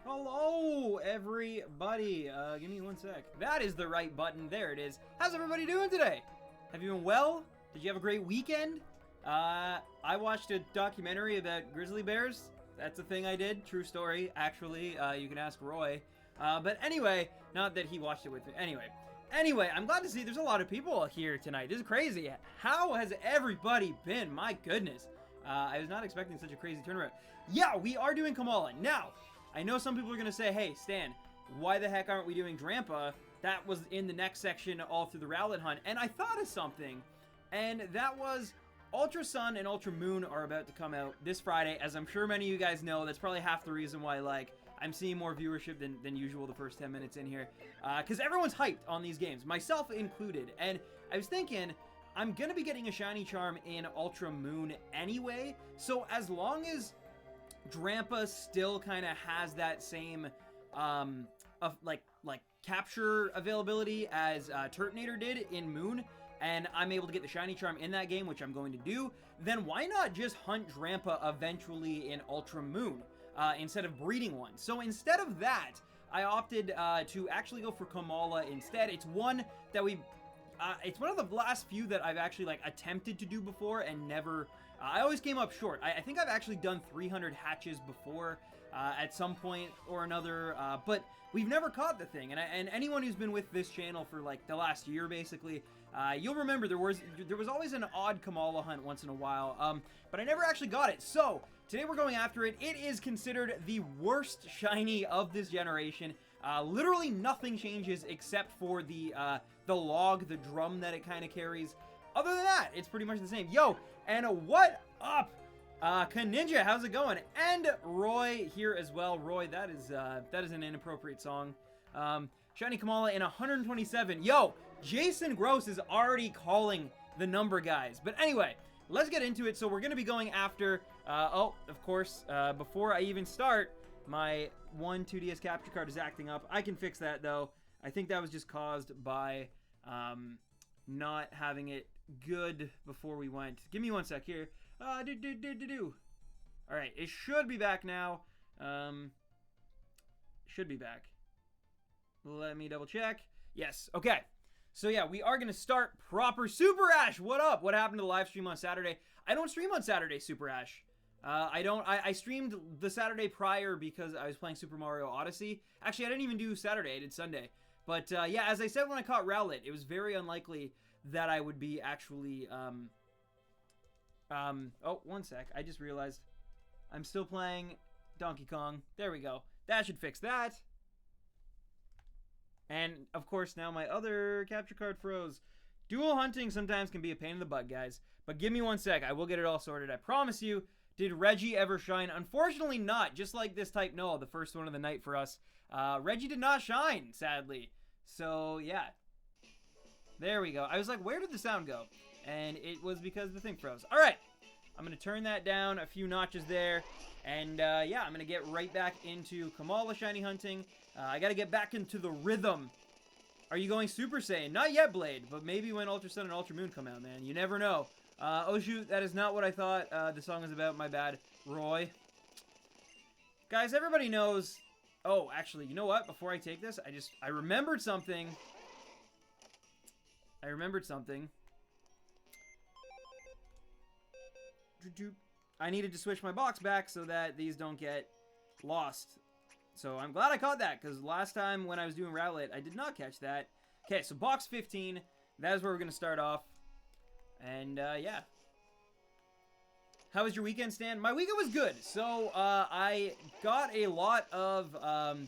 Hello, everybody. Give me one sec. That is the right button. There it is. How's everybody doing today? Have you been well? Did you have a great weekend? I watched a documentary about grizzly bears. That's a thing I did. True story, actually. You can ask Roy. But anyway, not that he watched it with me. Anyway, I'm glad to see there's a lot of people here tonight. This is crazy. How has everybody been? My goodness. I was not expecting such a crazy turnaround. Yeah, we are doing Komala. Now, I know some people are going to say, hey, Stan, why the heck aren't we doing Drampa? That was in the next section all through the Rowlet hunt. And I thought of something, and that was Ultra Sun and Ultra Moon are about to come out this Friday. As I'm sure many of you guys know, that's probably half the reason why, like, I'm seeing more viewership than usual the first 10 minutes in here. Because everyone's hyped on these games, myself included. And I was thinking, I'm going to be getting a Shiny Charm in Ultra Moon anyway. So as long as Drampa still kind of has that same, like capture availability as Turtonator did in Moon, and I'm able to get the Shiny Charm in that game, which I'm going to do, then why not just hunt Drampa eventually in Ultra Moon, instead of breeding one? So instead of that, I opted to actually go for Komala instead. It's one that it's one of the last few that I've actually, like, attempted to do before and never, I always came up short. I think I've actually done 300 hatches before at some point or another, but we've never caught the thing. And anyone who's been with this channel for, like, the last year, basically, you'll remember there was always an odd Komala hunt once in a while, but I never actually got it. So today we're going after it. It is considered the worst shiny of this generation. Literally nothing changes except for the log, the drum that it kind of carries. Other than that, it's pretty much the same. Yo, and what up? Ninja, how's it going? And Roy here as well. Roy, that is an inappropriate song. Shiny Komala in 127. Yo, Jason Gross is already calling the number, guys. But anyway, let's get into it. So we're going to be going after, oh, of course, before I even start, my 2DS capture card is acting up. I can fix that, though. I think that was just caused by not having it good before we went. Give me one sec here. All right, it should be back now. Should be back. Let me double check. Yes, okay. So yeah, we are going to start proper Super Ash. What up? What happened to the live stream on Saturday? I don't stream on Saturday, Super Ash. I streamed the Saturday prior because I was playing Super Mario Odyssey. Actually, I didn't even do Saturday. I did Sunday. But, yeah, as I said when I caught Rowlet, it was very unlikely that I would be actually, oh, one sec. I just realized I'm still playing Donkey Kong. There we go. That should fix that. And, of course, now my other capture card froze. Dual hunting sometimes can be a pain in the butt, guys. But give me one sec. I will get it all sorted. I promise you. Did Reggie ever shine? Unfortunately not. Just like this Type Null, the first one of the night for us. Reggie did not shine, sadly. So, yeah. There we go. I was like, where did the sound go? And it was because the thing froze. All right. I'm going to turn that down a few notches there. And, yeah, I'm going to get right back into Komala shiny hunting. I got to get back into the rhythm. Are you going Super Saiyan? Not yet, Blade. But maybe when Ultra Sun and Ultra Moon come out, man. You never know. Oh shoot, that is not what I thought the song was about, my bad. Roy. Guys, everybody knows... Oh, actually, you know what? Before I take this, I remembered something. I needed to switch my box back so that these don't get lost. So I'm glad I caught that, because last time when I was doing Rowlet, I did not catch that. Okay, so box 15. That is where we're going to start off. And, yeah. How was your weekend, Stan? My weekend was good. So, I got a lot of,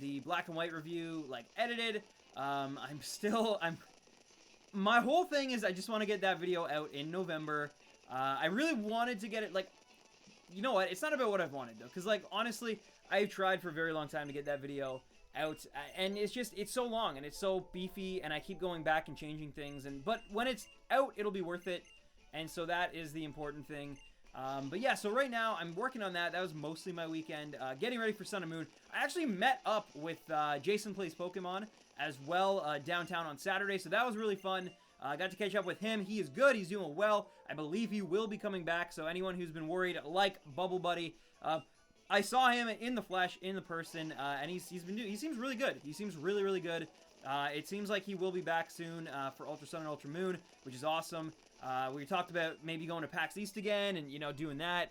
the black and white review, like, edited. My whole thing is I just want to get that video out in November. I really wanted to get it, like, you know what? It's not about what I've wanted, though. Because, like, honestly, I've tried for a very long time to get that video out, and it's so long, and it's so beefy, and I keep going back and changing things, but when it's out, it'll be worth it. And so that is the important thing. But yeah, so right now, I'm working on that. That was mostly my weekend. Getting ready for Sun and Moon. I actually met up with Jason Plays Pokemon as well downtown on Saturday. So that was really fun. I got to catch up with him. He is good. He's doing well. I believe he will be coming back. So anyone who's been worried, like Bubble Buddy, I saw him in the flesh, in the person, and he seems really good. He seems really, really good. It seems like he will be back soon for Ultra Sun and Ultra Moon, which is awesome. We talked about maybe going to PAX East again and, you know, doing that.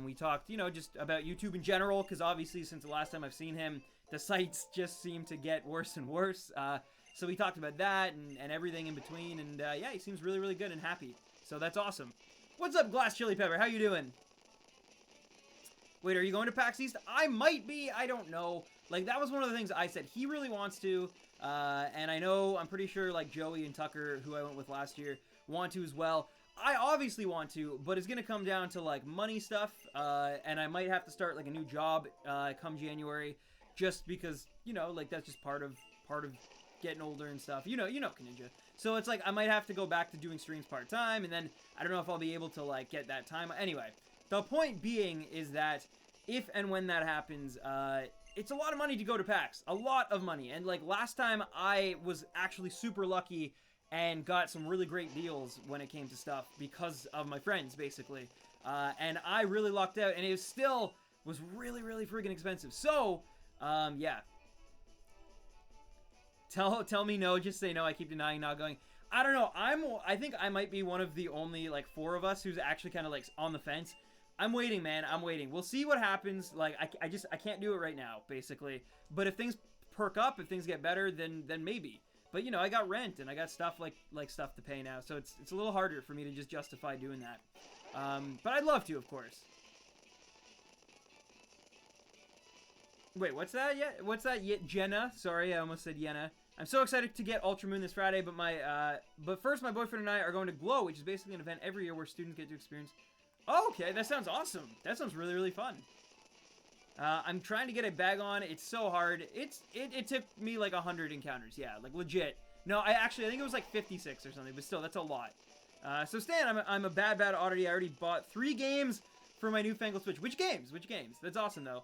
We talked, you know, just about YouTube in general, because obviously since the last time I've seen him, the sites just seem to get worse and worse. So we talked about that and everything in between, and yeah, he seems really, really good and happy. So that's awesome. What's up, Glass Chili Pepper? How you doing? Wait, are you going to PAX East? I might be. I don't know. Like, that was one of the things I said. He really wants to, and I know, I'm pretty sure, like, Joey and Tucker, who I went with last year, want to as well. I obviously want to, but it's going to come down to, like, money stuff, and I might have to start, like, a new job come January, just because, you know, like, that's just part of getting older and stuff. You know, Ninja. So it's like, I might have to go back to doing streams part-time, and then I don't know if I'll be able to, like, get that time. Anyway, the point being is that if and when that happens, it's a lot of money to go to PAX. A lot of money. And, like, last time I was actually super lucky and got some really great deals when it came to stuff because of my friends, basically. And I really lucked out, and it still was really, really freaking expensive. So, yeah. Tell me no, just say no. I keep denying not going. I don't know. I think I might be one of the only, like, 4 of us who's actually kind of, like, on the fence. I'm waiting, man. I'm waiting. We'll see what happens. Like, I can't do it right now, basically. But if things perk up, if things get better, then maybe. But, you know, I got rent, and I got stuff, like stuff to pay now. So it's a little harder for me to just justify doing that. But I'd love to, of course. Wait, what's that? Yeah, what's that? Jenna. Sorry, I almost said Yenna. I'm so excited to get Ultra Moon this Friday, but first, my boyfriend and I are going to Glow, which is basically an event every year where students get to experience. Oh, okay, that sounds awesome. That sounds really, really fun. I'm trying to get a bag on. It's so hard. It took me like 100 encounters. Yeah, like legit. No, I think it was like 56 or something, but still, that's a lot. So Stan, I'm a bad oddity. I already bought 3 games for my newfangled Switch. Which games? Which games? That's awesome, though.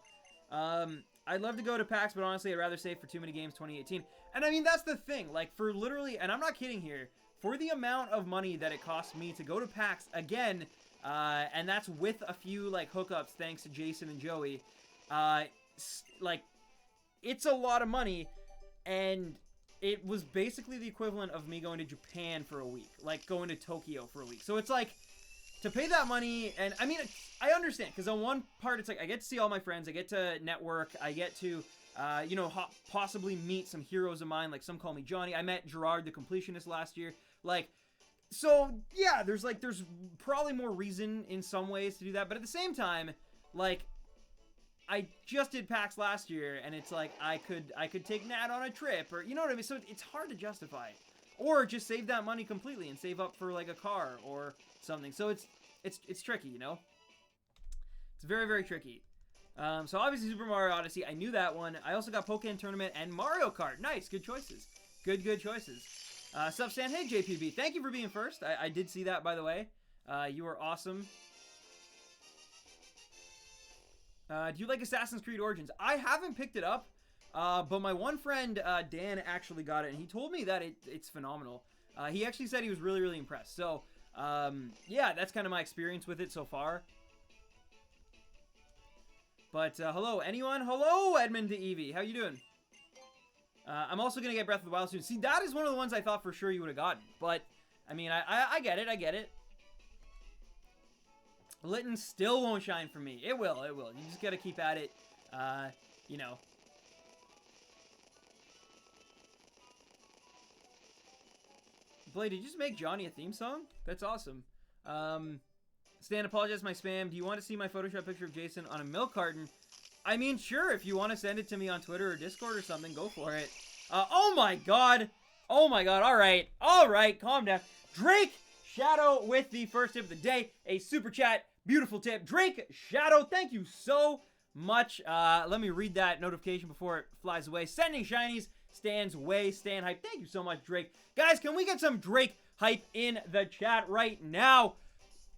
I'd love to go to PAX, but honestly, I'd rather save for too many games 2018. And I mean, that's the thing. Like, for literally, and I'm not kidding here, for the amount of money that it costs me to go to PAX again, and that's with a few, like, hookups thanks to Jason and Joey, like, it's a lot of money, and it was basically the equivalent of me going to Japan for a week, like, going to Tokyo for a week. So it's like, to pay that money, and I mean, I understand, because on one part, it's like, I get to see all my friends, I get to network, I get to, you know, possibly meet some heroes of mine, like, some call me Johnny. I met Gerard the Completionist last year, like, so, yeah, there's probably more reason in some ways to do that, but at the same time, like, I just did PAX last year, and it's like, I could take Nat on a trip, or, you know what I mean, so it's hard to justify it. Or just save that money completely and save up for, like, a car or something. So it's tricky, you know? It's very, very tricky. So obviously Super Mario Odyssey, I knew that one. I also got Pokémon Tournament and Mario Kart. Nice, good choices. Good choices. Substan, hey JPB, thank you for being first. I did see that, by the way. You are awesome. Do you like Assassin's Creed Origins? I haven't picked it up. But my one friend, Dan, actually got it, and he told me that it's phenomenal. He actually said he was really, really impressed. So, yeah, that's kind of my experience with it so far. But, hello, anyone? Hello, Edmund to Eevee. How you doing? I'm also going to get Breath of the Wild soon. See, that is one of the ones I thought for sure you would have gotten. But, I mean, I get it. I get it. Litten still won't shine for me. It will. It will. You just got to keep at it. You know. Blade, did you just make Johnny a theme song? That's awesome. Stan, apologize for my spam. Do you want to see my Photoshop picture of Jason on a milk carton? I mean, sure, if you want to send it to me on Twitter or Discord or something, go for it. Oh my god. Oh my god. Alright. Alright. Calm down. Drake Shadow with the first tip of the day. A super chat. Beautiful tip. Drake Shadow, thank you so much. Let me read that notification before it flies away. Sending shinies. Stan's way. Stan hype. Thank you so much, Drake. Guys, can we get some Drake hype in the chat right now?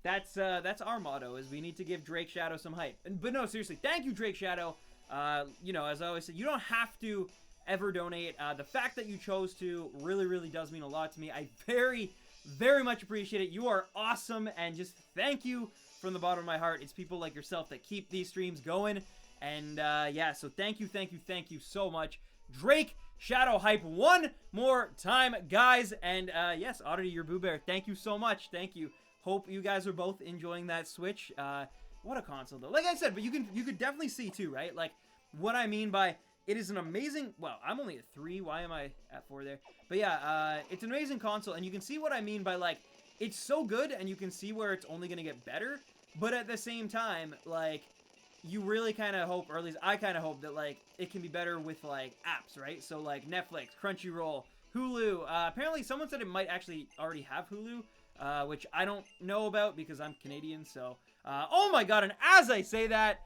That's our motto, is we need to give Drake Shadow some hype. But no, seriously, thank you, Drake Shadow. You know, as I always say, you don't have to ever donate. The fact that you chose to really, really does mean a lot to me. I very, very much appreciate it. You are awesome, and just thank you from the bottom of my heart. It's people like yourself that keep these streams going, And yeah, so thank you so much. Drake Shadow Hype one more time, guys. And yes, Oddity, your Boo Bear, thank you so much. Thank you. Hope you guys are both enjoying that Switch. What a console, though. Like I said, but you could definitely see, too, right? Like, what I mean by it is an amazing... Well, I'm only at 3. Why am I at 4 there? But yeah, it's an amazing console, and you can see what I mean by, like, it's so good, and you can see where it's only going to get better. But at the same time, like, you really kind of hope, or at least I kind of hope, that, like, it can be better with, like, apps, right? So, like, Netflix, Crunchyroll, Hulu. Apparently, someone said it might actually already have Hulu. Which I don't know about because I'm Canadian, so... oh my god, and as I say that,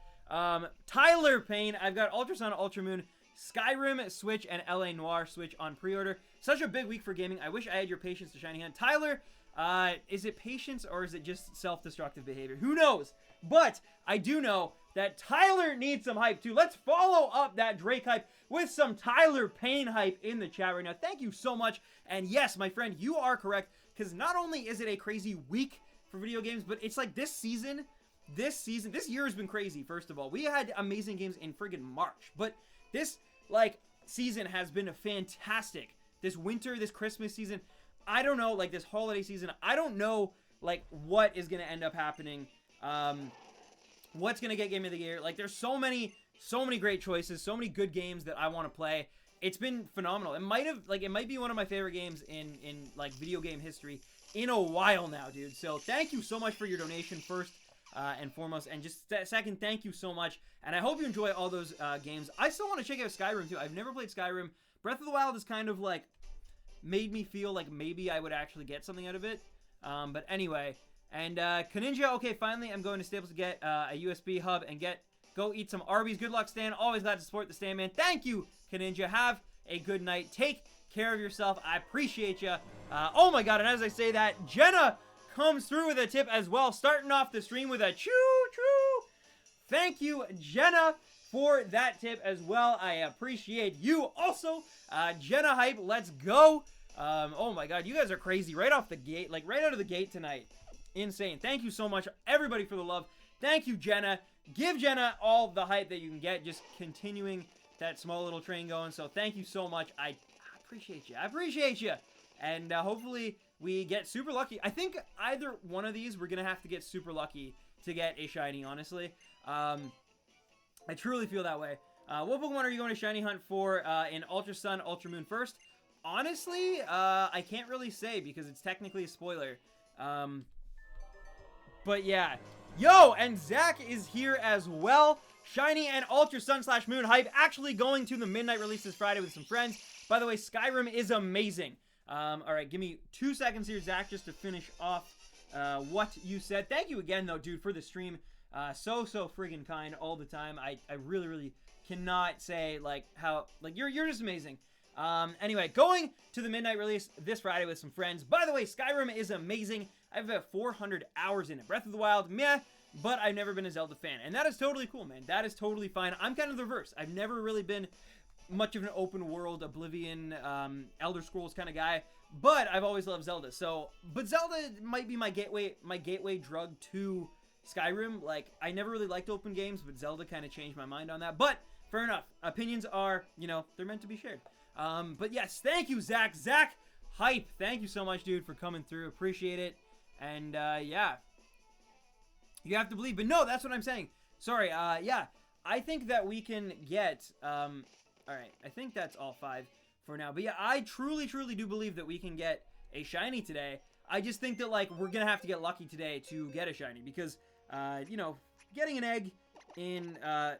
Tyler Payne, I've got Ultra Sun, Ultra Moon, Skyrim Switch, and LA Noir Switch on pre-order. Such a big week for gaming. I wish I had your patience to Shiny Hunt. Tyler, is it patience or is it just self-destructive behavior? Who knows? But I do know that Tyler needs some hype too. Let's follow up that Drake hype with some Tyler Payne hype in the chat right now. Thank you so much. And yes, my friend, you are correct. Because not only is it a crazy week for video games, but it's like this year has been crazy, first of all. We had amazing games in friggin' March. But this, like, season has been fantastic. This winter, this Christmas season, I don't know, like, this holiday season, I don't know, like, what is going to end up happening. What's going to get Game of the Year. Like, there's so many great choices, so many good games that I want to play. It's been phenomenal. It might be one of my favorite games in like video game history in a while now, dude. So thank you so much for your donation first and foremost, and just second, thank you so much. And I hope you enjoy all those games. I still want to check out Skyrim too. I've never played Skyrim. Breath of the Wild has kind of like made me feel like maybe I would actually get something out of it. But anyway, and Kaninja. Okay, finally I'm going to Staples to get a USB hub and go eat some Arby's. Good luck, Stan. Always glad to support the Stan, man. Thank you, Kaninja. Have a good night. Take care of yourself. I appreciate you. Oh my god, and as I say that, Jenna comes through with a tip as well, starting off the stream with a choo-choo. Thank you, Jenna, for that tip as well. I appreciate you also. Jenna Hype, let's go. Oh my god, you guys are crazy right off the gate, like right out of the gate tonight. Insane. Thank you so much, everybody, for the love. Thank you, Jenna. Give Jenna all the hype that you can get, just continuing that small little train going. So thank you so much. I appreciate you. I appreciate you. And hopefully we get super lucky. I think either one of these we're going to have to get super lucky to get a shiny, honestly. I truly feel that way. What Pokemon are you going to shiny hunt for in Ultra Sun, Ultra Moon first? Honestly, I can't really say because it's technically a spoiler. But yeah. Yo, and Zach is here as well. Shiny and Ultra Sun / Moon hype actually going to the midnight release this Friday with some friends. By the way, Skyrim is amazing. Alright, give me 2 seconds here, Zach, just to finish off what you said. Thank you again, though, dude, for the stream. So friggin' kind all the time. I really cannot say, like, how, like, you're just amazing. Anyway, going to the midnight release this Friday with some friends. By the way, Skyrim is amazing. I've had 400 hours in it. Breath of the Wild, meh, but I've never been a Zelda fan. And that is totally cool, man. That is totally fine. I'm kind of the reverse. I've never really been much of an open world, Oblivion, Elder Scrolls kind of guy, but I've always loved Zelda. So, but Zelda might be my gateway drug to Skyrim. Like, I never really liked open games, but Zelda kind of changed my mind on that. But fair enough. Opinions are, you know, they're meant to be shared. But yes, thank you, Zach. Zach Hype, thank you so much, dude, for coming through. Appreciate it. And yeah, you have to believe. But no, that's what I'm saying. Sorry. Yeah, I think that we can get. All right, I think that's all 5 for now. But yeah, I truly do believe that we can get a shiny today. I just think that, like, we're gonna have to get lucky today to get a shiny because, you know, getting an egg in,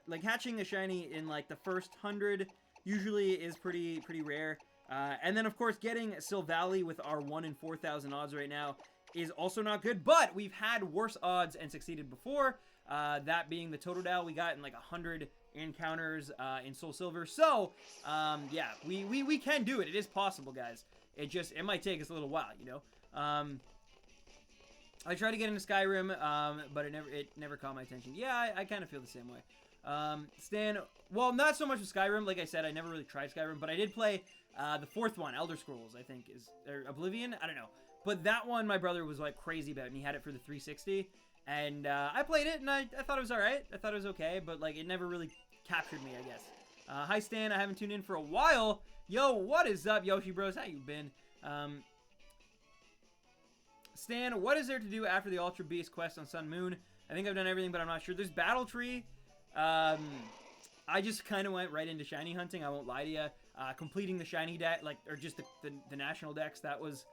like, hatching a shiny in, like, the first 100 usually is pretty rare. And then, of course, getting Silvally with our 1 in 4,000 odds right now is also not good. But we've had worse odds and succeeded before. That being the Totodile we got in, like, 100 encounters in Soul Silver. So, yeah, we can do it. It is possible, guys. It might take us a little while, you know. I tried to get into Skyrim, but it never caught my attention. Yeah, I kind of feel the same way. Stan, well, not so much with Skyrim. Like I said, I never really tried Skyrim, but I did play the 4th one, Elder Scrolls, I think, or Oblivion? I don't know. But that one my brother was, like, crazy about, and he had it for the 360. And I played it, and I thought it was alright. I thought it was okay, but, like, it never really captured me, I guess. Hi, Stan. I haven't tuned in for a while. Yo, what is up, Yoshi Bros? How you been? Stan, what is there to do after the Ultra Beast quest on Sun Moon? I think I've done everything, but I'm not sure. There's Battle Tree. I just kind of went right into shiny hunting. I won't lie to you. Completing the shiny deck, or just the national decks, that was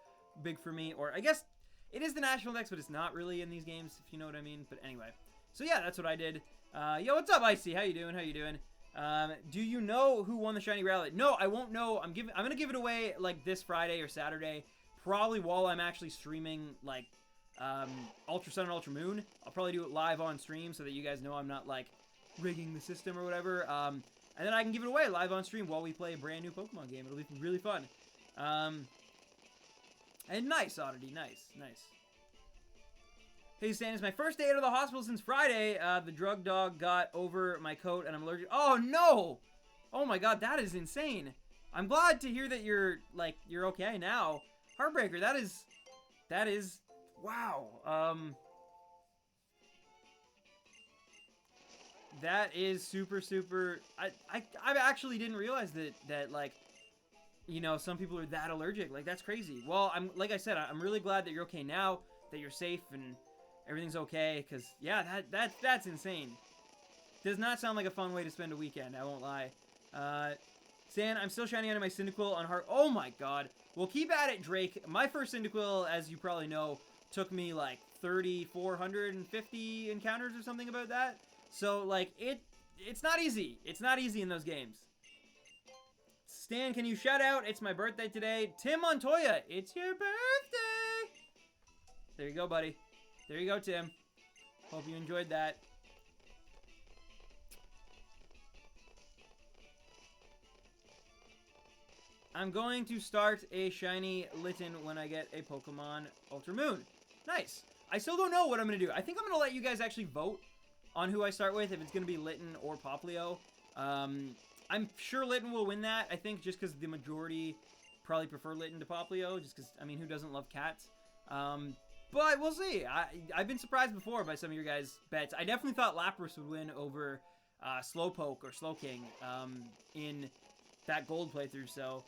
big for me. Or I guess it is the national decks, but it's not really in these games, if you know what I mean. But anyway, so yeah, that's what I did. Yo, what's up, Icy? How you doing? How you doing? Do you know who won the shiny Rowlet? No, I won't know. I'm gonna give it away like this Friday or Saturday, probably while I'm actually streaming like Ultra Sun and Ultra Moon. I'll probably do it live on stream so that you guys know I'm not like rigging the system or whatever. And then I can give it away live on stream while we play a brand new Pokemon game. It'll be really fun. And nice, Oddity. Nice. Hey, Stan, it's my first day out of the hospital since Friday. The drug dog got over my coat and I'm allergic. Oh, no! Oh, my God, that is insane. I'm glad to hear that you're okay now. Heartbreaker, that is, wow. That is super, I actually didn't realize that, like, you know, some people are that allergic. Like, that's crazy. Well, like I said, I'm really glad that you're okay now, that you're safe and everything's okay, because, yeah, that's insane. Does not sound like a fun way to spend a weekend, I won't lie. Stan, I'm still shining out of my Cyndaquil on heart. Oh my god. Well, keep at it, Drake. My first Cyndaquil, as you probably know, took me like 3,450 encounters or something about that. So, like, it's not easy. It's not easy in those games. Stan, can you shout out? It's my birthday today. Tim Montoya, it's your birthday. There you go, buddy. There you go, Tim. Hope you enjoyed that. I'm going to start a shiny Litten when I get a Pokemon Ultra Moon. Nice. I still don't know what I'm going to do. I think I'm going to let you guys actually vote on who I start with, if it's going to be Litten or Popplio. I'm sure Litten will win that, I think, just because the majority probably prefer Litten to Popplio, just because, I mean, who doesn't love cats? But we'll see. I've been surprised before by some of your guys' bets. I definitely thought Lapras would win over Slowpoke or Slowking in that gold playthrough, so...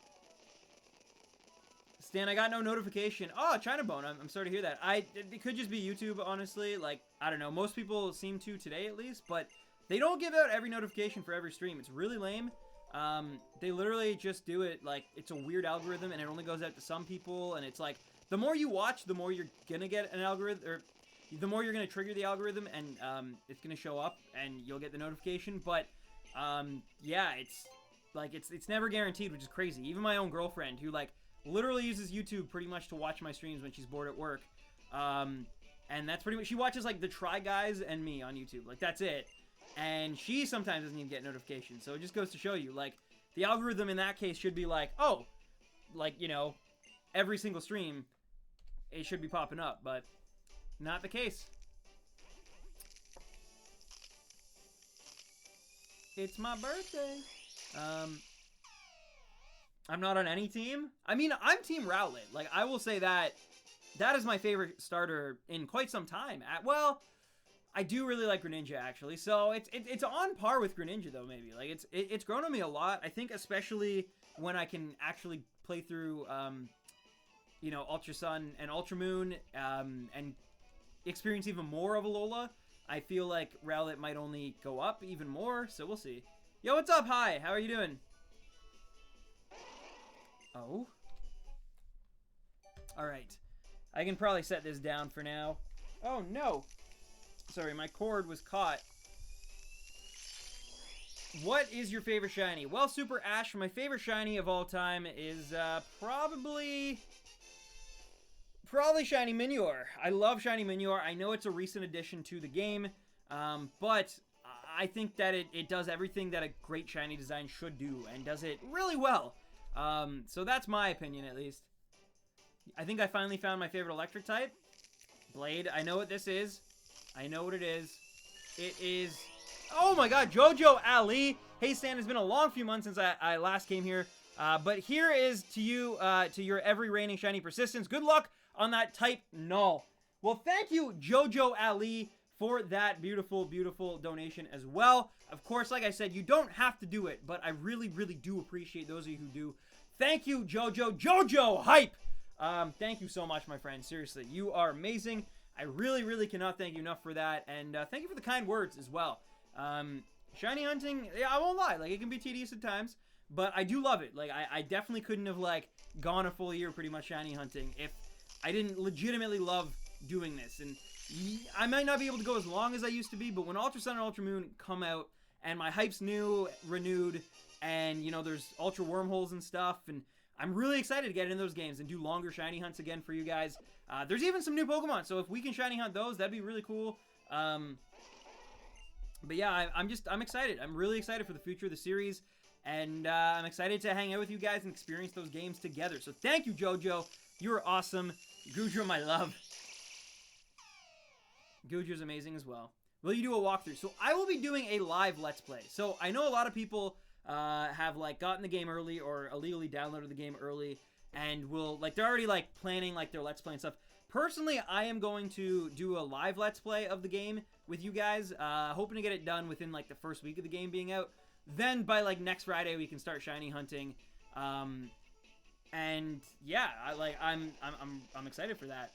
Stan, I got no notification. Oh, Chinabone. I'm sorry to hear that. It could just be YouTube, honestly. Like, I don't know. Most people seem to today, at least. But they don't give out every notification for every stream. It's really lame. They literally just do it, like, it's a weird algorithm, and it only goes out to some people. And it's like, the more you watch, the more you're going to get an algorithm, or the more you're going to trigger the algorithm, and it's going to show up, and you'll get the notification. But, yeah, it's, like, it's never guaranteed, which is crazy. Even my own girlfriend, who, like, literally uses YouTube pretty much to watch my streams when she's bored at work. And that's pretty much... She watches, like, the Try Guys and me on YouTube. Like, that's it. And she sometimes doesn't even get notifications. So it just goes to show you, like, the algorithm in that case should be like, oh, like, you know, every single stream, it should be popping up. But not the case. It's my birthday. I'm not on any team. I mean, I'm Team Rowlet. Like, I will say that is my favorite starter in quite some time. Well, I do really like Greninja, actually. So it's on par with Greninja, though, maybe. Like, it's grown on me a lot. I think especially when I can actually play through, you know, Ultra Sun and Ultra Moon, and experience even more of Alola. I feel like Rowlet might only go up even more, so we'll see. Yo, what's up? Hi, how are you doing? Oh. Alright. I can probably set this down for now. Oh, no. Sorry, my cord was caught. What is your favorite shiny? Well, Super Ash, my favorite shiny of all time is probably Shiny Minior. I love Shiny Minior. I know it's a recent addition to the game, but I think that it does everything that a great shiny design should do, and does it really well. So that's my opinion, at least. I think I finally found my favorite electric type. Blade. I know what this is. I know what it is. It is... Oh my god, Jojo Ali. Hey, Stan, it's been a long few months since I last came here. But here is to you, to your every reigning shiny persistence. Good luck on that type Null. Well, thank you, Jojo Ali, for that beautiful, beautiful donation as well. Of course, like I said, you don't have to do it, but I really, really do appreciate those of you who do. Thank you, Jojo Hype! Thank you so much, my friend. Seriously, you are amazing. I really, really cannot thank you enough for that, and thank you for the kind words as well. Shiny hunting, yeah, I won't lie, like, it can be tedious at times, but I do love it. Like, I definitely couldn't have, like, gone a full year pretty much shiny hunting if I didn't legitimately love doing this. And I might not be able to go as long as I used to be, but when Ultra Sun and Ultra Moon come out, and my hype's renewed, and, you know, there's Ultra Wormholes and stuff, and I'm really excited to get into those games and do longer shiny hunts again for you guys. There's even some new Pokemon, so if we can shiny hunt those, that'd be really cool. But yeah, I'm excited. I'm really excited for the future of the series, and I'm excited to hang out with you guys and experience those games together. So thank you, Jojo. You're awesome. Goodra, my love. Goodra's amazing as well. Will you do a walkthrough? So I will be doing a live Let's Play. So I know a lot of people have like gotten the game early or illegally downloaded the game early and will like they're already like planning like their Let's Play and stuff. Personally, I am going to do a live Let's Play of the game with you guys, hoping to get it done within like the first week of the game being out. Then by like next Friday we can start shiny hunting, and yeah, I'm excited for that.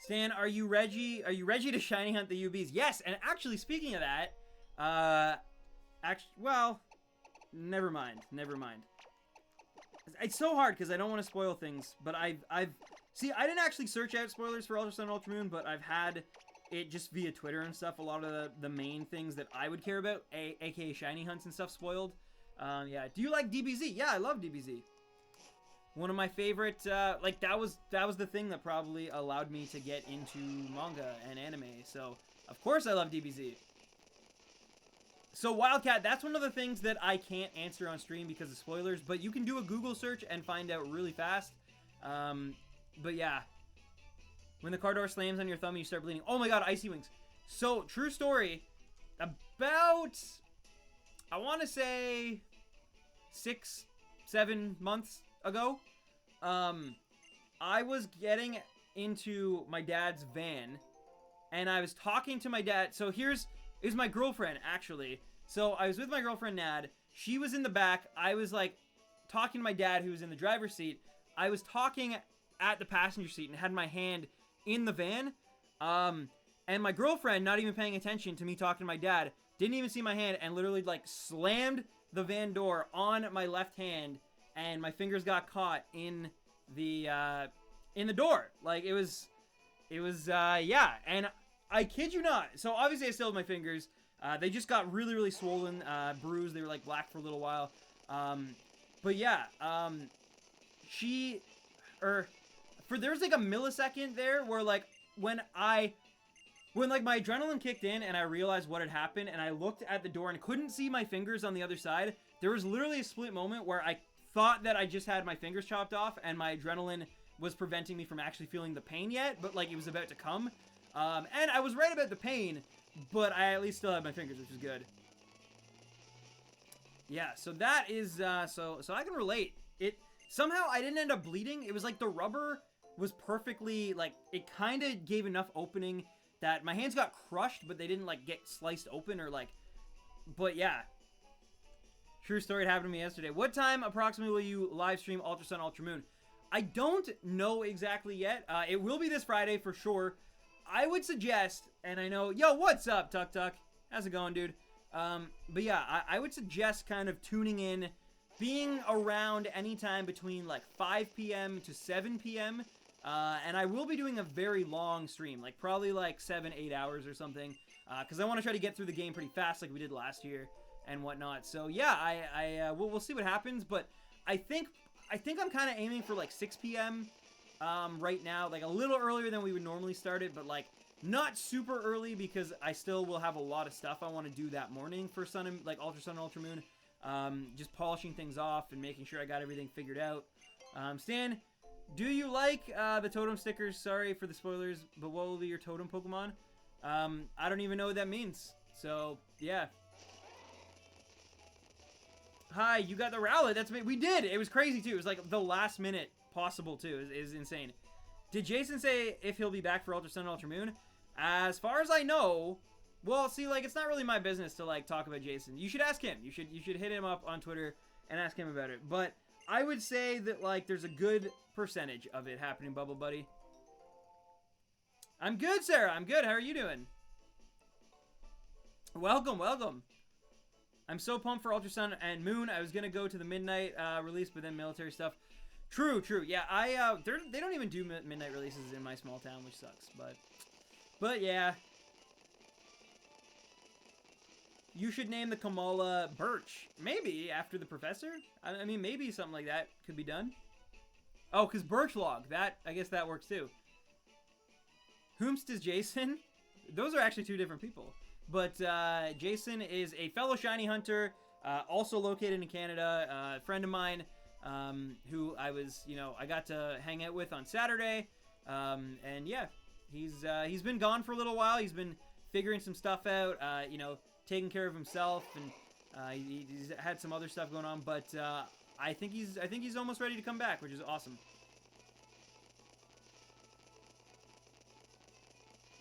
Stan, are you ready? Are you ready to shiny hunt the UBs? Yes, and actually speaking of that, well, never mind. It's so hard because I don't want to spoil things, but see, I didn't actually search out spoilers for Ultra Sun and Ultra Moon, but I've had it just via Twitter and stuff, a lot of the main things that I would care about, aka shiny hunts and stuff, spoiled. Yeah, do you like DBZ? Yeah, I love DBZ. One of my favorite, like, that was the thing that probably allowed me to get into manga and anime, so, of course I love DBZ. So, Wildcat, that's one of the things that I can't answer on stream because of spoilers, but you can do a Google search and find out really fast. But yeah. When the car door slams on your thumb, you start bleeding. Oh my god, Icy Wings. So, true story, about, I want to say, 6-7 months ago, I was getting into my dad's van, and I was talking to my dad. So here's my girlfriend, actually. So I was with my girlfriend, Nad. She was in the back. I was, like, talking to my dad, who was in the driver's seat. I was talking at the passenger seat and had my hand in the van. And my girlfriend, not even paying attention to me talking to my dad, didn't even see my hand and literally, like, slammed the van door on my left hand, and my fingers got caught in the door. Like, it was, yeah, and I kid you not. So, obviously, I still have my fingers. They just got really, really swollen, bruised. They were, like, black for a little while. But, yeah, there was, like, a millisecond there where, like, when like, my adrenaline kicked in and I realized what had happened, and I looked at the door and couldn't see my fingers on the other side, there was literally a split moment where I thought that I just had my fingers chopped off and my adrenaline was preventing me from actually feeling the pain yet, but, like, it was about to come. And I was right about the pain, but I at least still had my fingers, which is good. Yeah, so that is, so I can relate. Somehow I didn't end up bleeding. It was like the rubber was perfectly, like, it kind of gave enough opening that my hands got crushed, but they didn't, like, get sliced open or, like, but yeah. True story, it happened to me yesterday. What time approximately will you live stream Ultra Sun, Ultra Moon? I don't know exactly yet. It will be this Friday for sure. I would suggest, and I know, yo, what's up, Tuk Tuk? How's it going, dude? But yeah, I would suggest kind of tuning in, being around anytime between like 5 p.m. to 7 p.m. And I will be doing a very long stream, like probably like 7-8 hours or something, because I want to try to get through the game pretty fast like we did last year and whatnot. So yeah, we'll see what happens, but I think I'm kind of aiming for like 6 p.m. Right now, like a little earlier than we would normally start it, but like not super early because I still will have a lot of stuff I want to do that morning for Sun and like Ultra Sun and Ultra Moon. Just polishing things off and making sure I got everything figured out. Stan, do you like the totem stickers? Sorry for the spoilers, but what will be your totem Pokemon? I don't even know what that means. So yeah. Hi, you got the Rowlet. That's me. We did. It was crazy too. It was like the last minute possible too. It was insane. Did Jason say if he'll be back for Ultra Sun and Ultra Moon? As far as I know, well, see, like, it's not really my business to, like, talk about Jason. You should ask him. You should hit him up on Twitter and ask him about it. But I would say that, like, there's a good percentage of it happening, Bubble Buddy. I'm good, Sarah. I'm good. How are you doing? Welcome, welcome. I'm so pumped for Ultra Sun and Moon. I was going to go to the midnight release, but then military stuff. True, true. Yeah, they don't even do midnight releases in my small town, which sucks. But yeah. You should name the Komala Birch. Maybe after the professor? I mean, maybe something like that could be done. Oh, because Birch Log. I guess that works too. Whomst is Jason? Those are actually two different people. But Jason is a fellow shiny hunter, also located in Canada. A friend of mine who I got to hang out with on Saturday. And yeah, he's been gone for a little while. He's been figuring some stuff out, taking care of himself, and he's had some other stuff going on. But I think he's almost ready to come back, which is awesome.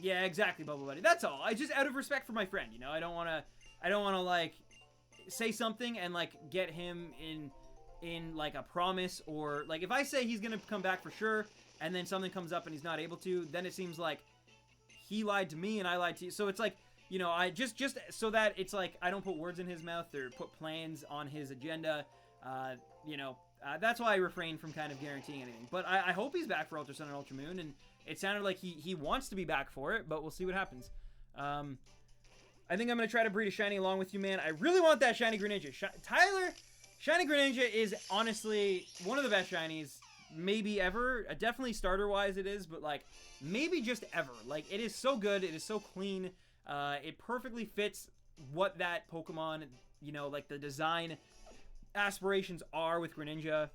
Yeah, exactly, Bubble Buddy. That's all. I just, out of respect for my friend, I don't want to like say something and like get him in like a promise, or like if I say he's gonna come back for sure and then something comes up and he's not able to, then it seems like he lied to me and I lied to you. So it's like, I just so that it's like I don't put words in his mouth or put plans on his agenda. That's why I refrain from kind of guaranteeing anything. But I hope he's back for Ultra Sun and Ultra Moon, and it sounded like he wants to be back for it, but we'll see what happens. I think I'm going to try to breed a shiny along with you, man. I really want that shiny Greninja. Tyler, shiny Greninja is honestly one of the best shinies maybe ever. Definitely starter-wise it is, but like maybe just ever. Like it is so good. It is so clean. It perfectly fits what that Pokemon, like the design aspirations are with Greninja.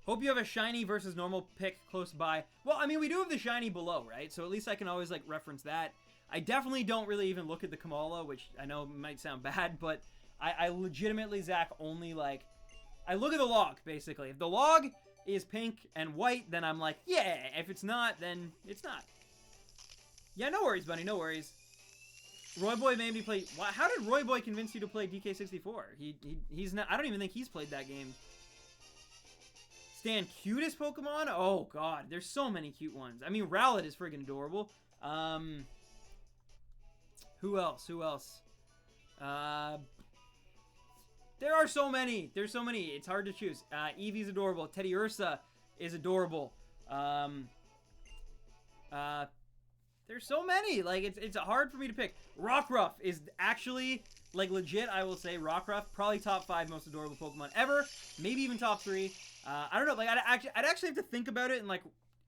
Hope you have a shiny versus normal pick close by. Well, I mean, we do have the shiny below, right? So at least I can always, like, reference that. I definitely don't really even look at the Komala, which I know might sound bad, but I legitimately, Zach, only, like, I look at the log, basically. If the log is pink and white, then I'm like, yeah. If it's not, then it's not. Yeah, no worries, buddy, no worries. Roy Boy made me play... How did Roy Boy convince you to play DK64? He's not... I don't even think he's played that game. Stan, cutest Pokemon? Oh, God. There's so many cute ones. I mean, Rowlet is friggin' adorable. Who else? Who else? There are so many. There's so many. It's hard to choose. Eevee's adorable. Teddy Ursa is adorable. There's so many. Like, it's hard for me to pick. Rockruff is actually, like, legit, I will say, Rockruff, probably top 5 most adorable Pokemon ever. Maybe even top 3. I don't know. Like, I'd actually have to think about it and, like,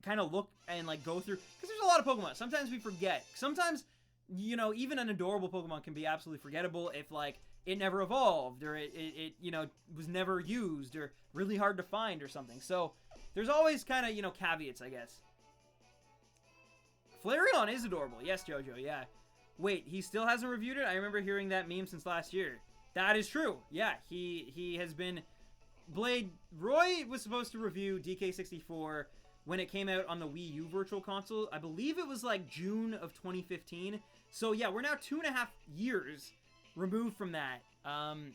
kind of look and, like, go through. Because there's a lot of Pokemon. Sometimes we forget. Sometimes, even an adorable Pokemon can be absolutely forgettable if, like, it never evolved or it was never used or really hard to find or something. So, there's always kind of, caveats, I guess. Flareon is adorable. Yes, Jojo, yeah. Wait, he still hasn't reviewed it? I remember hearing that meme since last year. That is true. Yeah, he has been... Roy was supposed to review DK64 when it came out on the Wii U Virtual Console. I believe it was like June of 2015. So yeah, we're now 2.5 years removed from that.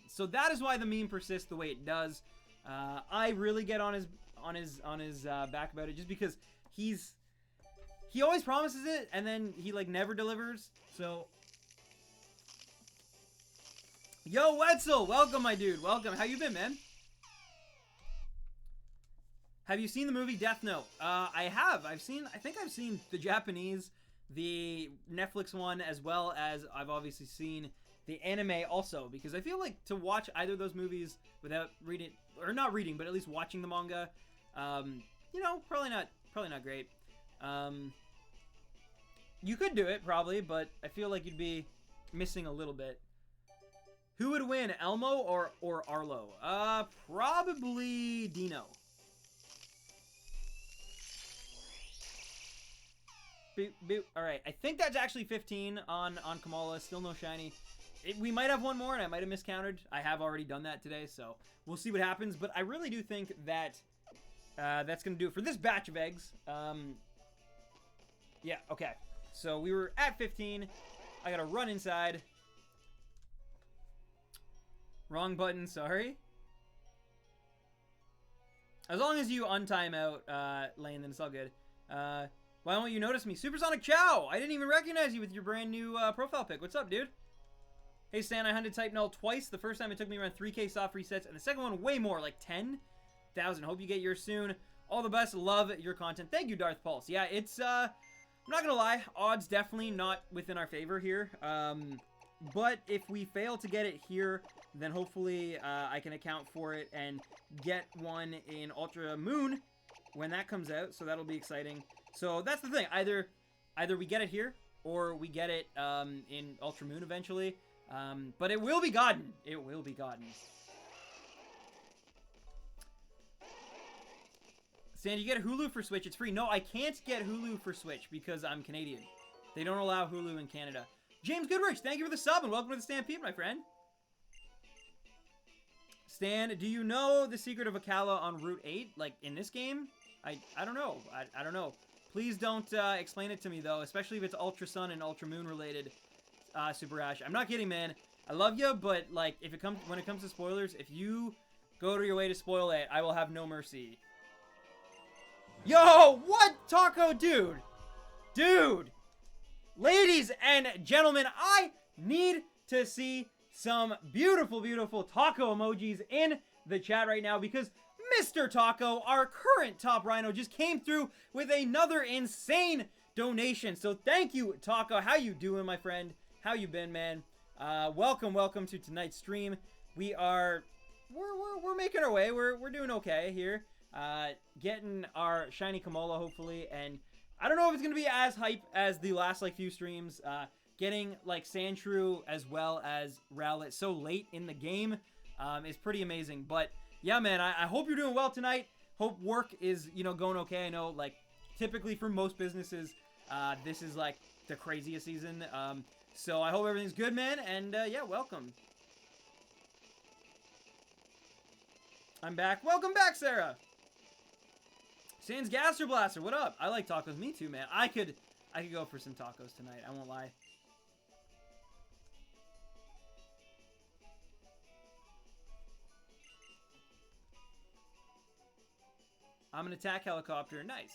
So that is why the meme persists the way it does. I really get on his back about it just because he always promises it and then he like never delivers. So yo, Wetzel, welcome, my dude. Welcome. How you been, man? Have you seen the movie Death Note? I have. I think I've seen the Japanese, the Netflix one, as well as I've obviously seen the anime also, because I feel like to watch either of those movies without reading, or not reading, but at least watching the manga, probably not great. You could do it, probably, but I feel like you'd be missing a little bit. Who would win, Elmo or Arlo? Probably Dino. Boop, boop. Alright, I think that's actually 15 on Komala. Still no shiny. We might have one more, and I might have miscounted. I have already done that today, so we'll see what happens. But I really do think that that's going to do it for this batch of eggs. Yeah, okay. So we were at 15. I got to run inside. Wrong button, sorry. As long as you untime out, Lane, then it's all good. Why won't you notice me? Supersonic Chow! I didn't even recognize you with your brand new profile pic. What's up, dude? Hey, Stan, I hunted type null twice. The first time it took me around 3K soft resets, and the second one way more, like 10,000. Hope you get yours soon. All the best. Love your content. Thank you, Darth Pulse. Yeah, it's, I'm not gonna lie. Odds definitely not within our favor here. But if we fail to get it here, then hopefully I can account for it and get one in Ultra Moon when that comes out. So that'll be exciting. So that's the thing. Either we get it here or we get it in Ultra Moon eventually. But it will be gotten. It will be gotten. Sandy, you get Hulu for Switch. It's free. No, I can't get Hulu for Switch because I'm Canadian. They don't allow Hulu in Canada. James Goodrich, thank you for the sub and welcome to the Stampede, my friend. Stan, do you know the secret of Akala on Route 8? Like, in this game? I don't know. I don't know. Please don't explain it to me, though, especially if it's Ultra Sun and Ultra Moon related, Super Ash. I'm not kidding, man. I love you, but, like, when it comes to spoilers, if you go to your way to spoil it, I will have no mercy. Yo, what? Taco, dude. Dude. Ladies and gentlemen, I need to see some beautiful, beautiful taco emojis in the chat right now because Mr. Taco, our current top rhino, just came through with another insane donation. So thank you, Taco. How you doing, my friend? How you been, man? Welcome to tonight's stream. We're making our way. We're doing okay here. Getting our shiny Komala, hopefully, and I don't know if it's gonna be as hype as the last like few streams. Getting like Sandshrew as well as Rowlet so late in the game is pretty amazing. But yeah, man, I hope you're doing well tonight. Hope work is, you know, going okay. I know, like, typically for most businesses, this is like the craziest season. So I hope everything's good, man. And yeah, welcome. I'm back. Welcome back, Sarah. Sans Gaster Blaster, what up? I like tacos. Me too, man. I could go for some tacos tonight. I won't lie. I'm an attack helicopter. Nice.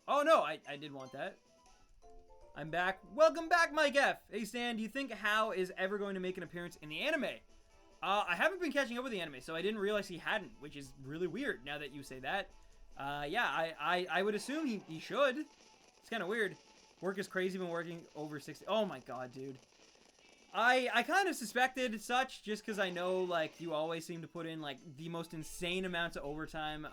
Oh, no. I did want that. I'm back. Welcome back, Mike F. Hey, Stan, do you think Hao is ever going to make an appearance in the anime? I haven't been catching up with the anime, so I didn't realize he hadn't, which is really weird now that you say that. Yeah, I would assume he should. It's kind of weird. Work is crazy, been working over 60. Oh my god, dude. I kind of suspected such just because I know, like, you always seem to put in, like, the most insane amounts of overtime.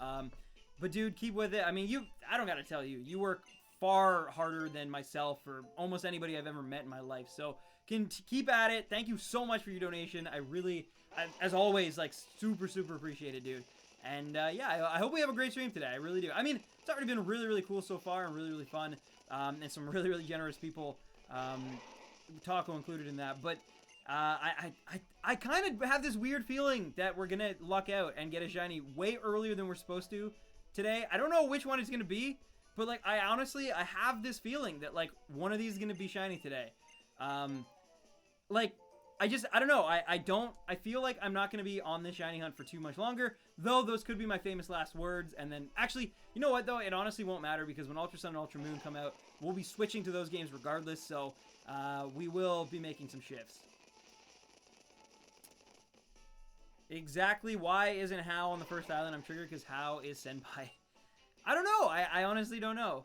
But dude, keep with it. I mean, I don't gotta tell you, you work far harder than myself or almost anybody I've ever met in my life. So keep at it. Thank you so much for your donation. I really, as always, like, super appreciate it, dude. And yeah, I hope we have a great stream today. I really do. I mean, it's already been really cool so far and really fun. And some really generous people, Taco included in that. But I kind of have this weird feeling that we're gonna luck out and get a shiny way earlier than we're supposed to today. I don't know which one it's gonna be, but like I have this feeling that like one of these is gonna be shiny today. Like I don't know. I feel like I'm not going to be on this shiny hunt for too much longer, though those could be my famous last words. And then, actually, you know what, though? It honestly won't matter because when Ultra Sun and Ultra Moon come out, we'll be switching to those games regardless, so we will be making some shifts. Exactly why isn't Hao on the first island? I'm triggered because Hao is Senpai. I don't know. I honestly don't know.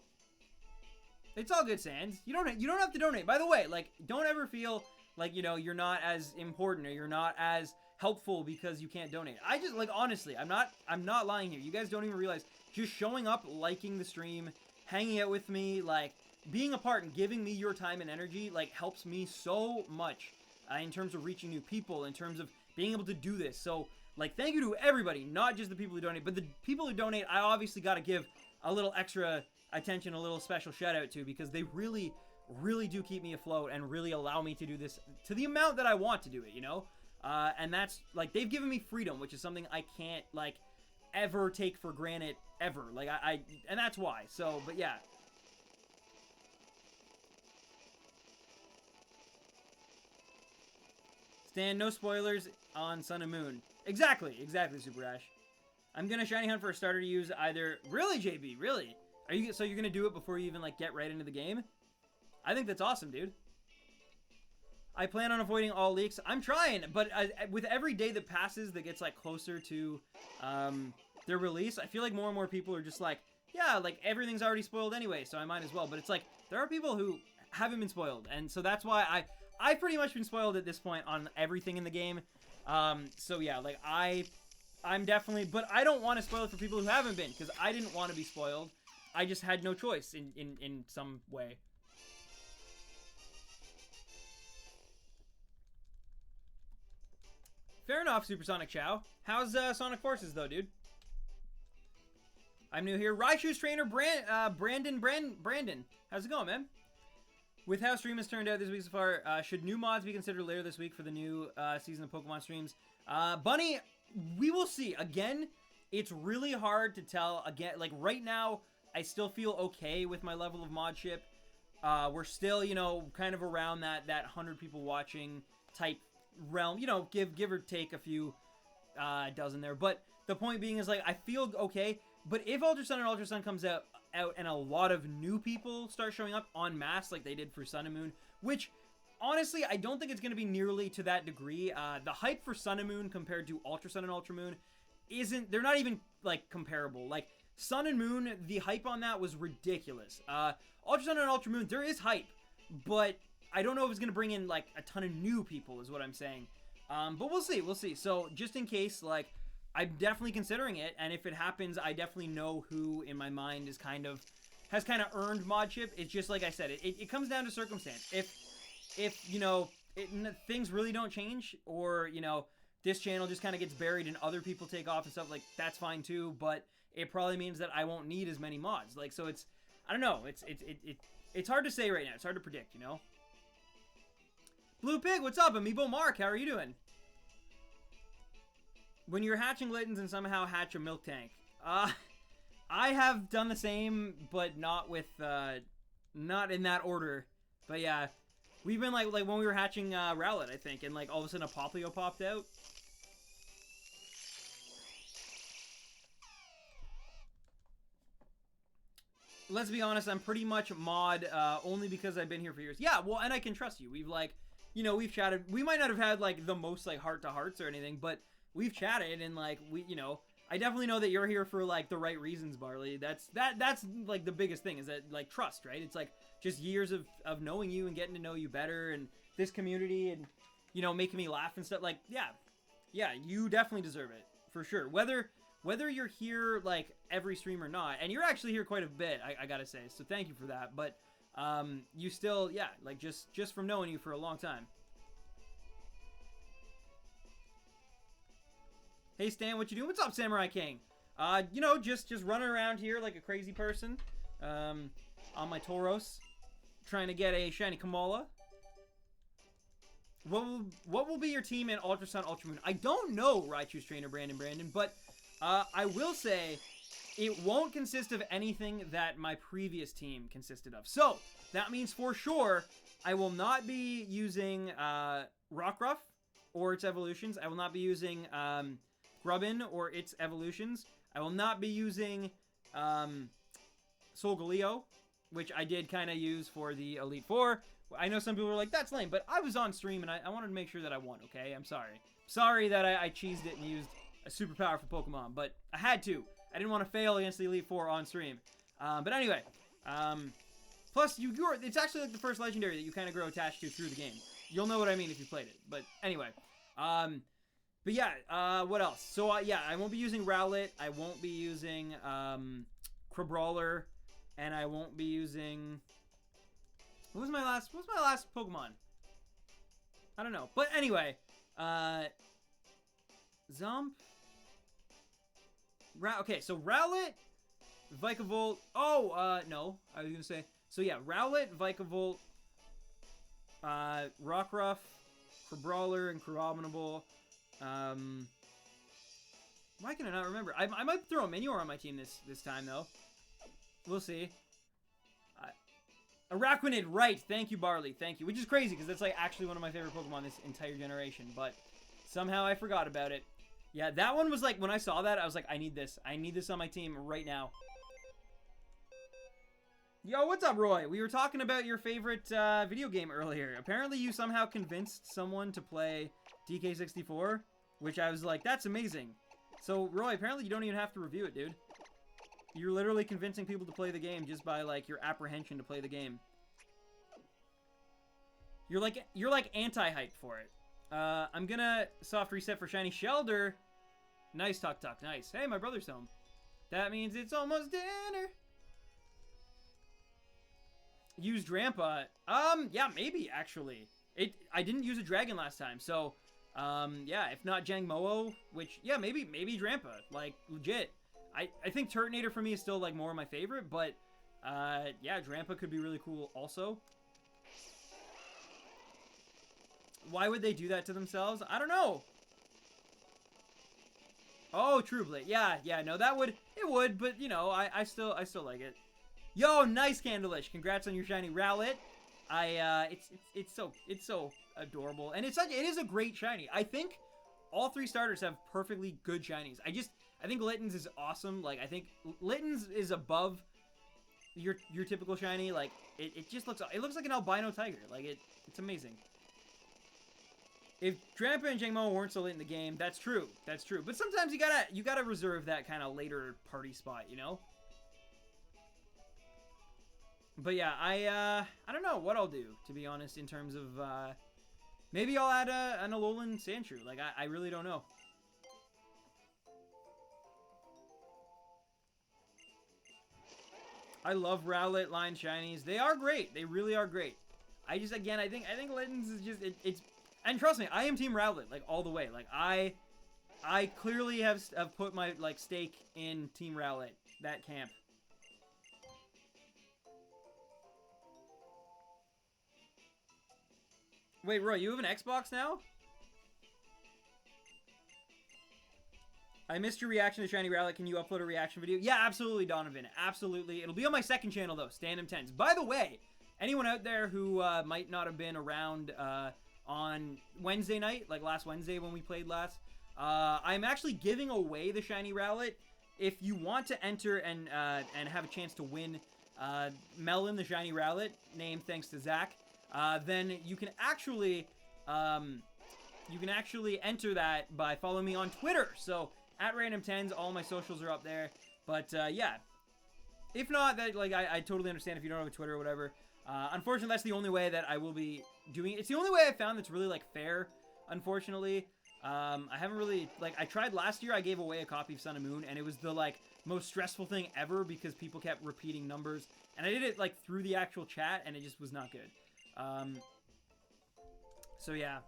It's all good, Sans. You don't have to donate. By the way, like, don't ever feel like, you know, you're not as important or you're not as helpful because you can't donate. I just, like, honestly, I'm not lying here. You guys don't even realize just showing up, liking the stream, hanging out with me, like, being a part and giving me your time and energy, like, helps me so much in terms of reaching new people, in terms of being able to do this. So, like, thank you to everybody, not just the people who donate, but the people who donate, I obviously got to give a little extra attention, a little special shout out to, because they really do keep me afloat and really allow me to do this to the amount that I want to do it, you know? And that's, like, they've given me freedom, which is something I can't, like, ever take for granted ever. Like, and that's why. So, but yeah. Stan, no spoilers on Sun and Moon. Exactly, Super Ash. I'm gonna shiny hunt for a starter to use either. Really, JB? Really? So you're gonna do it before you even like get right into the game? I think that's awesome, dude. I plan on avoiding all leaks. I'm trying, but with every day that passes that gets like closer to their release, I feel like more and more people are just like, yeah, like everything's already spoiled anyway, so I might as well. But it's like there are people who haven't been spoiled, and so that's why I've pretty much been spoiled at this point on everything in the game. So yeah, like I'm definitely, but I don't want to spoil it for people who haven't been, because I didn't want to be spoiled. I just had no choice in some way. Fair enough, Supersonic Chow. How's Sonic Forces though, dude? I'm new here. Raichu's trainer Brandon. How's it going, man? With how stream has turned out this week so far, should new mods be considered later this week for the new season of Pokemon streams? Bunny, we will see. Again, it's really hard to tell. Again, like right now, I still feel okay with my level of modship. We're still, you know, kind of around that 100 people watching type realm. You know, give or take a few dozen there. But the point being is, like, I feel okay. But if Ultra Sun and Ultra Sun comes out and a lot of new people start showing up en masse like they did for Sun and Moon, which honestly I don't think it's going to be nearly to that degree. The hype for Sun and Moon compared to Ultra Sun and Ultra Moon they're not even like comparable. Like Sun and Moon, the hype on that was ridiculous. Ultra Sun and Ultra Moon, there is hype, but I don't know if it's going to bring in like a ton of new people is what I'm saying. But we'll see. So just in case, like, I'm definitely considering it, and if it happens, I definitely know who in my mind has kind of earned modship. It's just like I said, it comes down to circumstance. If you know, things really don't change, or you know, this channel just kind of gets buried and other people take off and stuff, like that's fine too. But it probably means that I won't need as many mods. Like, so it's, I don't know. It's hard to say right now. It's hard to predict, you know. Blue Pig, what's up? Amiibo Mark, how are you doing? When you're hatching Littens and somehow hatch a milk tank. I have done the same, but not with, not in that order. But yeah, we've been like when we were hatching Rowlet, I think, and like all of a sudden a Popplio popped out. Let's be honest, I'm pretty much mod only because I've been here for years. Yeah, well, and I can trust you. We've like, you know, we've chatted. We might not have had like the most like heart-to-hearts or anything, but we've chatted, and like you know, I definitely know that you're here for like the right reasons, Barley. That's like the biggest thing is that like trust, right? It's like just years of knowing you and getting to know you better, and this community, and you know, making me laugh and stuff. Like, yeah, you definitely deserve it for sure. Whether you're here like every stream or not, and you're actually here quite a bit, I gotta say. So thank you for that. But you still, yeah, like just from knowing you for a long time. Hey Stan, what you doing? What's up, Samurai King? You know, just running around here like a crazy person, on my Tauros, trying to get a shiny Komala. What will be your team in Ultra Sun, Ultra Moon? I don't know, Raichu's trainer Brandon, but I will say it won't consist of anything that my previous team consisted of. So that means for sure I will not be using Rockruff or its evolutions. I will not be using Grubbin or its evolutions. I will not be using Solgaleo, which I did kind of use for the Elite Four. I know some people were like, that's lame, but I was on stream and I wanted to make sure that I won, okay? I'm sorry. Sorry that I cheesed it and used a super powerful Pokemon, but I had to. I didn't want to fail against the Elite Four on stream. But anyway, plus it's actually like the first legendary that you kind of grow attached to through the game. You'll know what I mean if you played it. But anyway, but yeah, what else? So yeah, I won't be using Rowlet. I won't be using Crabrawler, and I won't be using. What was my last Pokemon? I don't know. But anyway, Zomp. Okay, so Rowlet, Vikavolt. Oh, no, I was gonna say. So yeah, Rowlet, Vikavolt, Rockruff, Crabrawler, and Crabominable. Why can I not remember? I might throw a Minior on my team this time, though. We'll see. Araquanid, right. Thank you, Barley. Thank you. Which is crazy, because that's, like, actually one of my favorite Pokemon this entire generation. But somehow I forgot about it. Yeah, that one was, like, when I saw that, I was like, I need this. I need this on my team right now. Yo, what's up, Roy? We were talking about your favorite video game earlier. Apparently, you somehow convinced someone to play DK64, which I was like, that's amazing. So, Roy, apparently you don't even have to review it, dude. You're literally convincing people to play the game just by, like, your apprehension to play the game. You're like anti-hype for it. I'm gonna soft reset for Shiny Shelder. Nice, Tuck. Nice. Hey, my brother's home. That means it's almost dinner. Use Drampa. Yeah, maybe, actually. I didn't use a dragon last time, so, yeah, if not Jangmo-o, which, yeah, maybe Drampa. Like, legit. I think Turtonator for me is still, like, more of my favorite, but, yeah, Drampa could be really cool also. Why would they do that to themselves? I don't know. Oh, True Blade. Yeah, no, it would, but, you know, I still like it. Yo, nice, Candleish. Congrats on your shiny Rowlet. It's so adorable. And it is a great shiny. I think all three starters have perfectly good shinies. I think Litten's is awesome. Like, I think Litten's is above your typical shiny. Like, it just looks like an albino tiger. Like, it's amazing. If Drampa and Jangmo weren't so late in the game, that's true. That's true. But sometimes you gotta reserve that kind of later party spot, you know? But yeah, I don't know what I'll do, to be honest, in terms of, maybe I'll add an Alolan Sandshrew. Like, I really don't know. I love Rowlet line shinies. They are great. They really are great. I think Litten's is just, it's, and trust me, I am Team Rowlet, like, all the way. Like, I clearly have put my, like, stake in Team Rowlet, that camp. Wait, Roy, you have an Xbox now? I missed your reaction to Shiny Rowlet. Can you upload a reaction video? Yeah, absolutely, Donovan. Absolutely. It'll be on my second channel, though, Stand 10s. By the way, anyone out there who might not have been around on Wednesday night, like last Wednesday when we played last, I'm actually giving away the Shiny Rowlet. If you want to enter and have a chance to win Melon, the Shiny Rowlet, named thanks to Zach, then you can actually enter that by following me on Twitter. So at Random10s, all my socials are up there. But yeah, if not, that I totally understand if you don't have a Twitter or whatever. Unfortunately, that's the only way that I will be doing it. It's the only way I found that's really, like, fair, unfortunately. I haven't really, like, I tried last year, I gave away a copy of Sun and Moon, and it was the, like, most stressful thing ever because people kept repeating numbers. And I did it, like, through the actual chat, and it just was not good. So yeah.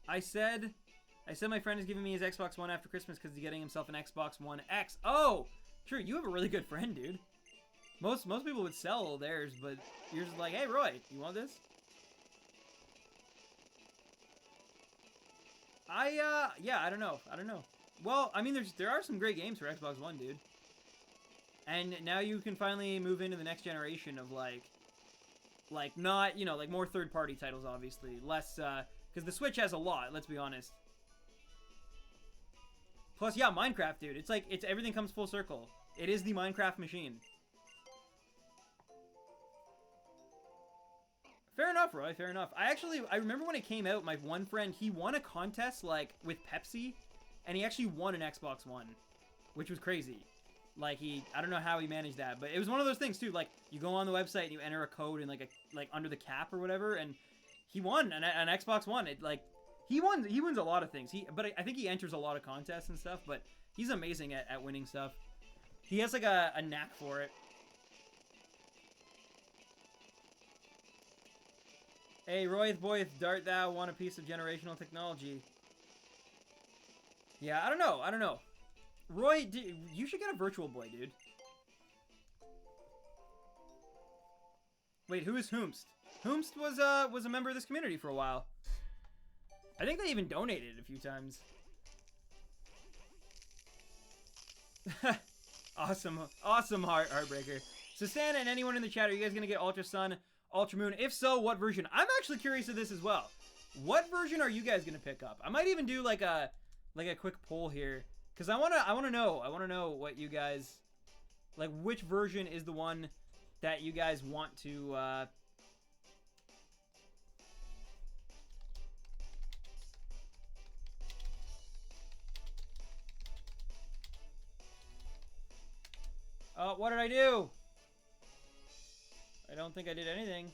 I said my friend is giving me his Xbox One after Christmas because he's getting himself an Xbox One X. Oh! Sure, you have a really good friend, dude. Most people would sell theirs, but you're just like, hey, Roy, you want this? Yeah, I don't know. Well, I mean, there are some great games for Xbox One, dude. And now you can finally move into the next generation of, like not, you know, like, more third-party titles, obviously. Less, because the Switch has a lot, let's be honest. Plus, yeah, Minecraft, dude. It's like, everything comes full circle. It is the Minecraft machine. Fair enough, Roy, fair enough. I remember when it came out, my one friend, he won a contest, like, with Pepsi, and he actually won an Xbox One, which was crazy. Like, I don't know how he managed that, but it was one of those things, too. Like, you go on the website and you enter a code in, like, under the cap or whatever, and he won an Xbox One. He wins a lot of things. But I think he enters a lot of contests and stuff, but he's amazing at winning stuff. He has, like, a knack for it. Hey, Royth Boyth, dart thou want a piece of generational technology? Yeah, I don't know. Roy, you should get a Virtual Boy, dude. Wait, who is Hoomst? Hoomst was a member of this community for a while. I think they even donated a few times. Awesome Heartbreaker. So Stan and anyone in the chat, are you guys gonna get Ultra Sun, Ultra Moon? If so, what version? I'm actually curious of this as well. What version are you guys gonna pick up? I might even do like a quick poll here, because I wanna know what you guys like. Which version is the one that you guys want to? Oh, what did I do? I don't think I did anything.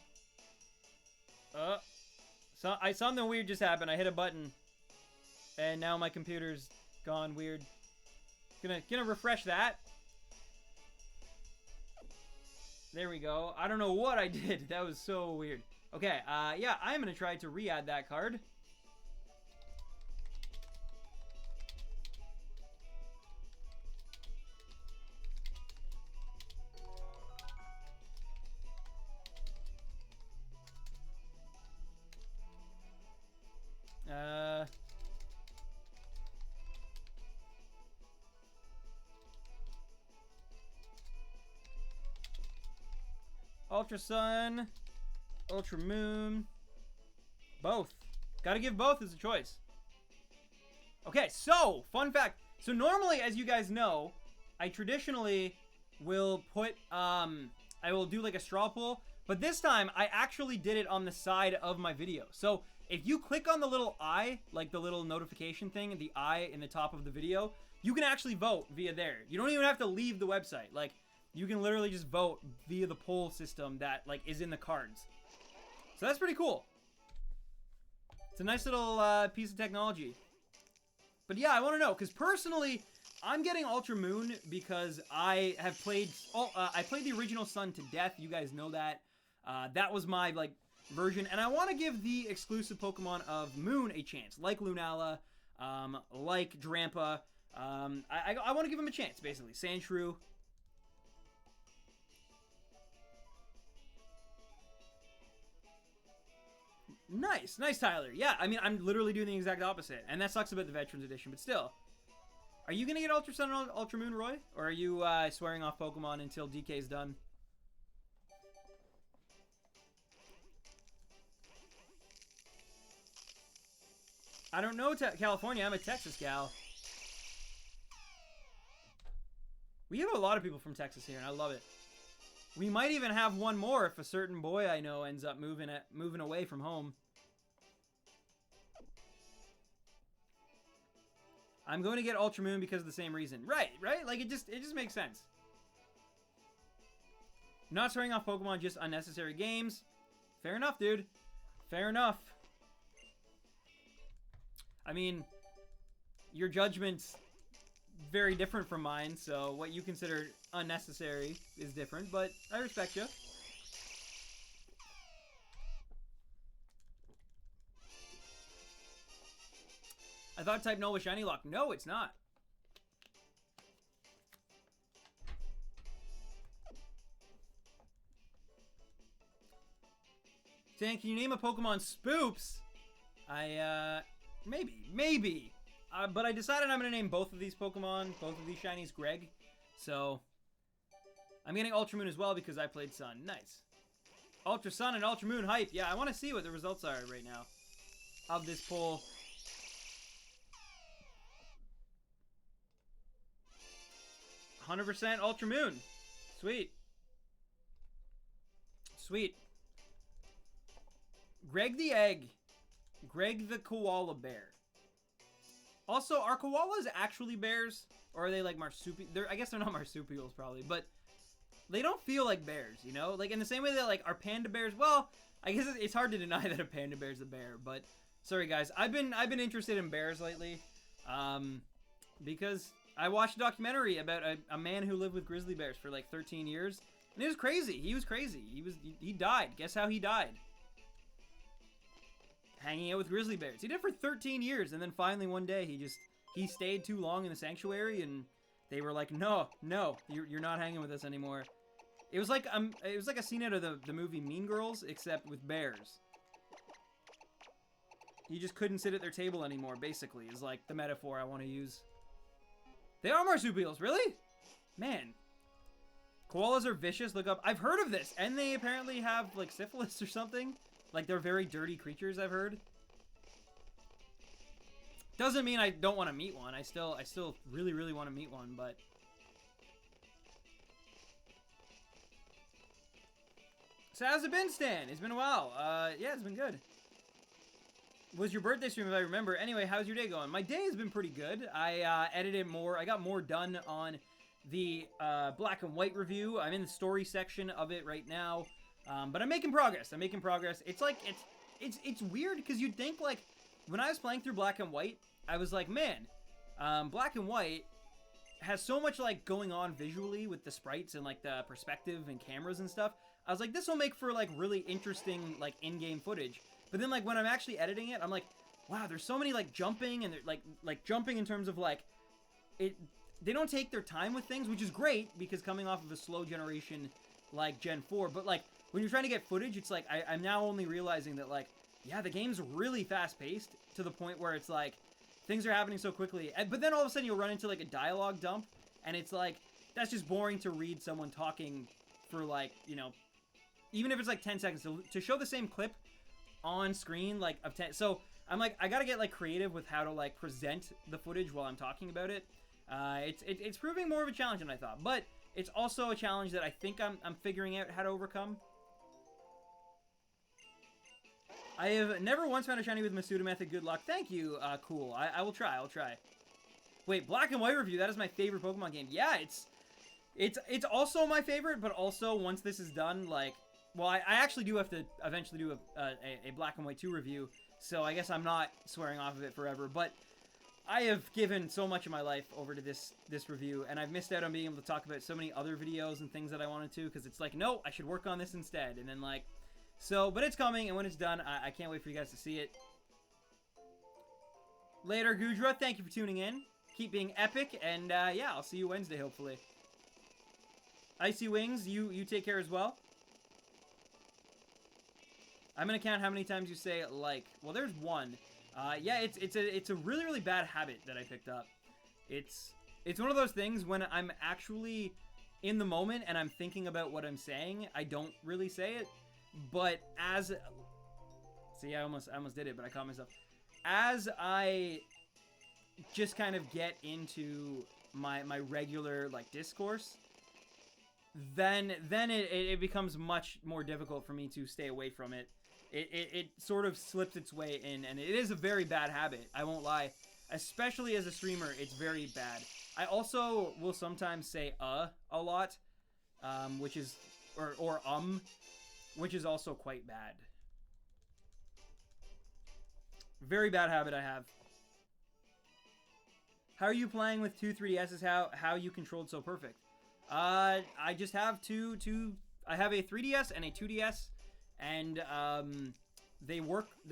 Something weird just happened. I hit a button, and now my computer's gone weird. Gonna refresh that. There we go. I don't know what I did. That was so weird. Okay, yeah, I'm gonna try to re-add that card. Ultra Sun, Ultra Moon, both. Gotta give both as a choice. Okay, so, fun fact. So normally, as you guys know, I traditionally will put, I will do like a straw poll, but this time I actually did it on the side of my video. So if you click on the little eye, like the little notification thing, the eye in the top of the video, you can actually vote via there. You don't even have to leave the website. Like, you can literally just vote via the poll system that, like, is in the cards. So that's pretty cool. It's a nice little piece of technology. But yeah, I want to know, because personally, I'm getting Ultra Moon because I have played, I played the original Sun to death. You guys know that. That was my, like, version. And I want to give the exclusive Pokemon of Moon a chance, like Lunala, like Drampa. I want to give him a chance, basically. Sandshrew. Nice, Tyler. Yeah, I mean, I'm literally doing the exact opposite, and that sucks about the Veterans Edition, but still. Are you gonna get Ultra Sun and Ultra Moon, Roy? Or are you swearing off Pokemon until DK's done? I don't know, California. I'm a Texas gal. We have a lot of people from Texas here, and I love it. We might even have one more if a certain boy I know ends up moving away from home. I'm going to get Ultra Moon because of the same reason. Right? Like, it just makes sense. Not starting off Pokemon, just unnecessary games. Fair enough, dude. Fair enough. I mean, your judgment's very different from mine, so what you consider unnecessary is different, but I respect you. I thought Type Null was Shiny Lock. No, it's not. Dan, can you name a Pokemon Spoops? Maybe. But I decided I'm going to name both of these Pokemon, both of these Shinies, Greg. So, I'm getting Ultra Moon as well because I played Sun. Nice. Ultra Sun and Ultra Moon hype. Yeah, I want to see what the results are right now of this poll. 100% Ultra Moon. Sweet. Sweet. Greg the Egg. Greg the Koala Bear. Also, are koalas actually bears? Or are they like marsupials? I guess they're not marsupials probably, but they don't feel like bears, you know? Like in the same way that like are panda bears, well, I guess it's hard to deny that a panda bear is a bear, but sorry guys. I've been interested in bears lately. Because I watched a documentary about a man who lived with grizzly bears for like 13 years. And it was crazy. He was crazy. He died. Guess how he died? Hanging out with grizzly bears. He did it for 13 years, and then finally one day he stayed too long in the sanctuary, and they were like, no, you're not hanging with us anymore. It was like a scene out of the movie Mean Girls, except with bears. You just couldn't sit at their table anymore, basically, is like the metaphor I want to use. They are marsupials, really? Man. Koalas are vicious, look up. I've heard of this, and they apparently have, like, syphilis or something. Like, they're very dirty creatures, I've heard. Doesn't mean I don't want to meet one. I still really, really want to meet one, but... So how's it been, Stan? It's been a while. Yeah, it's been good. Was your birthday stream, if I remember. Anyway, how's your day going? My day has been pretty good. I edited more. I got more done on the black and white review. I'm in the story section of it right now. But I'm making progress. I'm making progress. It's like, it's weird because you'd think, like, when I was playing through black and white, I was like, man, black and white has so much, like, going on visually with the sprites and, like, the perspective and cameras and stuff. I was like, this will make for, like, really interesting, like, in-game footage. But then, like, when I'm actually editing it, I'm like, wow, there's so many, like, jumping, and like jumping in terms of, like, they don't take their time with things, which is great, because coming off of a slow generation, like, Gen 4, but, like, when you're trying to get footage, it's like, I'm now only realizing that, like, yeah, the game's really fast-paced, to the point where it's like, things are happening so quickly, but then all of a sudden you'll run into, like, a dialogue dump, and it's like, that's just boring to read someone talking for, like, you know, even if it's, like, 10 seconds, to show the same clip on screen, like, of 10, so, I'm like, I gotta get, like, creative with how to, like, present the footage while I'm talking about it. It's proving more of a challenge than I thought, but it's also a challenge that I think I'm figuring out how to overcome. I have never once found a shiny with Masuda method. Good luck. Thank you. Cool. I will try. I'll try. Wait, black and white review. That is my favorite Pokemon game. Yeah, it's also my favorite, but also once this is done, like, well, I actually do have to eventually do a black and white 2 review, so I guess I'm not swearing off of it forever, but I have given so much of my life over to this review, and I've missed out on being able to talk about so many other videos and things that I wanted to, because it's like, no, I should work on this instead, and then, like, so, but it's coming, and when it's done, I can't wait for you guys to see it. Later, Gudra, thank you for tuning in. Keep being epic, and, yeah, I'll see you Wednesday, hopefully. Icy Wings, you take care as well. I'm gonna count how many times you say like. Well, there's one. Yeah, it's a really, really bad habit that I picked up. It's one of those things when I'm actually in the moment and I'm thinking about what I'm saying, I don't really say it. But as... See, I almost did it, but I caught myself. As I just kind of get into my regular, like, discourse, then it becomes much more difficult for me to stay away from it. It sort of slips its way in, and it is a very bad habit, I won't lie. Especially as a streamer, it's very bad. I also will sometimes say a lot, which is, or which is also quite bad. Very bad habit I have. How are you playing with 2 3DSs? How you controlled so perfect? I just have I have a 3DS and a 2DS, and they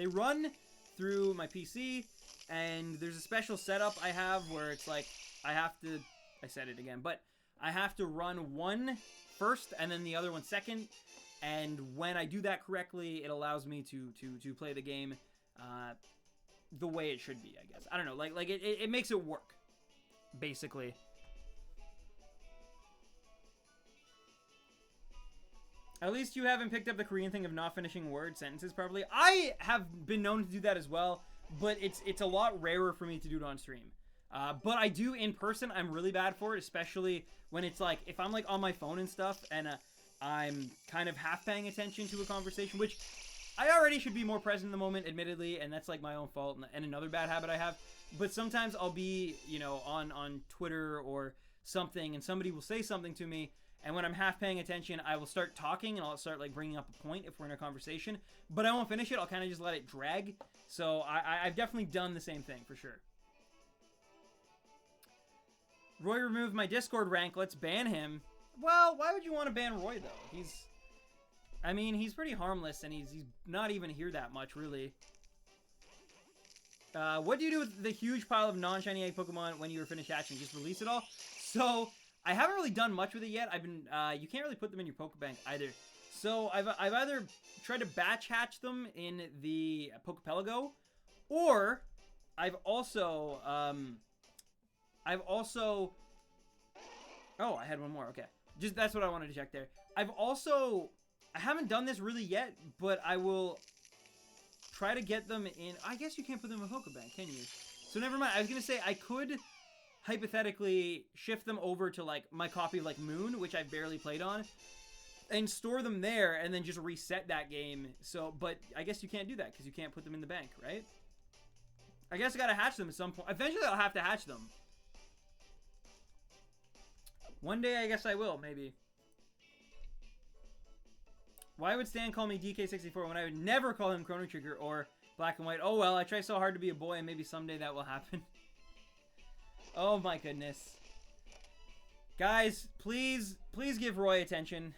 run through my PC, and there's a special setup I have where it's like I said it again, but I have to run one first and then the other one second, and when I do that correctly, it allows me to play the game the way it should be, I guess. I don't know, like it makes it work, basically. At least you haven't picked up the Korean thing of not finishing sentences properly. I have been known to do that as well, but it's a lot rarer for me to do it on stream. But I do in person. I'm really bad for it, especially when it's like, if I'm like on my phone and stuff, and I'm kind of half paying attention to a conversation, which I already should be more present in the moment, admittedly, and that's like my own fault and another bad habit I have. But sometimes I'll be, you know, on Twitter or something, and somebody will say something to me, and when I'm half paying attention, I will start talking, and I'll start like bringing up a point if we're in a conversation, but I won't finish it. I'll kind of just let it drag. So I've definitely done the same thing for sure. Roy removed my Discord rank. Let's ban him. Well, why would you want to ban Roy though? I mean, he's pretty harmless, and he's not even here that much, really. What do you do with the huge pile of non-shiny egg Pokemon when you were finished hatching? Just release it all? So, I haven't really done much with it yet. You can't really put them in your Pokebank either. So, I've either tried to batch hatch them in the Pokepelago, Or, I've also, oh, I had one more, okay. Just, that's what I wanted to check there. I haven't done this really yet, but I will try to get them in, I guess you can't put them in Pokebank, can you? So never mind, I was gonna say, I could hypothetically shift them over to, like, my copy of, like, Moon, which I've barely played on, and store them there, and then just reset that game. So, but I guess you can't do that, because you can't put them in the bank, right? I guess I gotta hatch them at some point. Eventually, I'll have to hatch them. One day, I guess I will, maybe. Why would Stan call me DK64 when I would never call him Chrono Trigger or Black and White? Oh, well, I try so hard to be a boy, and maybe someday that will happen. Oh, my goodness. Guys, please give Roy attention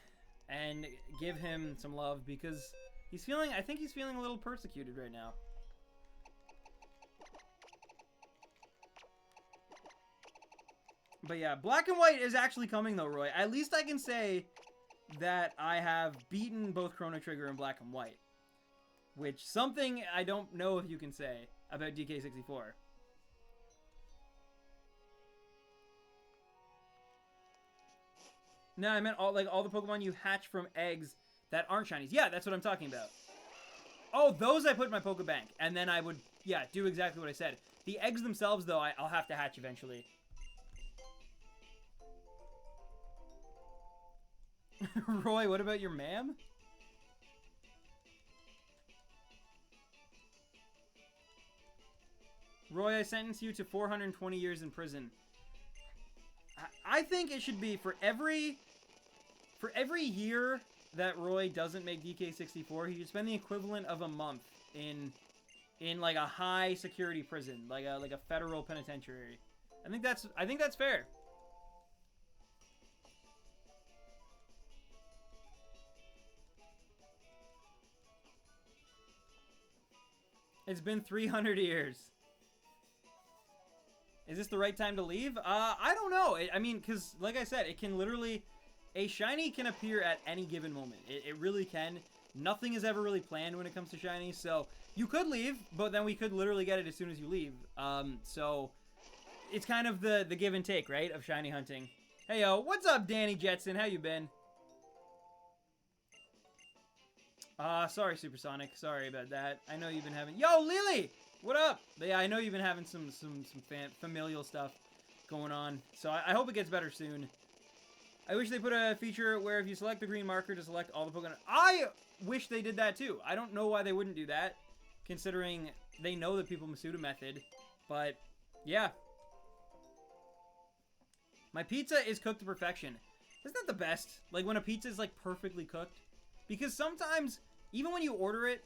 and give him some love, because he's feeling, I think he's feeling a little persecuted right now. But yeah, Black and White is actually coming though, Roy. At least I can say that I have beaten both Chrono Trigger and Black and White. Which, something I don't know if you can say about DK64. No, I meant all the Pokemon you hatch from eggs that aren't shinies. Yeah, that's what I'm talking about. Oh, those I put in my Pokebank. And then I would, yeah, do exactly what I said. The eggs themselves, though, I'll have to hatch eventually. Roy, what about your ma'am? Roy, I sentence you to 420 years in prison. I think it should be for every year that Roy doesn't make DK64, he should spend the equivalent of a month in like a high security prison, like a federal penitentiary. I think that's fair. It's been 300 years. Is this the right time to leave? I don't know. I mean, because, like I said, it can literally... A shiny can appear at any given moment. It really can. Nothing is ever really planned when it comes to shinies, so... You could leave, but then we could literally get it as soon as you leave. So... It's kind of the give and take, right? Of shiny hunting. Hey, yo. What's up, Danny Jetson? How you been? Sorry, Supersonic. Sorry about that. I know you've been having... Yo, Lily! What up? But yeah, I know you've been having some familial stuff going on. So I hope it gets better soon. I wish they put a feature where if you select the green marker to select all the Pokemon... I wish they did that too. I don't know why they wouldn't do that, considering they know the People Masuda method. But, yeah. My pizza is cooked to perfection. Isn't that the best? Like, when a pizza is, like, perfectly cooked? Because sometimes, even when you order it,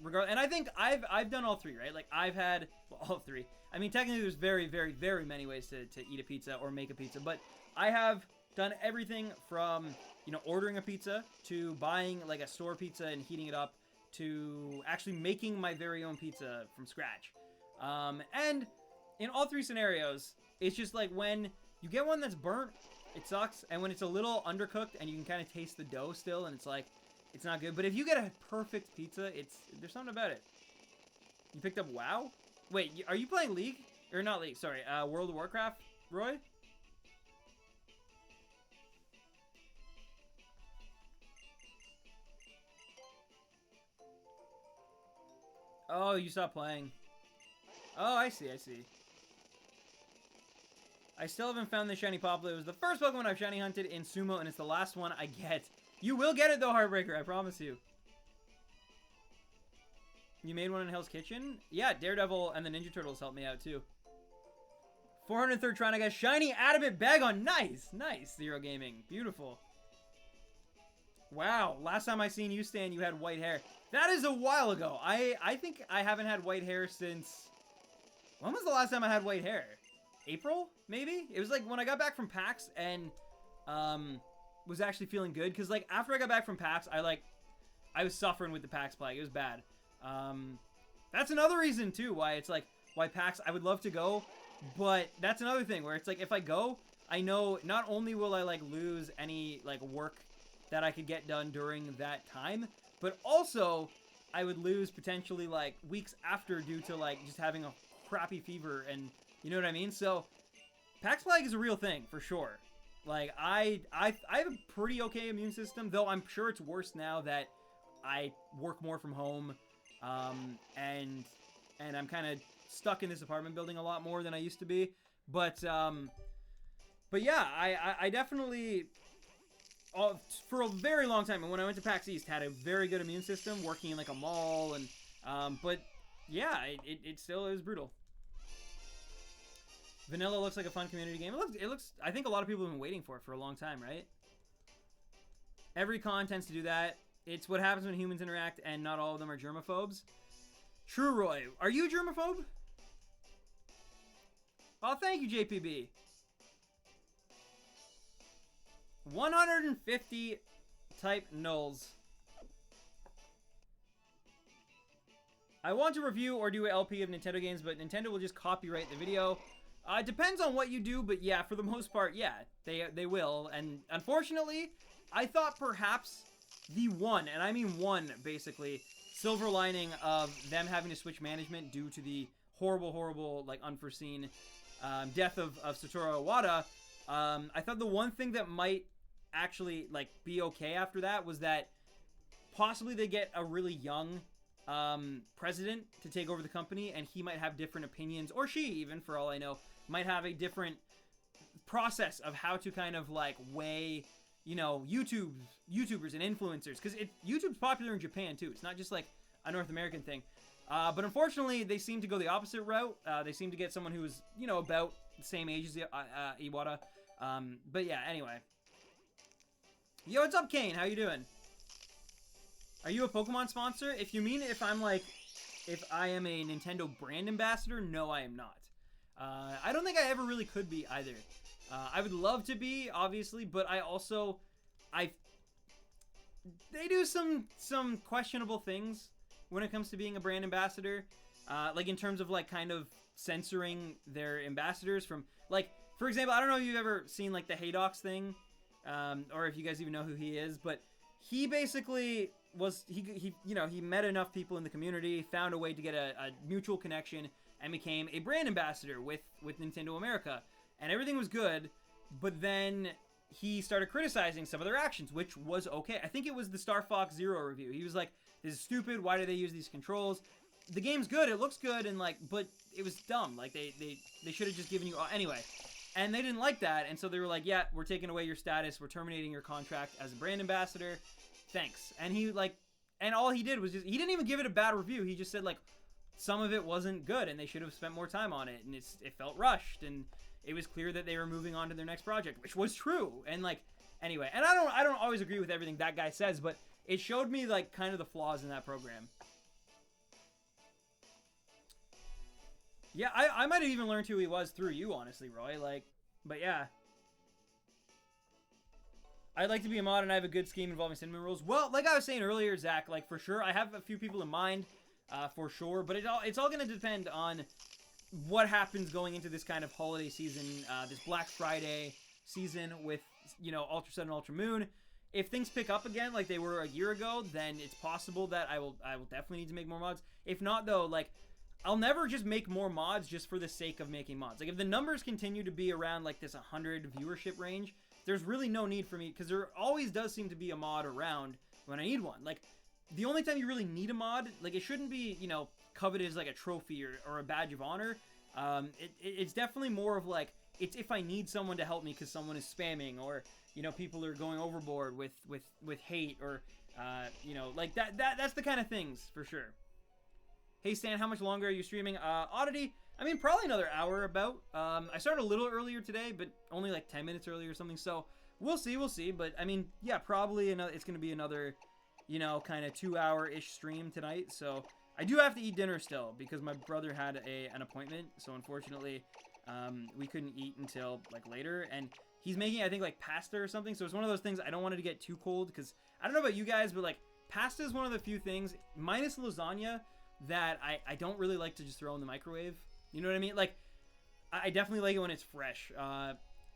and I think I've done all three, right? Like, I've had, well, all three. I mean, technically, there's very, very, very many ways to eat a pizza or make a pizza. But I have done everything from, you know, ordering a pizza to buying, like, a store pizza and heating it up to actually making my very own pizza from scratch. And in all three scenarios, it's just like when you get one that's burnt, it sucks. And when it's a little undercooked and you can kind of taste the dough still and it's like, it's not good. But if you get a perfect pizza, there's something about it. You picked up WoW? Wait, are you playing League? Or not League, sorry. World of Warcraft, Roy? Oh, you stopped playing. Oh, I see. I still haven't found the shiny Popplio. It was the first Pokemon I've shiny hunted in Sumo, and it's the last one I get. You will get it, though, Heartbreaker. I promise you. You made one in Hell's Kitchen? Yeah, Daredevil and the Ninja Turtles helped me out, too. 403rd trying to get shiny Adamant Bagon. Nice. Zero Gaming. Beautiful. Wow. Last time I seen you, Stan, you had white hair. That is a while ago. I think I haven't had white hair since... When was the last time I had white hair? April, maybe? It was like when I got back from PAX and was actually feeling good. Because like after I got back from PAX, I was suffering with the PAX plague. It was bad. That's another reason too why it's like, why PAX, I would love to go. But that's another thing where it's like, if I go, I know not only will I like lose any like work that I could get done during that time, but also I would lose potentially like weeks after due to like just having a crappy fever, and you know what I mean? So Pax Plague is a real thing for sure. Like I have a pretty okay immune system, though I'm sure it's worse now that I work more from home, and I'm kind of stuck in this apartment building a lot more than I used to be. But yeah, I definitely, for a very long time, and when I went to PAX East, had a very good immune system, working in like a mall, and but yeah, it still is brutal. Vanilla looks like a fun community game. It looks. I think a lot of people have been waiting for it for a long time, right? Every con tends to do that. It's what happens when humans interact, and not all of them are germaphobes. True, Roy. Are you a germaphobe? Oh, thank you, JPB. 150 type nulls. I want to review or do an LP of Nintendo games, but Nintendo will just copyright the video. It depends on what you do, but yeah, for the most part, yeah, they will. And unfortunately, I thought perhaps the one, and I mean one, basically, silver lining of them having to switch management due to the horrible, like, unforeseen death of Satoru Iwata, I thought the one thing that might actually, like, be okay after that was that possibly they get a really young president to take over the company, and he might have different opinions, or she even, for all I know, might have a different process of how to kind of, like, weigh, you know, YouTubers and influencers, because YouTube's popular in Japan, too. It's not just, like, a North American thing. But unfortunately, they seem to go the opposite route. They seem to get someone who's, you know, about the same age as Iwata. But yeah, anyway. Yo, what's up, Kane? How you doing? Are you a Pokemon sponsor? If you mean if I'm like, if I am a Nintendo brand ambassador, no, I am not. I don't think I ever really could be either. I would love to be, obviously, but they do some questionable things when it comes to being a brand ambassador. Like in terms of like kind of censoring their ambassadors from, like, for example, I don't know if you've ever seen like the Haydox thing, or if you guys even know who he is, but he basically was, he you know, he met enough people in the community, found a way to get a mutual connection, and became a brand ambassador with Nintendo America. And everything was good, but then he started criticizing some of their actions, which was okay. I think it was the Star Fox Zero review. He was like, this is stupid, why do they use these controls? The game's good, it looks good, and like, but it was dumb. Like, they should have just given you, anyway. And they didn't like that, and so they were like, yeah, we're taking away your status, we're terminating your contract as a brand ambassador, thanks. And he, like, and all he did was just, he didn't even give it a bad review, he just said, like, some of it wasn't good, and they should have spent more time on it, and it felt rushed, and it was clear that they were moving on to their next project, which was true. And like, anyway, and I don't always agree with everything that guy says, but it showed me like kind of the flaws in that program. Yeah, I might have even learned who he was through you, honestly, Roy. Like, but yeah. I'd like to be a mod, and I have a good scheme involving cinnamon rolls. Well, like I was saying earlier, Zach, like for sure, I have a few people in mind, for sure, but it's all going to depend on what happens going into this kind of holiday season, this Black Friday season with, you know, Ultra Sun and Ultra Moon. If things pick up again like they were a year ago, then it's possible that I will definitely need to make more mods. If not, though, like, I'll never just make more mods just for the sake of making mods. Like, if the numbers continue to be around, like, this 100 viewership range, there's really no need for me, because there always does seem to be a mod around when I need one. Like, the only time you really need a mod, like, it shouldn't be, you know, coveted as like a trophy or a badge of honor. It's definitely more of like, it's if I need someone to help me because someone is spamming, or, you know, people are going overboard with hate, or you know, like that's the kind of things for sure. Hey Stan, how much longer are you streaming? Oddity, I mean, probably another hour about. I started a little earlier today, but only like 10 minutes earlier or something, so we'll see, but I mean, yeah, probably it's gonna be another, you know, kind of 2-hour-ish stream tonight. So I do have to eat dinner still, because my brother had an appointment, so unfortunately we couldn't eat until like later, and he's making, I think, like pasta or something, so it's one of those things I don't want it to get too cold, because I don't know about you guys, but like pasta is one of the few things, minus lasagna, that I don't really like to just throw in the microwave. You know what I mean? Like, I definitely like it when it's fresh.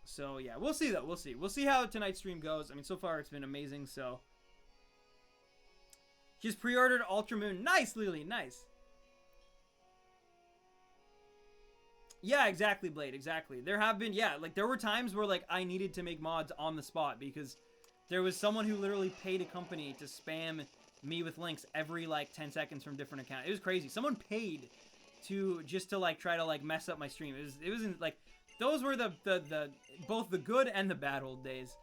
So yeah, we'll see though, we'll see how tonight's stream goes. I mean, so far it's been amazing, so Just pre-ordered Ultra Moon. Nice, Lily. Nice. Yeah, exactly, Blade. Exactly. There have been, yeah, like there were times where like I needed to make mods on the spot because there was someone who literally paid a company to spam me with links every like 10 seconds from different accounts. It was crazy. Someone paid to just to like try to like mess up my stream. It wasn't like those were the both the good and the bad old days.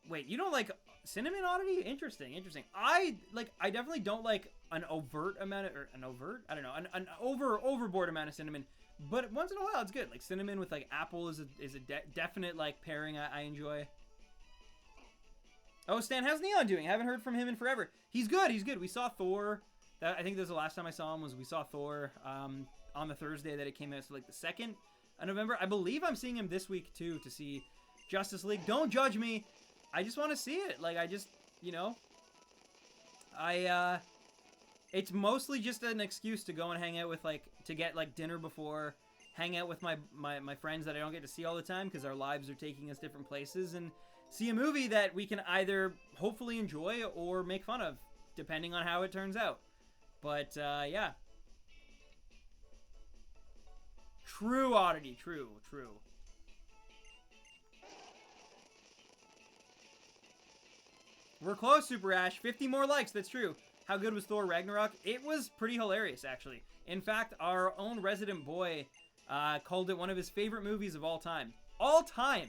Wait, you don't like Cinnamon Oddity? Interesting. I definitely don't like an overt amount of, or an overt? I don't know, an overboard amount of cinnamon. But once in a while, it's good. Like cinnamon with like apple is a definite like pairing I enjoy. Oh, Stan, how's Neon doing? Haven't heard from him in forever. He's good. We saw Thor. I think this was the last time I saw him. We saw Thor on the Thursday that it came out, so like the 2nd of November. I believe I'm seeing him this week too to see Justice League. Don't judge me. I just want to see it. Like I just, you know, it's mostly just an excuse to go and hang out with like to get like dinner before, hang out with my friends that I don't get to see all the time because our lives are taking us different places, and see a movie that we can either hopefully enjoy or make fun of, depending on how it turns out. But, yeah. True, Oddity. True. We're close, Super Ash. 50 more likes, that's true. How good was Thor Ragnarok? It was pretty hilarious, actually. In fact, our own resident boy called it one of his favorite movies of all time. All time!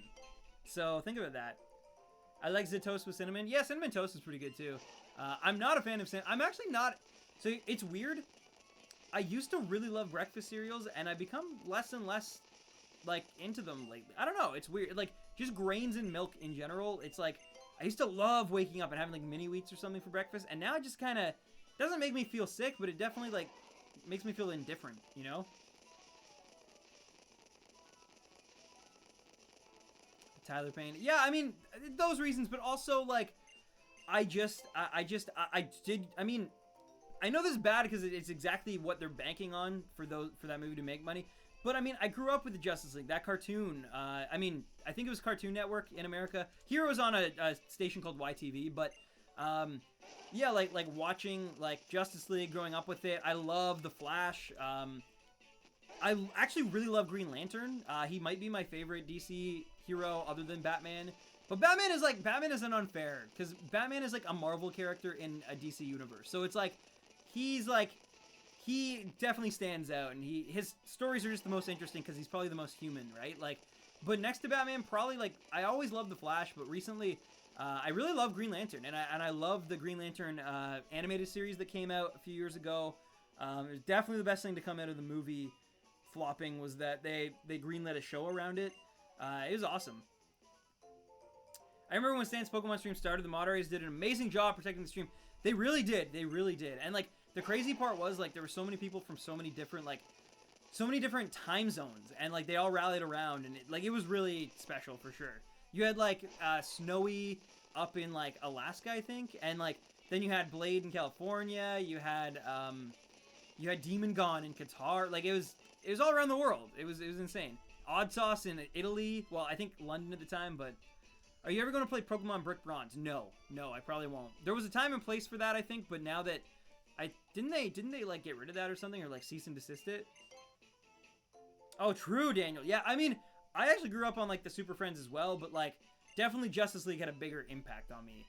So, think about that. I like Toast with cinnamon. Yeah, cinnamon toast is pretty good too. I'm not a fan of cinnamon. I'm actually not. So it's weird. I used to really love breakfast cereals, and I become less and less like into them lately. I don't know. It's weird. Like just grains and milk in general. It's like I used to love waking up and having like mini wheats or something for breakfast, and now it just kind of doesn't make me feel sick, but it definitely like makes me feel indifferent. You know. Tyler Payne. Yeah, I mean, those reasons, but also, like, I mean, I know this is bad because it's exactly what they're banking on for that movie to make money, but I mean, I grew up with the Justice League, that cartoon. I mean, I think it was Cartoon Network in America. Here it was on a station called YTV, but, yeah, like watching, like, Justice League, growing up with it. I love The Flash. I actually really love Green Lantern. He might be my favorite DC hero other than Batman. But Batman isn't unfair, because Batman is like a Marvel character in a DC universe. So it's like, he definitely stands out, and his stories are just the most interesting because he's probably the most human, right? Like, but next to Batman, probably like, I always loved The Flash, but recently, I really love Green Lantern, and I love the Green Lantern animated series that came out a few years ago. It was definitely the best thing to come out of the movie flopping was that they greenlit a show around it. It was awesome. I remember when Stan's Pokemon stream started, the moderators did an amazing job protecting the stream. They really did. And like the crazy part was like there were so many people from so many different time zones, and like they all rallied around, and it was really special for sure. You had like Snowy up in like Alaska, I think, and like then you had Blade in California. You had Demon Gone in Qatar. Like it was all around the world. It was insane. Odd Sauce in Italy. Well, I think London at the time, but are you ever going to play Pokemon Brick Bronze? No, I probably won't. There was a time and place for that, I think, but now that didn't they like get rid of that or something, or like cease and desist it? Oh, true, Daniel. Yeah, I mean, I actually grew up on like the Super Friends as well, but like definitely Justice League had a bigger impact on me.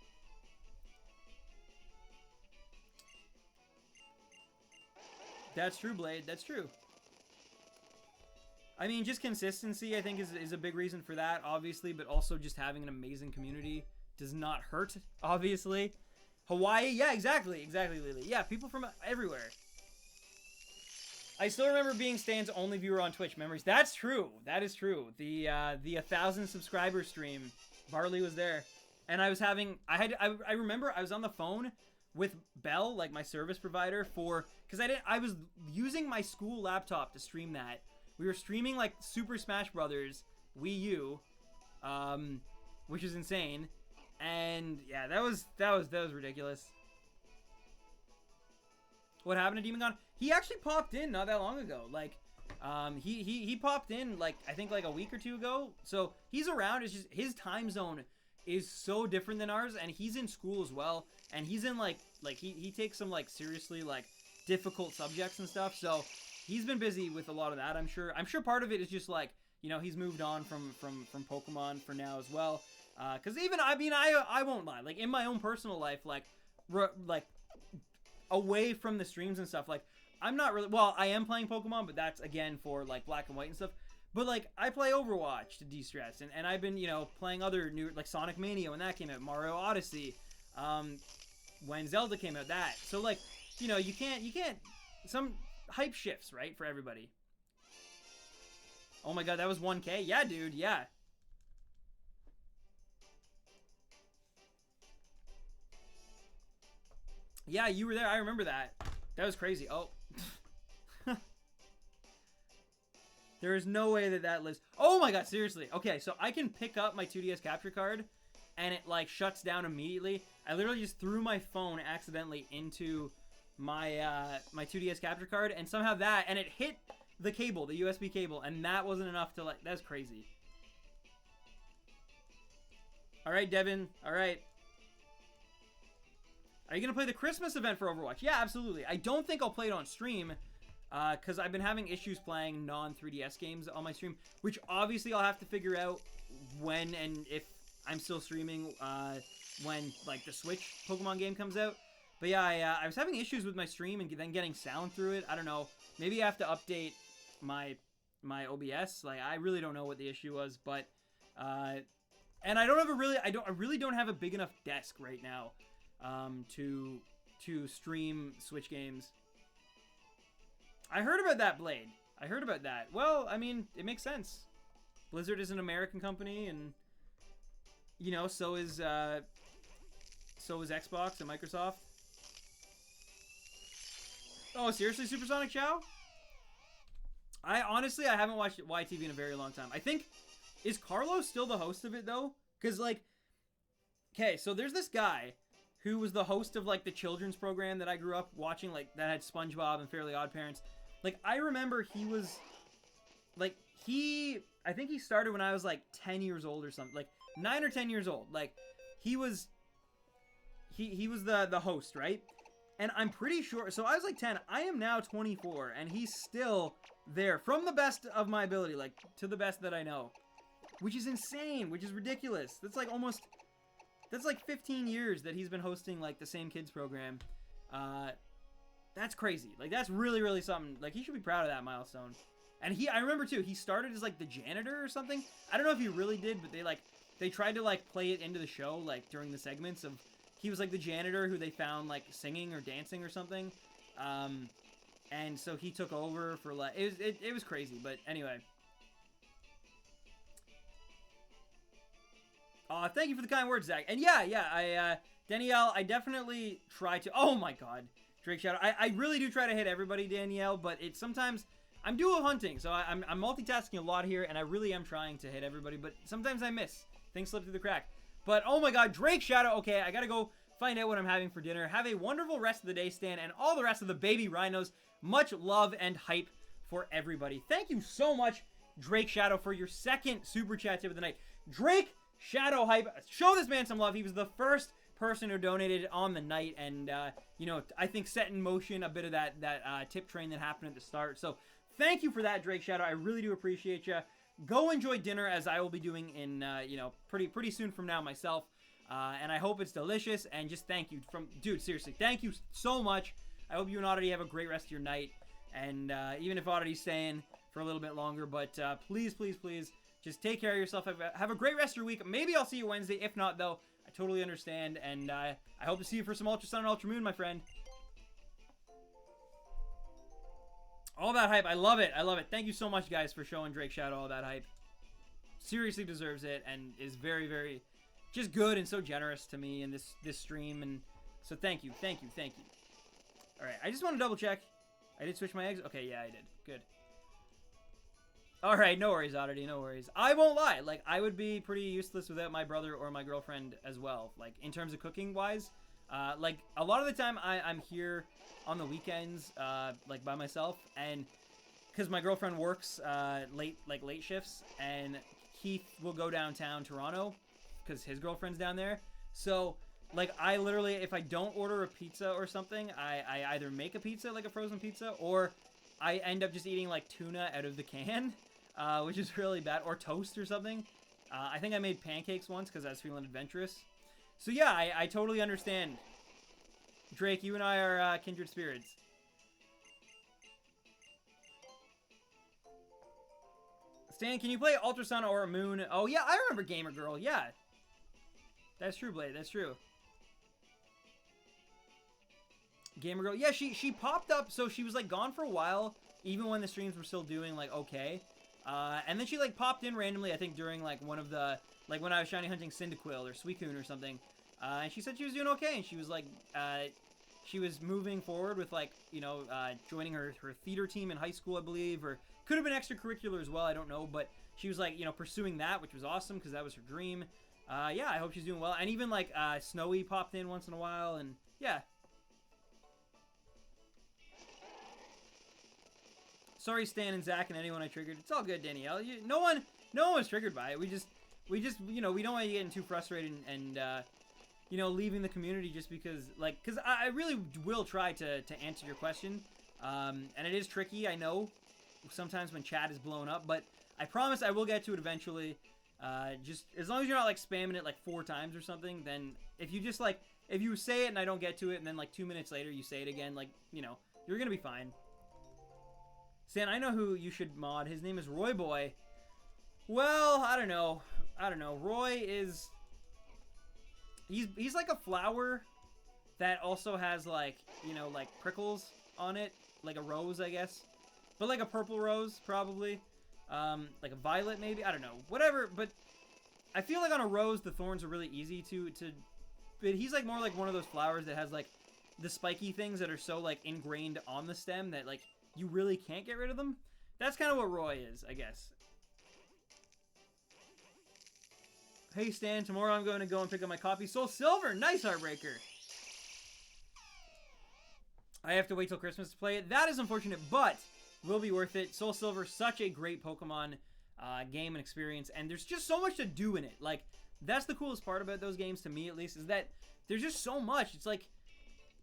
That's true, Blade. That's true. I mean, just consistency, I think, is a big reason for that, obviously, but also just having an amazing community does not hurt, obviously. Hawaii, yeah, exactly, Lily. Yeah, people from everywhere. I still remember being Stan's only viewer on Twitch. Memories. That's true. That is true. The 1,000 subscriber stream, Barley was there, and I was having. I remember I was on the phone with Bell, like my service provider, because I was using my school laptop to stream that. We were streaming like Super Smash Brothers Wii U, which is insane, and yeah, that was ridiculous. What happened to Demon Gone? He actually popped in not that long ago. Like, he popped in like I think like a week or two ago. So he's around. It's just his time zone is so different than ours, and he's in school as well, and he's in like he takes some like seriously like difficult subjects and stuff, so he's been busy with a lot of that. I'm sure part of it is just like, you know, he's moved on from Pokemon for now as well, because even I won't lie, like in my own personal life, like away from the streams and stuff, like I'm not really, well, I am playing Pokemon, but that's again for like Black and White and stuff. But, like, I play Overwatch to de-stress, and I've been, you know, playing other new, like, Sonic Mania when that came out, Mario Odyssey, when Zelda came out, that. So, like, you know, you can't, some hype shifts, right, for everybody. Oh my god, that was 1K? Yeah, dude, yeah. Yeah, you were there, I remember that. That was crazy. Oh. There is no way that lives. Oh my god, seriously. Okay, so I can pick up my 2DS capture card, and it, like, shuts down immediately. I literally just threw my phone accidentally into my my 2DS capture card, and somehow and it hit the cable, the USB cable, and that wasn't enough to, like, that's crazy. Alright, Devin. Alright. Are you going to play the Christmas event for Overwatch? Yeah, absolutely. I don't think I'll play it on stream, because I've been having issues playing non-3DS games on my stream, which obviously I'll have to figure out when and if I'm still streaming when, like, the Switch Pokemon game comes out. But yeah, I was having issues with my stream and then getting sound through it. I don't know. Maybe I have to update my OBS. Like, I really don't know what the issue was, but and I don't have I really don't have a big enough desk right now to stream Switch games. I heard about that, Blade. I heard about that. Well, I mean, it makes sense. Blizzard is an American company, and, you know, so is Xbox and Microsoft. Oh, seriously, Supersonic Chow? I haven't watched YTV in a very long time. I think, is Carlos still the host of it, though? Because, like, okay, so there's this guy who was the host of, like, the children's program that I grew up watching, like, that had SpongeBob and Fairly Odd Parents. Like, I remember he was, like, I think he started when I was, like, 10 years old or something. Like, 9 or 10 years old. Like, he was the host, right? And I'm pretty sure, so I was, like, 10. I am now 24, and he's still there. From the best of my ability, like, to the best that I know. Which is insane, which is ridiculous. That's, like, that's, like, 15 years that he's been hosting, like, the same kids program. That's crazy. Like, that's really, really something. Like, he should be proud of that milestone. And I remember, too, he started as, like, the janitor or something. I don't know if he really did, but they tried to, like, play it into the show, like, during the segments of, he was, like, the janitor who they found, like, singing or dancing or something. And so he took over for, like, it was crazy, but anyway. Thank you for the kind words, Zach. And yeah, Danielle, I definitely try to, oh my god. Drake Shadow. I really do try to hit everybody, Danielle, but it's sometimes, I'm dual hunting, so I'm multitasking a lot here, and I really am trying to hit everybody, but sometimes I miss. Things slip through the crack. But, oh my god, Drake Shadow. Okay, I gotta go find out what I'm having for dinner. Have a wonderful rest of the day, Stan, and all the rest of the baby rhinos. Much love and hype for everybody. Thank you so much, Drake Shadow, for your second super chat tip of the night. Drake Shadow hype. Show this man some love. He was the first person who donated on the night, and you know, I think set in motion a bit of that tip train that happened at the start. So thank you for that, Drake Shadow. I really do appreciate you. Go enjoy dinner, as I will be doing in you know, pretty soon from now myself, and I hope it's delicious. And just thank you dude, seriously, thank you so much. I hope you and Oddity have a great rest of your night, and even if Oddity's staying for a little bit longer, but please just take care of yourself. Have a great rest of your week. Maybe I'll see you Wednesday. If not, though, I totally understand, and I hope to see you for some Ultra Sun and Ultra Moon, my friend. All that hype. I love it. I love it. Thank you so much, guys, for showing Drake Shadow all that hype. Seriously deserves it, and is very, very just good and so generous to me in this stream. And so thank you. All right, I just want to double check. I did switch my eggs. Okay, yeah, I did. Good. All right, no worries, Oddity, no worries. I won't lie. Like, I would be pretty useless without my brother or my girlfriend as well. Like, in terms of cooking-wise, like, a lot of the time I'm here on the weekends, like, by myself, and because my girlfriend works late shifts, and Keith will go downtown Toronto because his girlfriend's down there. So, like, I literally, if I don't order a pizza or something, I either make a pizza, like a frozen pizza, or I end up just eating, like, tuna out of the can, which is really bad, or toast or something. I think I made pancakes once because I was feeling adventurous. So, yeah, I totally understand. Drake, you and I are kindred spirits. Stan, can you play Ultra Sun or Moon? Oh, yeah, I remember Gamer Girl, yeah. That's true, Blade, that's true. Gamer Girl, yeah, she popped up, so she was, like, gone for a while, even when the streams were still doing, like, okay. And then she, like, popped in randomly, I think, during, like, one of the, like, when I was shiny hunting Cyndaquil or Suicune or something. And she said she was doing okay, and she was, like, she was moving forward with, like, you know, joining her theater team in high school, I believe, or could have been extracurricular as well, I don't know, but she was, like, you know, pursuing that, which was awesome, because that was her dream. Yeah, I hope she's doing well. And even, like, Snowy popped in once in a while, and, yeah. Sorry, Stan and Zach and anyone I triggered. It's all good, Danielle. No one was triggered by it. We just, you know, we don't want you getting too frustrated and you know, leaving the community just because, like, because I really will try to answer your question. And it is tricky, I know, sometimes when chat is blown up, but I promise I will get to it eventually. Just as long as you're not, like, spamming it, like, 4 times or something, then if you just, like, if you say it and I don't get to it, and then, like, 2 minutes later you say it again, like, you know, you're gonna be fine. Stan, I know who you should mod. His name is Roy Boy. Well, I don't know. Roy is... He's like a flower that also has, like, you know, like, prickles on it. Like a rose, I guess. But like a purple rose, probably. Like a violet, maybe? I don't know. Whatever, but I feel like on a rose, the thorns are really easy to... But he's, like, more like one of those flowers that has, like, the spiky things that are so, like, ingrained on the stem that, like, you really can't get rid of them. That's kind of what Roy is, I guess. Hey, Stan, tomorrow I'm going to go and pick up my copy. Soul Silver! Nice, Heartbreaker! I have to wait till Christmas to play it. That is unfortunate, but will be worth it. Soul Silver, such a great Pokemon game and experience, and there's just so much to do in it. Like, that's the coolest part about those games, to me at least, is that there's just so much. It's like,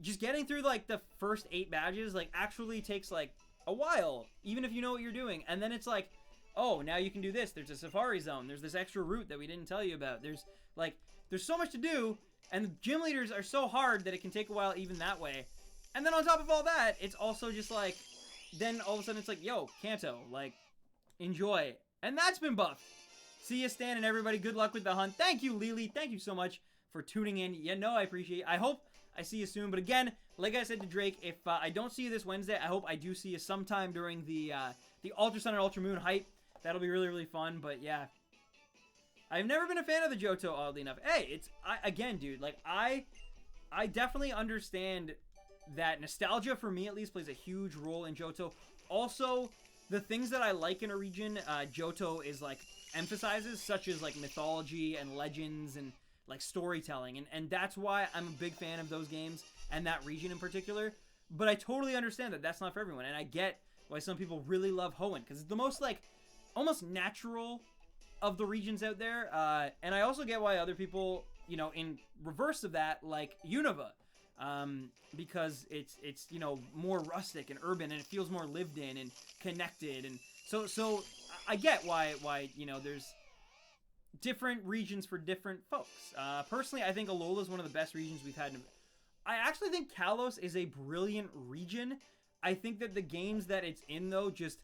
just getting through, like, the first 8 badges, like, actually takes, like, a while, even if you know what you're doing. And then it's like, oh, now you can do this. There's a Safari Zone. There's this extra route that we didn't tell you about. There's so much to do, and the gym leaders are so hard that it can take a while even that way. And then on top of all that, it's also just like, then all of a sudden it's like, yo, Kanto, like, enjoy. And that's been buffed. See ya, Stan, and everybody. Good luck with the hunt. Thank you, Lily. Thank you so much for tuning in. Yeah, no, I appreciate it. I hope I see you soon. But again, like I said to Drake, if I don't see you this Wednesday, I hope I do see you sometime during the Ultra Sun and Ultra Moon hype. That'll be really, really fun. But yeah, I've never been a fan of the Johto, oddly enough. Hey, again, dude, like, I definitely understand that nostalgia, for me at least, plays a huge role in Johto. Also, the things that I like in a region, Johto is, like, emphasizes, such as, like, mythology and legends and, like, storytelling. And that's why I'm a big fan of those games and that region in particular. But I totally understand that that's not for everyone. And I get why some people really love Hoenn, because it's the most, like, almost natural of the regions out there. And I also get why other people, you know, in reverse of that, like Unova. Because it's you know, more rustic and urban, and it feels more lived in and connected. And so I get why, you know, there's different regions for different folks. Personally, I think Alola is one of the best regions we've had. I actually think Kalos is a brilliant region. I think that the games that it's in, though, just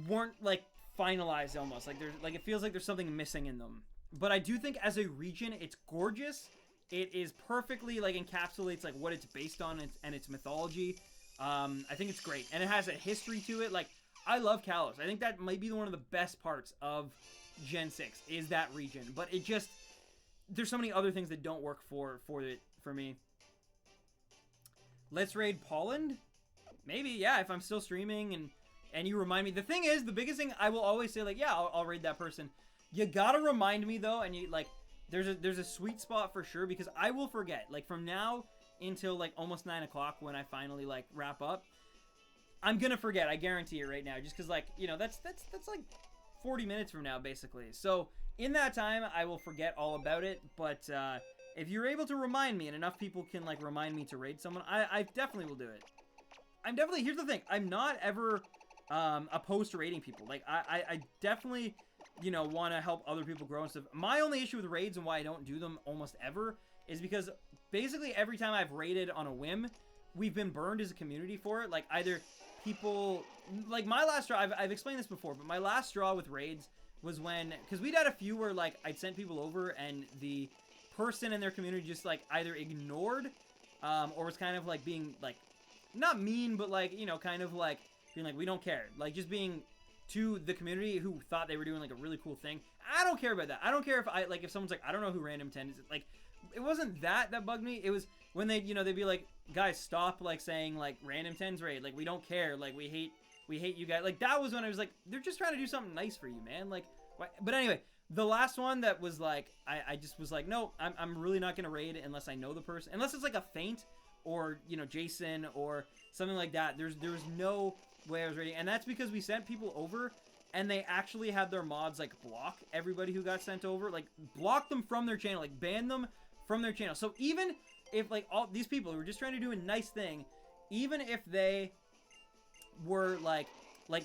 weren't, like, finalized almost. Like, it feels like there's something missing in them. But I do think as a region, it's gorgeous. It is perfectly, like, encapsulates, like, what it's based on and its mythology. I think it's great. And it has a history to it. Like, I love Kalos. I think that might be one of the best parts of Gen 6 is that region. But it just, there's so many other things that don't work for me. Let's raid Poland? Maybe, yeah, if I'm still streaming and you remind me. The thing is, the biggest thing, I will always say, like, yeah, I'll raid that person. You gotta remind me, though, and you, like, there's a sweet spot for sure, because I will forget. Like, from now until, like, almost 9 o'clock when I finally, like, wrap up, I'm gonna forget. I guarantee it right now. Just because, like, you know, that's like 40 minutes from now, basically. So in that time, I will forget all about it, but if you're able to remind me, and enough people can, like, remind me to raid someone, I definitely will do it. Here's the thing, I'm not ever opposed to raiding people. Like, I definitely, you know, want to help other people grow and stuff. My only issue with raids and why I don't do them almost ever is because basically every time I've raided on a whim, we've been burned as a community for it. Like, either people, like, my last draw, I've explained this before, but my last draw with raids was when, because we'd had a few where, like, I'd sent people over and the person in their community just, like, either ignored, or was kind of, like, being, like, not mean, but, like, you know, kind of, like, being like, we don't care. Like, just being to the community who thought they were doing, like, a really cool thing. I don't care about that. I don't care if if someone's like, I don't know who Random 10 is. Like, it wasn't that bugged me. It was when they, you know, they'd be like, guys, stop, like, saying, like, Random 10's raid. Like, we don't care. Like, we hate you guys. Like, that was when I was like, they're just trying to do something nice for you, man. Like, why? But anyway, the last one that was like, I just was like, no, I'm really not going to raid unless I know the person. Unless it's like a feint or, you know, Jason or something like that. There was no way I was raiding. And that's because we sent people over and they actually had their mods, like, block everybody who got sent over. Like, block them from their channel. Like, ban them from their channel. So even if, like, all these people who were just trying to do a nice thing, even if they were, like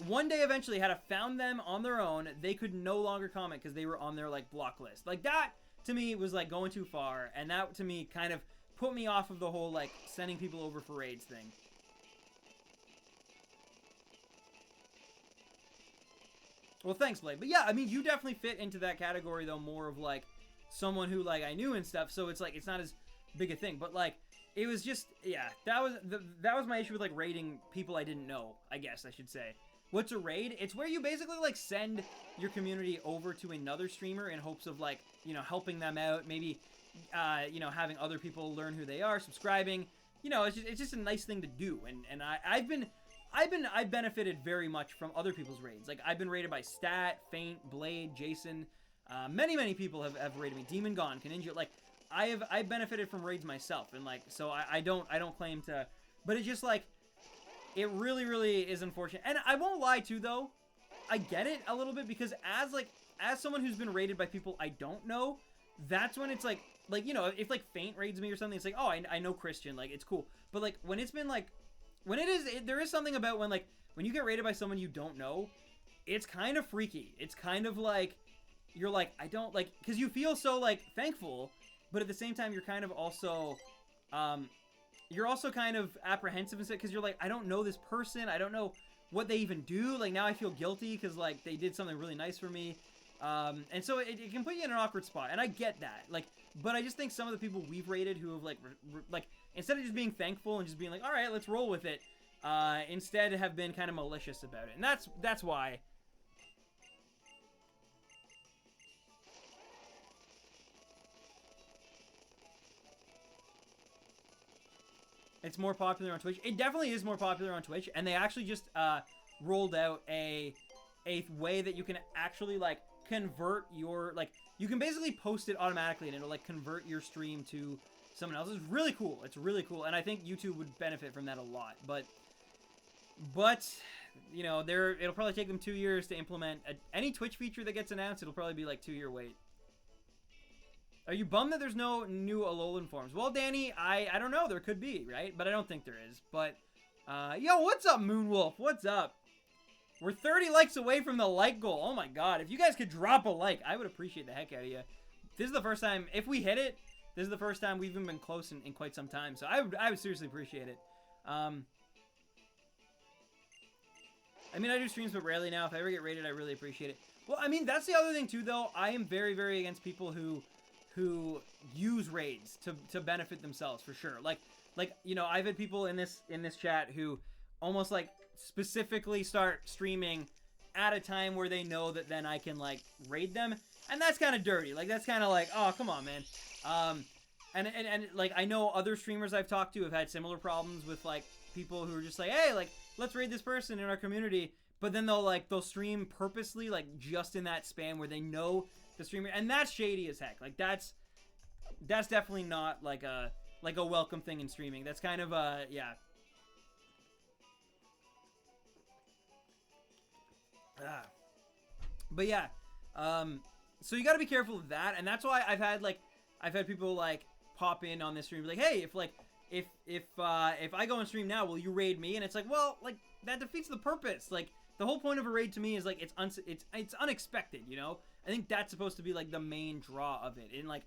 one day eventually had I found them on their own, they could no longer comment because they were on their, like, block list. Like, that, to me, was, like, going too far. And that, to me, kind of put me off of the whole, like, sending people over for raids thing. Well, thanks, Blake. But yeah, I mean, you definitely fit into that category, though, more of, like, someone who, like, I knew and stuff, so it's, like, it's not as big a thing. But, like, it was just, yeah, that was my issue with, like, raiding people I didn't know, I guess I should say. What's a raid? It's where you basically, like, send your community over to another streamer in hopes of, like, you know, helping them out, maybe, you know, having other people learn who they are, subscribing. You know, it's just a nice thing to do, and I've benefited very much from other people's raids. Like, I've been raided by Stat, Feint, Blade, Jason. Many people have raided me. Demon Gone, Kaninja. Like, I've benefited from raids myself, and, like, so I don't claim to. But it's just, like, it really is unfortunate. And I won't lie too, though. I get it a little bit because as someone who's been raided by people I don't know, that's when it's like, you know, if, like, Feint raids me or something, it's like, oh, I know Christian, like, it's cool. But, like, when it's been, like, there is something about when you get raided by someone you don't know, it's kind of freaky. It's kind of like, you're like, I don't, like, because you feel so, like, thankful, but at the same time, you're kind of also, kind of apprehensive and stuff, because you're like, I don't know this person, I don't know what they even do, like, now I feel guilty, because, like, they did something really nice for me, and so it can put you in an awkward spot, and I get that, like, but I just think some of the people we've raided who have, like, instead of just being thankful and just being like, all right, let's roll with it, instead have been kind of malicious about it. And that's why. It's more popular on Twitch. It definitely is more popular on Twitch. And they actually just rolled out a way that you can actually, like, convert your, like, you can basically post it automatically and it'll, like, convert your stream to someone else. It's really cool. It's really cool. And I think YouTube would benefit from that a lot. But you know, it'll probably take them 2 years to implement any Twitch feature that gets announced. It'll probably be like 2-year wait. Are you bummed that there's no new Alolan forms? Well, Danny, I don't know. There could be, right? But I don't think there is. But yo, what's up, Moonwolf? What's up? We're 30 likes away from the like goal. Oh my god. If you guys could drop a like, I would appreciate the heck out of you. This is the first time, if we hit it, this is the first time we've even been close in quite some time. So I would seriously appreciate it. I mean, I do streams, but rarely now. If I ever get rated, I really appreciate it. Well, I mean, that's the other thing, too, though. I am very against people who use raids to benefit themselves, for sure. Like, you know, I've had people in this chat who almost, like, specifically start streaming at a time where they know that then I can, like, raid them. And that's kind of dirty. Like, that's kind of like, oh, come on, man. And like, I know other streamers I've talked to have had similar problems with, like, people who are just like, hey, like, let's raid this person in our community. But then they'll stream purposely, like, just in that span where they know the streamer. And that's shady as heck. Like, that's definitely not, like a welcome thing in streaming. That's kind of, yeah. But yeah, So you got to be careful of that, and that's why I've had people like pop in on this stream, be like, hey, if I go on stream now, will you raid me? And it's like, well, like that defeats the purpose. Like the whole point of a raid to me is like it's unexpected, you know. I think that's supposed to be like the main draw of it, and like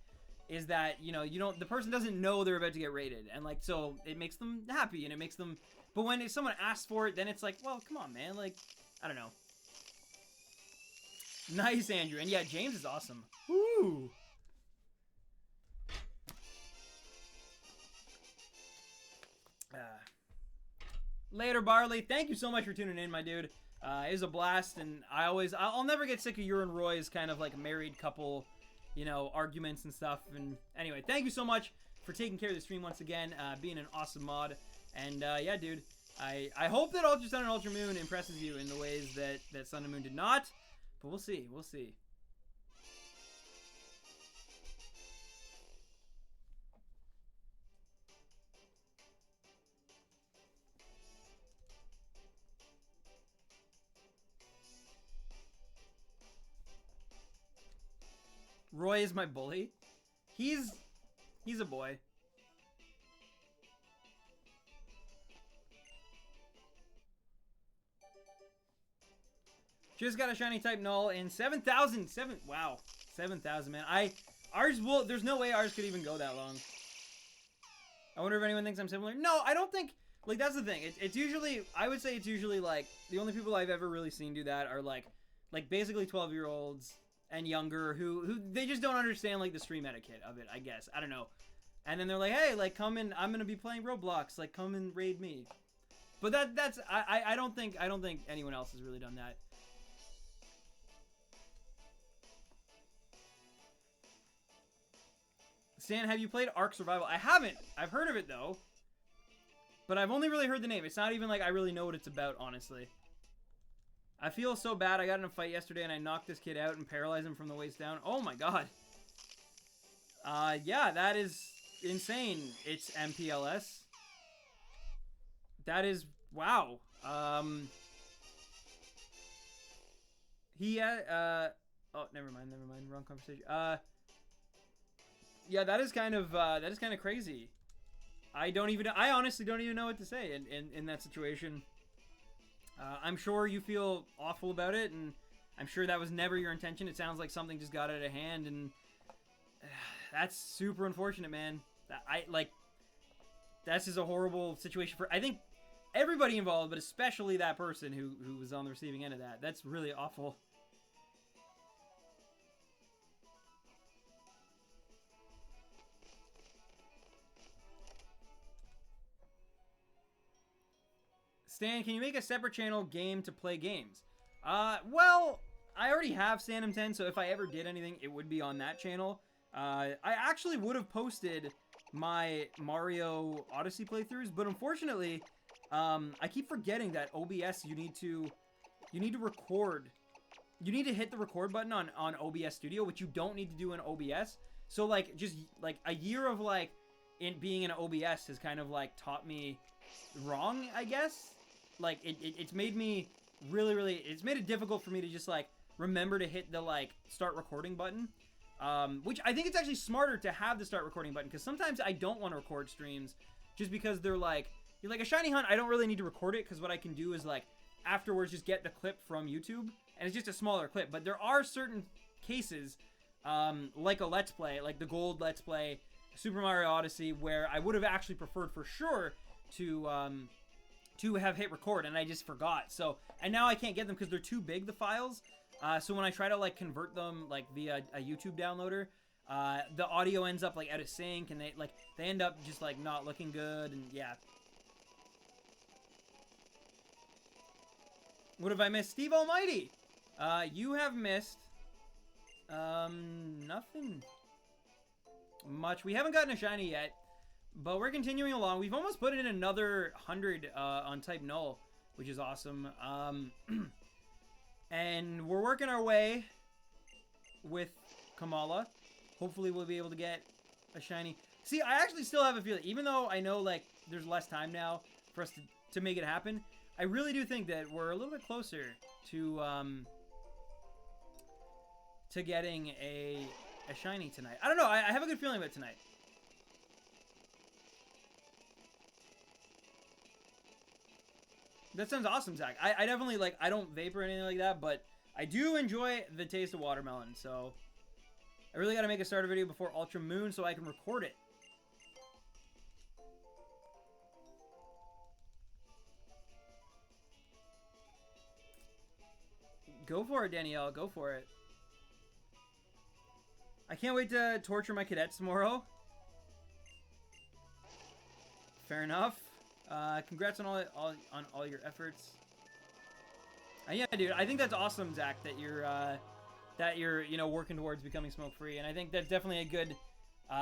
is that the person doesn't know they're about to get raided, and like so it makes them happy and it makes them. But when someone asks for it, then it's like, well, come on, man, like I don't know. Nice, Andrew. And yeah, James is awesome. Woo! Later, Barley. Thank you so much for tuning in, my dude. It was a blast, and I'll never get sick of you and Roy's kind of like married couple, arguments and stuff. And anyway, thank you so much for taking care of the stream once again, being an awesome mod. And yeah, dude, I hope that Ultra Sun and Ultra Moon impresses you in the ways that Sun and Moon did not. But we'll see. We'll see. Roy is my bully. He's a boy. Just got a shiny type null in 7,000. Wow. 7,000, man. There's no way ours could even go that long. I wonder if anyone thinks I'm similar. No, I don't think, like, that's the thing. It's usually, I would say it's usually, like, the only people I've ever really seen do that are, like basically 12-year-olds and younger who they just don't understand, like, the stream etiquette of it, I guess. I don't know. And then they're like, hey, like, come in, I'm gonna be playing Roblox, like, come and raid me. But I don't think anyone else has really done that. Stan, have you played Ark Survival? I haven't. I've heard of it, though. But I've only really heard the name. It's not even like I really know what it's about, honestly. I feel so bad. I got in a fight yesterday and I knocked this kid out and paralyzed him from the waist down. Oh my god. Yeah, that is insane. It's MPLS. That is, wow. Oh, never mind. Wrong conversation. Yeah, that is kind of crazy. I honestly don't even know what to say in that situation. I'm sure you feel awful about it, and I'm sure that was never your intention. It sounds like something just got out of hand, and that's super unfortunate, man. That's just a horrible situation for, I think, everybody involved, but especially that person who was on the receiving end of that. That's really awful. Stan, can you make a separate channel game to play games? Well, I already have Sandom 10, so if I ever did anything, it would be on that channel. I actually would have posted my Mario Odyssey playthroughs, but unfortunately, I keep forgetting that OBS, you need to record. You need to hit the record button on OBS Studio, which you don't need to do in OBS. So, like, just, like, a year of, like, being in OBS has kind of, like, taught me wrong, I guess. Like, it's made me really, it's made it difficult for me to just, like, remember to hit the, like, start recording button. Which I think it's actually smarter to have the start recording button, because sometimes I don't want to record streams just because they're like, you're like a shiny hunt, I don't really need to record it, because what I can do is, like, afterwards just get the clip from YouTube, and it's just a smaller clip. But there are certain cases, like a Let's Play, like the Gold Let's Play, Super Mario Odyssey, where I would have actually preferred for sure to have hit record, and I just forgot. So, and now I can't get them because they're too big, the files. So when I try to, like, convert them, like, via a YouTube downloader, the audio ends up, like, out of sync, and they end up just, like, not looking good, and yeah. What have I missed? Steve Almighty! You have missed, nothing much. We haven't gotten a shiny yet, but we're continuing along. We've almost put in another 100 on type null, which is awesome. And we're working our way with Komala. Hopefully we'll be able to get a shiny. See, I actually still have a feeling, even though I know, like, there's less time now for us to make it happen, I really do think that we're a little bit closer to to getting a shiny tonight. I don't know. I have a good feeling about it tonight. That sounds awesome, Zach. I definitely, like, I don't vape or anything like that, but I do enjoy the taste of watermelon, so I really got to make a starter video before Ultra Moon so I can record it. Go for it, Danielle. Go for it. I can't wait to torture my cadets tomorrow. Fair enough. Congrats on all your efforts. Yeah, dude, I think that's awesome, Zach, that you're you know, working towards becoming smoke-free, and I think that's definitely a good.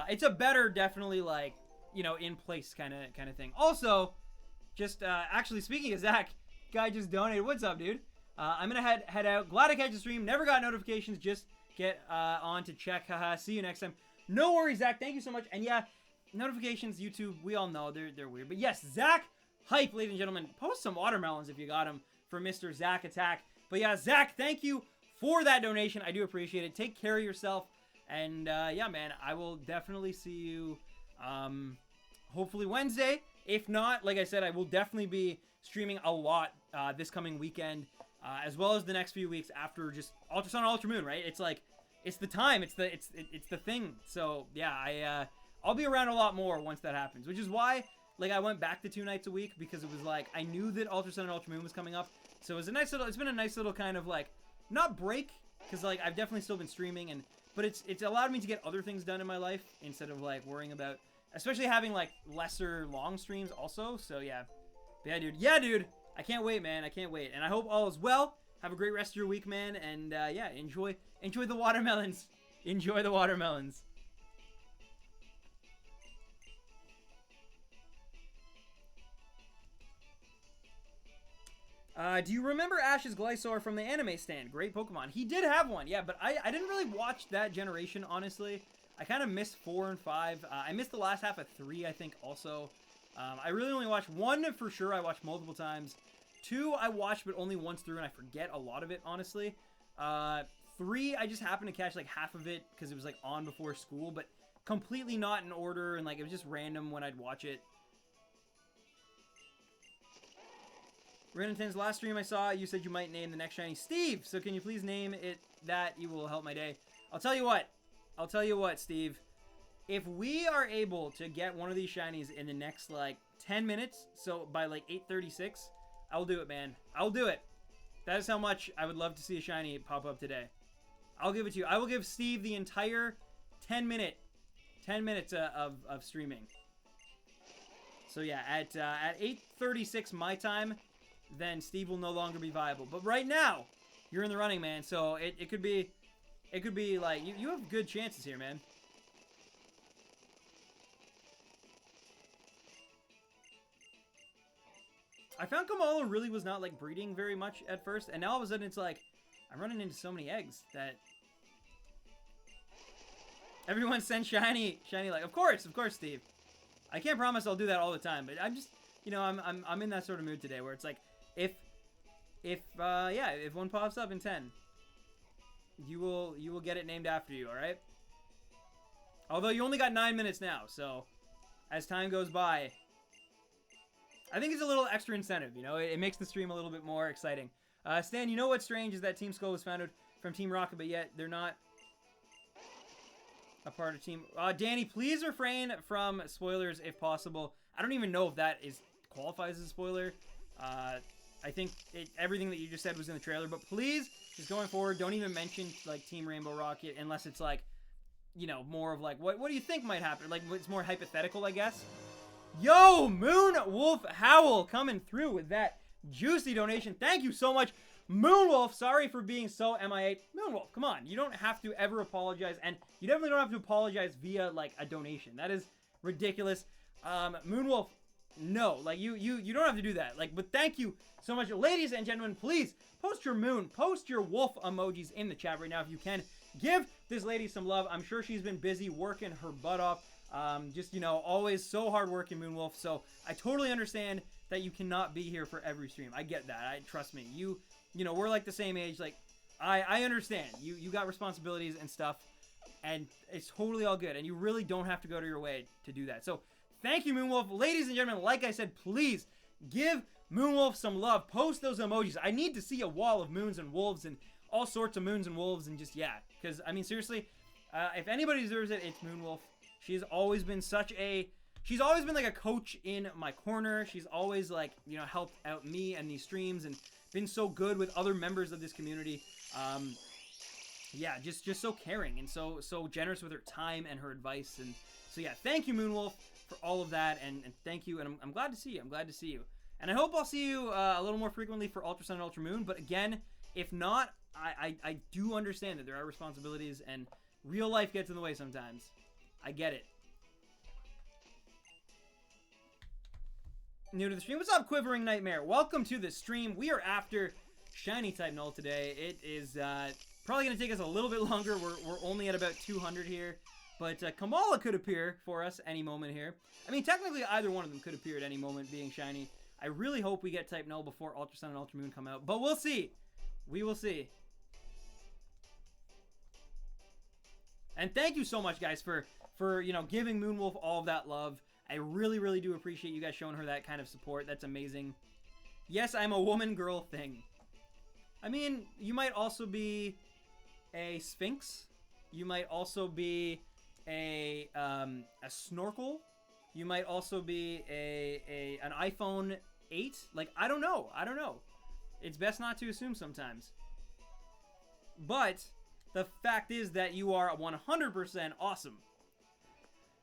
It's a better, definitely, like, you know, in place kind of thing. Also, just actually speaking of Zach, guy just donated. What's up, dude? I'm gonna head out. Glad to catch the stream. Never got notifications. Just get on to check. Haha. See you next time. No worries, Zach. Thank you so much. And yeah, notifications, YouTube, we all know they're weird. But yes, Zach hype, ladies and gentlemen. Post some watermelons if you got them for Mr. Zach Attack. But yeah, Zach, thank you for that donation. I do appreciate it. Take care of yourself. And yeah, man, I will definitely see you hopefully Wednesday. If not, like I said, I will definitely be streaming a lot this coming weekend, as well as the next few weeks after just Ultra Sun and Ultra Moon, right? It's like, it's the time, it's the thing. So yeah, I'll be around a lot more once that happens, which is why, like, I went back to 2 nights a week, because it was like, I knew that Ultra Sun and Ultra Moon was coming up. So it was a nice little, it's been a nice little kind of like, not break, because like, I've definitely still been streaming, but it's allowed me to get other things done in my life, instead of like worrying about, especially having like lesser long streams also. So yeah. But yeah, dude, I can't wait, man. I can't wait. And I hope all is well. Have a great rest of your week, man. And yeah, enjoy the watermelons. Enjoy the watermelons. Do you remember Ash's Glysaur from the anime stand? Great Pokemon. He did have one, yeah, but I didn't really watch that generation, honestly. I kind of missed 4 and 5. I missed the last half of 3, I think, also. I really only watched 1 for sure. I watched multiple times. 2, I watched, but only once through, and I forget a lot of it, honestly. 3, I just happened to catch, like, half of it, because it was, like, on before school, but completely not in order, and, like, it was just random when I'd watch it. Renathan's last stream I saw, you said you might name the next shiny Steve, so can you please name it that? You will help my day. I'll tell you what, Steve. If we are able to get one of these shinies in the next, like, 10 minutes, so by, like, 8:36, I'll do it, man. I'll do it. That is how much I would love to see a shiny pop up today. I'll give it to you. I will give Steve the entire 10 minutes of streaming. So yeah, at 8:36 my time, then Steve will no longer be viable. But right now, you're in the running, man. So it could be like, you have good chances here, man. I found Komala really was not, like, breeding very much at first, and now all of a sudden it's like, I'm running into so many eggs that everyone sends shiny, like, of course, Steve. I can't promise I'll do that all the time, but I'm just, you know, I'm in that sort of mood today where it's like, if one pops up in 10, you will get it named after you, all right? Although you only got 9 minutes now, so as time goes by, I think it's a little extra incentive, you know? It makes the stream a little bit more exciting. Stan, you know what's strange is that Team Skull was founded from Team Rocket, but yet they're not a part of Team... Danny, please refrain from spoilers if possible. I don't even know if that qualifies as a spoiler. I think everything that you just said was in the trailer, but please, just going forward, don't even mention, like, Team Rainbow Rocket unless it's, like, you know, more of, like, what do you think might happen? Like, it's more hypothetical, I guess. Yo, Moon Wolf Howl coming through with that juicy donation. Thank you so much, Moonwolf. Sorry for being so MIA. Moonwolf, come on. You don't have to ever apologize, and you definitely don't have to apologize via, like, a donation. That is ridiculous. Moonwolf, no. Like, you don't have to do that. Like, but thank you so much. Ladies and gentlemen, please post your moon, post your wolf emojis in the chat right now if you can. Give this lady some love. I'm sure she's been busy working her butt off. Just, you know, always so hardworking, Moonwolf. So I totally understand that you cannot be here for every stream. I get that. Trust me. You know, we're like the same age. Like, I understand. You got responsibilities and stuff, and it's totally all good, and you really don't have to go to your way to do that. So, thank you, Moonwolf. Ladies and gentlemen, like I said, please give Moonwolf some love. Post those emojis. I need to see a wall of moons and wolves and all sorts of moons and wolves and just, yeah. Because, I mean, seriously, if anybody deserves it, it's Moonwolf. She's always been she's always been like a coach in my corner. She's always, like, you know, helped out me and these streams and been so good with other members of this community. Yeah, just so caring and so generous with her time and her advice. And so, yeah, thank you, Moonwolf, for all of that. And thank you. And I'm glad to see you. I'm glad to see you. And I hope I'll see you a little more frequently for Ultra Sun and Ultra Moon. But again, if not, I do understand that there are responsibilities and real life gets in the way sometimes. I get it. New to the stream. What's up, Quivering Nightmare? Welcome to the stream. We are after Shiny type Null today. It is probably going to take us a little bit longer. We're only at about 200 here. But Komala could appear for us any moment here. I mean, technically either one of them could appear at any moment being Shiny. I really hope we get type Null before Ultra Sun and Ultra Moon come out. But we'll see. We will see. And thank you so much, guys, for you know, giving Moonwolf all of that love. I really, really do appreciate you guys showing her that kind of support. That's amazing. Yes, I'm a woman-girl thing. I mean, you might also be a Sphinx. You might also be a Snorkel. You might also be an iPhone 8. Like, I don't know. I don't know. It's best not to assume sometimes. But the fact is that you are 100% awesome.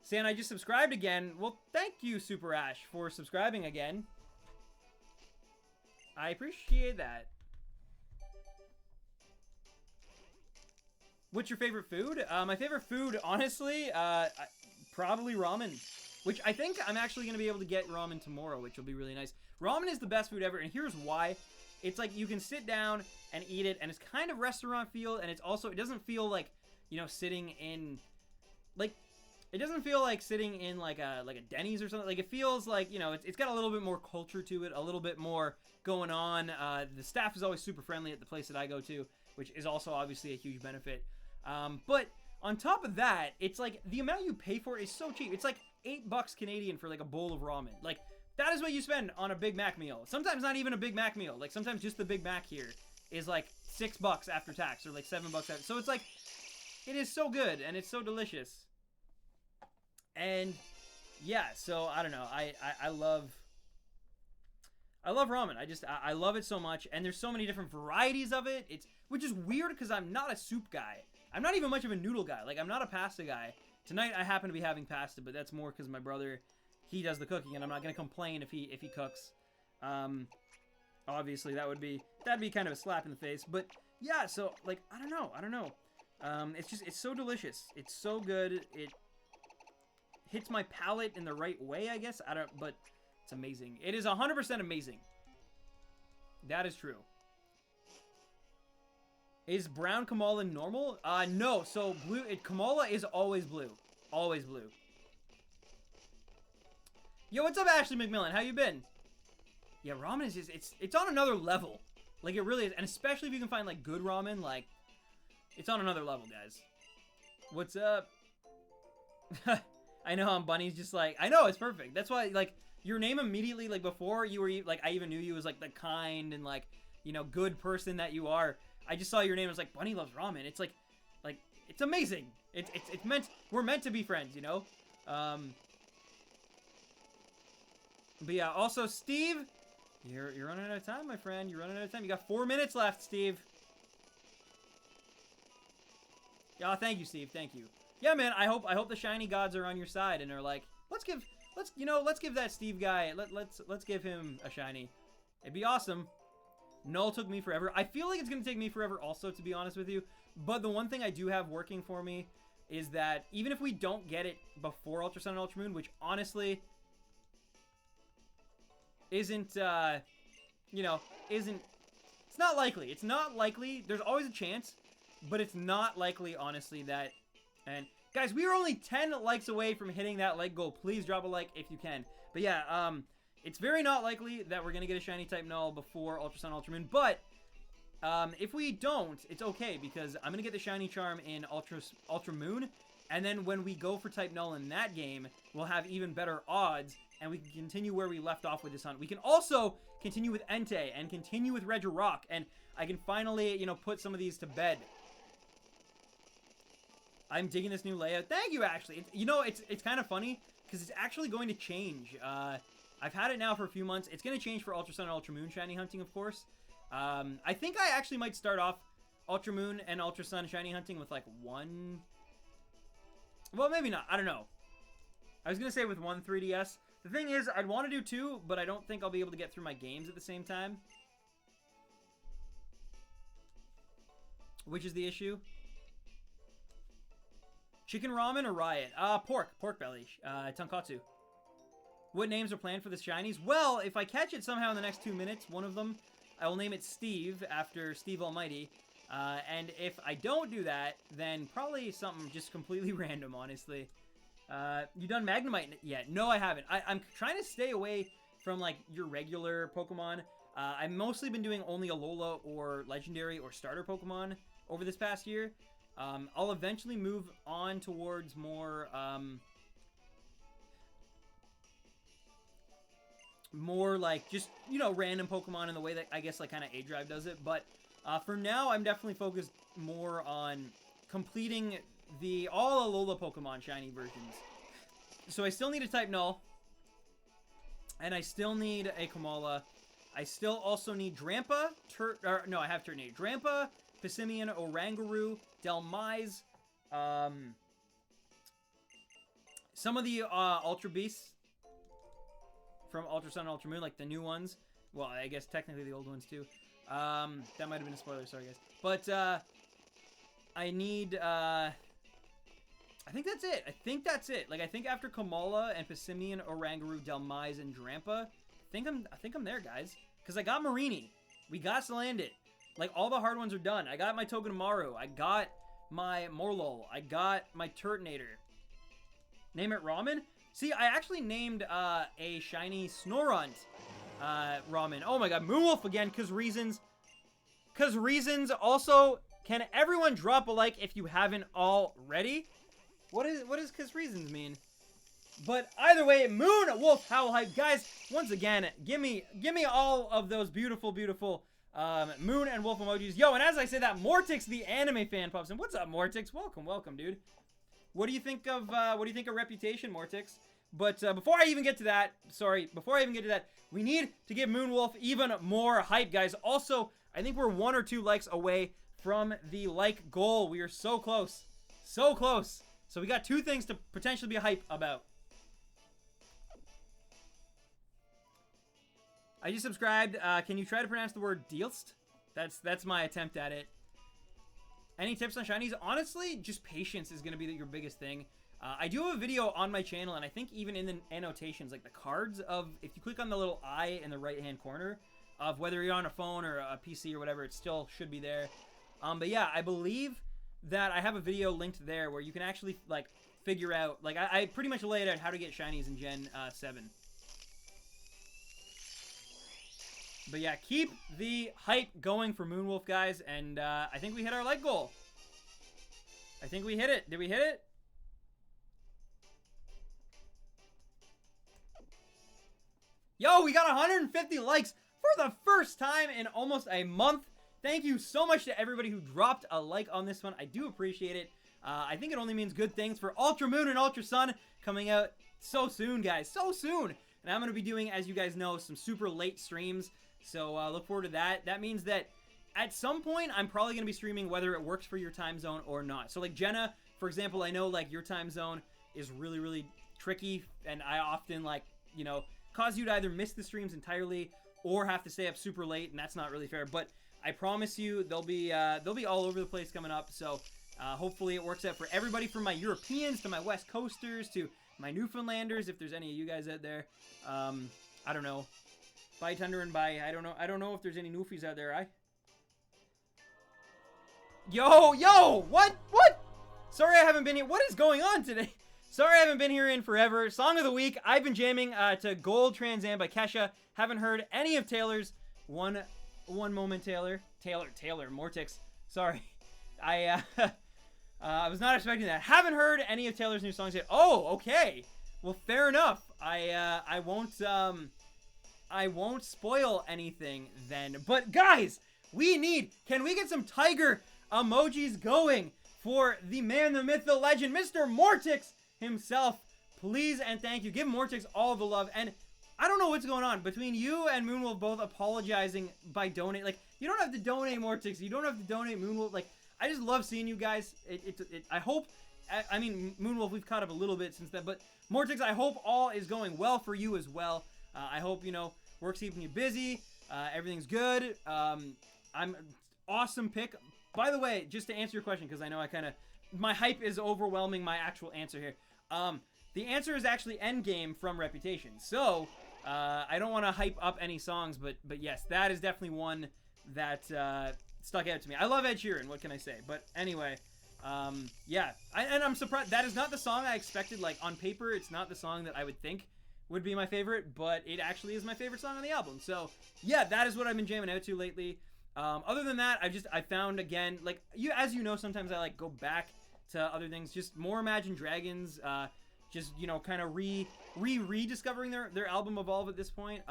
Saying I just subscribed again. Well, thank you, Super Ash, for subscribing again. I appreciate that. What's your favorite food? My favorite food, honestly, probably ramen. Which I think I'm actually going to be able to get ramen tomorrow, which will be really nice. Ramen is the best food ever, and here's why. It's like you can sit down and eat it, and it's kind of restaurant feel, and it's also, it doesn't feel like, you know, sitting in, like, it doesn't feel like sitting in like a Denny's or something. Like, it feels like, you know, it's got a little bit more culture to it, a little bit more going on. The staff is always super friendly at the place that I go to, which is also obviously a huge benefit. But on top of that, it's like the amount you pay for it is so cheap. It's like $8 Canadian for like a bowl of ramen. Like, that is what you spend on a Big Mac meal. Sometimes not even a Big Mac meal. Like, sometimes just the Big Mac here is like $6 after tax or like $7 after. So it's like, it is so good and it's so delicious. And yeah, so I don't know. I love ramen. I love it so much, and there's so many different varieties of it. Which is weird because I'm not a soup guy. I'm not even much of a noodle guy. Like, I'm not a pasta guy. Tonight I happen to be having pasta, but that's more because my brother, he does the cooking, and I'm not gonna complain if he cooks. Obviously that'd be kind of a slap in the face. But yeah, so like I don't know. It's so delicious. It's so good. It hits my palate in the right way, I guess. But it's amazing. It is 100% amazing. That is true. Is brown Komala normal? No. So blue, Komala is always blue. Always blue. Yo, what's up, Ashley McMillan? How you been? Yeah, ramen is just, it's on another level. Like, it really is. And especially if you can find, like, good ramen, like, it's on another level, guys. What's up? I know, Bunny's just like, I know, it's perfect. That's why, like, your name immediately, like, before you were, like, I even knew you as, like, the kind and, like, you know, good person that you are. I just saw your name, I was like, Bunny loves ramen. It's like, it's amazing. It's we're meant to be friends, you know? But yeah, also, Steve, you're running out of time, my friend. You're running out of time. You got 4 minutes left, Steve. Yeah, thank you, Steve. Thank you. Yeah, man, I hope the shiny gods are on your side and are like, let's give that Steve guy, let's give him a shiny. It'd be awesome. Null took me forever. I feel like it's gonna take me forever also, to be honest with you. But the one thing I do have working for me is that even if we don't get it before Ultra Sun and Ultra Moon, which honestly isn't, you know, it's not likely. It's not likely. There's always a chance, but it's not likely, honestly, that. And guys, we are only 10 likes away from hitting that like goal. Please drop a like if you can. But yeah, it's very not likely that we're gonna get a shiny type Null before Ultra Sun, Ultra Moon. But If we don't, it's okay, because I'm going to get the Shiny Charm in Ultra Moon, and then when we go for type Null in that game, we'll have even better odds, and we can continue where we left off with this hunt. We can also continue with Entei, and continue with Regirock, and I can finally, you know, put some of these to bed. I'm digging this new layout. Thank you, actually. You know, it's kind of funny, because it's actually going to change. I've had it now for a few months. It's going to change for Ultra Sun and Ultra Moon Shiny hunting, of course. I think I actually might start off Ultra Moon and Ultra Sun Shiny hunting with, like, one... Well, maybe not. I don't know. I was going to say with one 3DS. The thing is, I'd want to do two, but I don't think I'll be able to get through my games at the same time. Which is the issue? Chicken ramen or riot? Pork belly. Tonkatsu. What names are planned for the shinies? Well, if I catch it somehow in the next 2 minutes, one of them, I will name it Steve, after Steve Almighty. And if I don't do that, then probably something just completely random, honestly. You done Magnemite yet? No, I haven't. I'm trying to stay away from, like, your regular Pokemon. I've mostly been doing only Alola or Legendary or Starter Pokemon over this past year. I'll eventually move on towards more, more like just, you know, random Pokemon in the way that I guess like kind of A-Drive does it. But for now, I'm definitely focused more on completing all Alola Pokemon shiny versions. So I still need a type Null, and I still need a Komala. I still also need Drampa, I have Turtonator. Drampa, Passimian, Oranguru, Delmise, some of the Ultra Beasts from Ultra Sun and Ultra Moon, like the new ones. Well, I guess technically the old ones too. That might have been a spoiler, sorry guys. But I need I think that's it. Like, I think after Komala and Passimian, Oranguru, Delmise, and Drampa, I think I'm there, guys. Because I got Marini. We got Salandit. Like, all the hard ones are done. I got my Togedemaru. I got my Morlul. I got my Turtonator. Name it Ramen? See, I actually named a shiny Snorunt Ramen. Oh my god, Moonwolf again, because reasons. Because reasons. Also, can everyone drop a like if you haven't already? What does cause reasons mean? But either way, Moon Wolf Howl Hype. Guys, once again, give me all of those beautiful, beautiful Moon and Wolf emojis. Yo, and as I say that, Mortix, the anime fan, pops in. What's up, Mortix? Welcome, dude. What do you think of Reputation, Mortix? But before I even get to that, we need to give Moonwolf even more hype, guys. Also, I think we're 1 or 2 likes away from the like goal. We are so close. So close. So we got 2 things to potentially be hype about. I just subscribed. Can you try to pronounce the word Dealst? That's my attempt at it. Any tips on shinies? Honestly, just patience is going to be your biggest thing. I do have a video on my channel, and I think even in the annotations, like the cards of, if you click on the little eye in the right-hand corner, of whether you're on a phone or a PC or whatever, it still should be there. But yeah, I believe that I have a video linked there where you can actually, like, figure out, like, I pretty much laid out how to get shinies in Gen 7. But yeah, keep the hype going for Moonwolf, guys, and I think we hit our like goal. I think we hit it. Did we hit it? Yo, we got 150 likes for the first time in almost a month. Thank you so much to everybody who dropped a like on this one. I do appreciate it. I think it only means good things for Ultra Moon and Ultra Sun coming out so soon, guys. So soon. And I'm going to be doing, as you guys know, some super late streams. So look forward to that. That means that at some point, I'm probably going to be streaming whether it works for your time zone or not. So like Jenna, for example, I know like your time zone is really, really tricky. And I often like, you know, cause you to either miss the streams entirely or have to stay up super late. And that's not really fair. But I promise you they'll be all over the place coming up. So hopefully it works out for everybody, from my Europeans to my West Coasters to my Newfoundlanders, if there's any of you guys out there. I don't know. Bye Thunder and bye. I don't know if there's any Newfies out there. Yo, what? Sorry I haven't been here. What is going on today? Sorry I haven't been here in forever. Song of the week. I've been jamming to Gold Trans Am by Kesha. Haven't heard any of Taylor's one One moment, Taylor, Mortix. Sorry. I was not expecting that. Haven't heard any of Taylor's new songs yet. Oh, okay. Well, fair enough. I won't spoil anything then. But guys, can we get some tiger emojis going for the man, the myth, the legend, Mr. Mortix himself? Please and thank you. Give Mortix all the love. And I don't know what's going on between you and Moonwolf both apologizing by donate. Like, you don't have to donate Mortix. You don't have to donate Moonwolf. Like, I just love seeing you guys. I hope, I mean, Moonwolf, we've caught up a little bit since then, but Mortix, I hope all is going well for you as well. I hope, you know, work's keeping you busy. Everything's good. I'm awesome pick. By the way, just to answer your question, because I know my hype is overwhelming my actual answer here. The answer is actually Endgame from Reputation. So, I don't want to hype up any songs, but yes, that is definitely one that stuck out to me. I love Ed Sheeran, what can I say? But anyway, yeah. And I'm surprised, that is not the song I expected. Like, on paper, it's not the song that I would think would be my favorite, but it actually is my favorite song on the album. So, yeah, that is what I've been jamming out to lately. Other than that, I found, again, like, as you know, sometimes I, like, go back to other things. Just more Imagine Dragons, just, you know, kind of rediscovering their album Evolve at this point.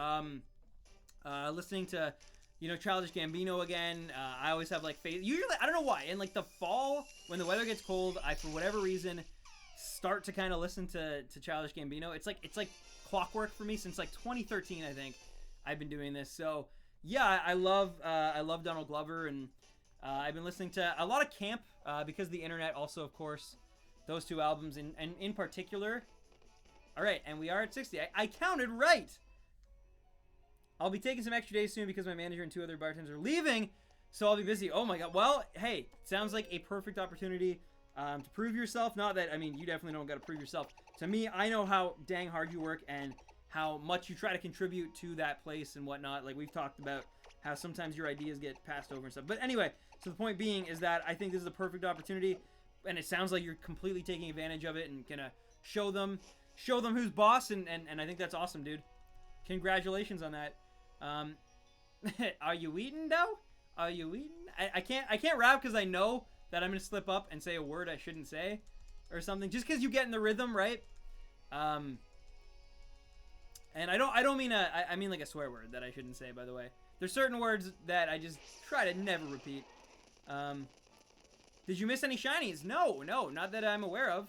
Listening to, you know, Childish Gambino again. I always have, like, faith. Usually, I don't know why. In, like, the fall, when the weather gets cold, I, for whatever reason, start to kind of listen to Childish Gambino. It's like clockwork for me since, like, 2013, I think, I've been doing this. So, yeah, I love Donald Glover, and I've been listening to a lot of Camp, because the internet also, of course, those two albums, and in particular. All right, and we are at 60. I counted right. I'll be taking some extra days soon because my manager and 2 other bartenders are leaving, so I'll be busy. Oh my god. Well, hey, sounds like a perfect opportunity to prove yourself. Not that, I mean, you definitely don't got to prove yourself. To me, I know how dang hard you work and how much you try to contribute to that place and whatnot. Like, we've talked about how sometimes your ideas get passed over and stuff. But anyway, so the point being is that I think this is a perfect opportunity, and it sounds like you're completely taking advantage of it and gonna show them who's boss, and I think that's awesome, dude. Congratulations on that. Are you eating, though? Are you eating? I can't rap because I know that I'm gonna slip up and say a word I shouldn't say or something, just because you get in the rhythm, right? And I don't mean I mean like a swear word that I shouldn't say, by the way. There's certain words that I just try to never repeat. Did you miss any shinies? No, not that I'm aware of.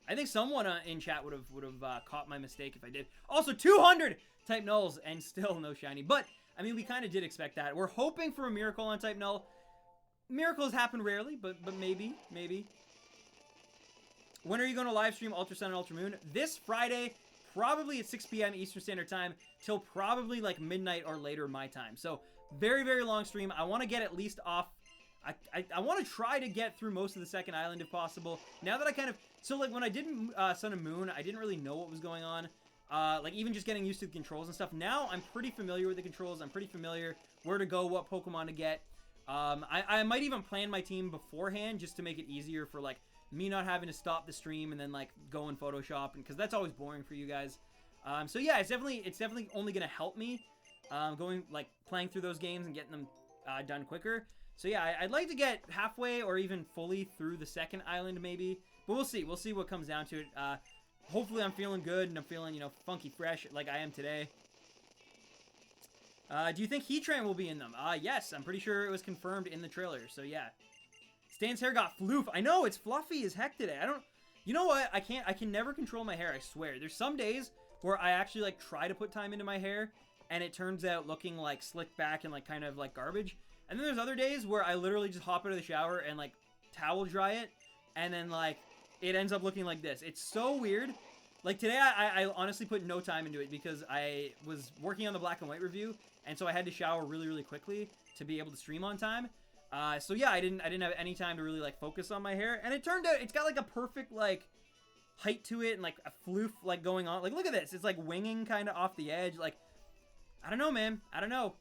I think someone in chat would have caught my mistake if I did. Also, 200 type nulls and still no shiny. But I mean, we kind of did expect that. We're hoping for a miracle on type null. Miracles happen rarely, but maybe. When are you going to live stream Ultra Sun and Ultra Moon? This Friday, probably at 6 p.m. Eastern Standard Time, till probably like midnight or later my time. So very, very long stream. I want to get at least off. I want to try to get through most of the second island if possible. Now that I kind of... So, like, when I did Sun and Moon, I didn't really know what was going on. Like, even just getting used to the controls and stuff. Now, I'm pretty familiar with the controls. I'm pretty familiar where to go, what Pokemon to get. I might even plan my team beforehand just to make it easier for, like, me not having to stop the stream and then, like, go in Photoshop. Because that's always boring for you guys. So, yeah, it's definitely only going to help me playing through those games and getting them done quicker. So yeah, I'd like to get halfway or even fully through the second island maybe. But we'll see. We'll see what comes down to it. Hopefully I'm feeling good and I'm feeling, you know, funky fresh like I am today. Do you think Heatran will be in them? Yes. I'm pretty sure it was confirmed in the trailer. So yeah. Stan's hair got floof. I know, it's fluffy as heck today. You know what? I can never control my hair, I swear. There's some days where I actually, like, try to put time into my hair and it turns out looking, like, slicked back and, like, kind of, like, garbage. And then there's other days where I literally just hop out of the shower and, like, towel dry it. And then, like, it ends up looking like this. It's so weird. Like, today I honestly put no time into it because I was working on the black and white review. And so I had to shower really, really quickly to be able to stream on time. So, yeah, I didn't have any time to really, like, focus on my hair. And it turned out it's got, like, a perfect, like, height to it and, like, a floof, like, going on. Like, look at this. It's, like, winging kind of off the edge. Like, I don't know, man. I don't know.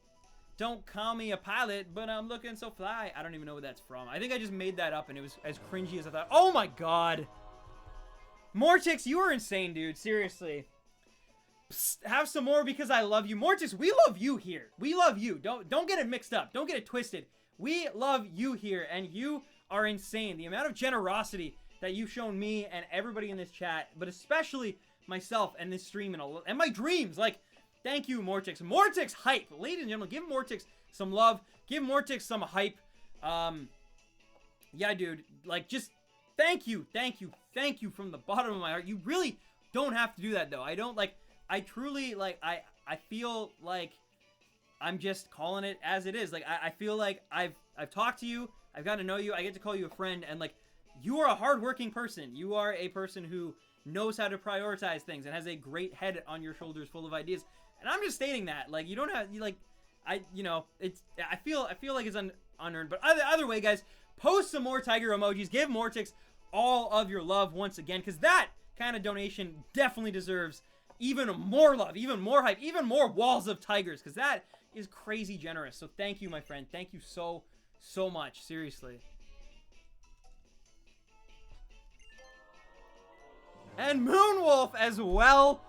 Don't call me a pilot, but I'm looking so fly. I don't even know what that's from. I think I just made that up, and it was as cringy as I thought. Oh, my God. Mortix, you are insane, dude. Seriously. have some more because I love you. Mortis, we love you here. We love you. Don't get it mixed up. Don't get it twisted. We love you here, and you are insane. The amount of generosity that you've shown me and everybody in this chat, but especially myself and this stream and my dreams. Like, thank you, Mortix. Mortix hype. Ladies and gentlemen, give Mortix some love. Give Mortix some hype. Yeah, dude. Like, just thank you. Thank you. Thank you from the bottom of my heart. You really don't have to do that, though. I don't, like, I truly, like, I feel like I'm just calling it as it is. Like, I feel like I've talked to you. I've gotten to know you. I get to call you a friend. And, like, you are a hardworking person. You are a person who knows how to prioritize things and has a great head on your shoulders full of ideas. And I'm just stating that. Like, you don't have, like, you know, it's, I feel like it's unearned. But either way, guys, post some more tiger emojis. Give Mortix all of your love once again, because that kind of donation definitely deserves even more love, even more hype, even more walls of tigers, because that is crazy generous. So thank you, my friend. Thank you so much. Seriously. And Moonwolf as well,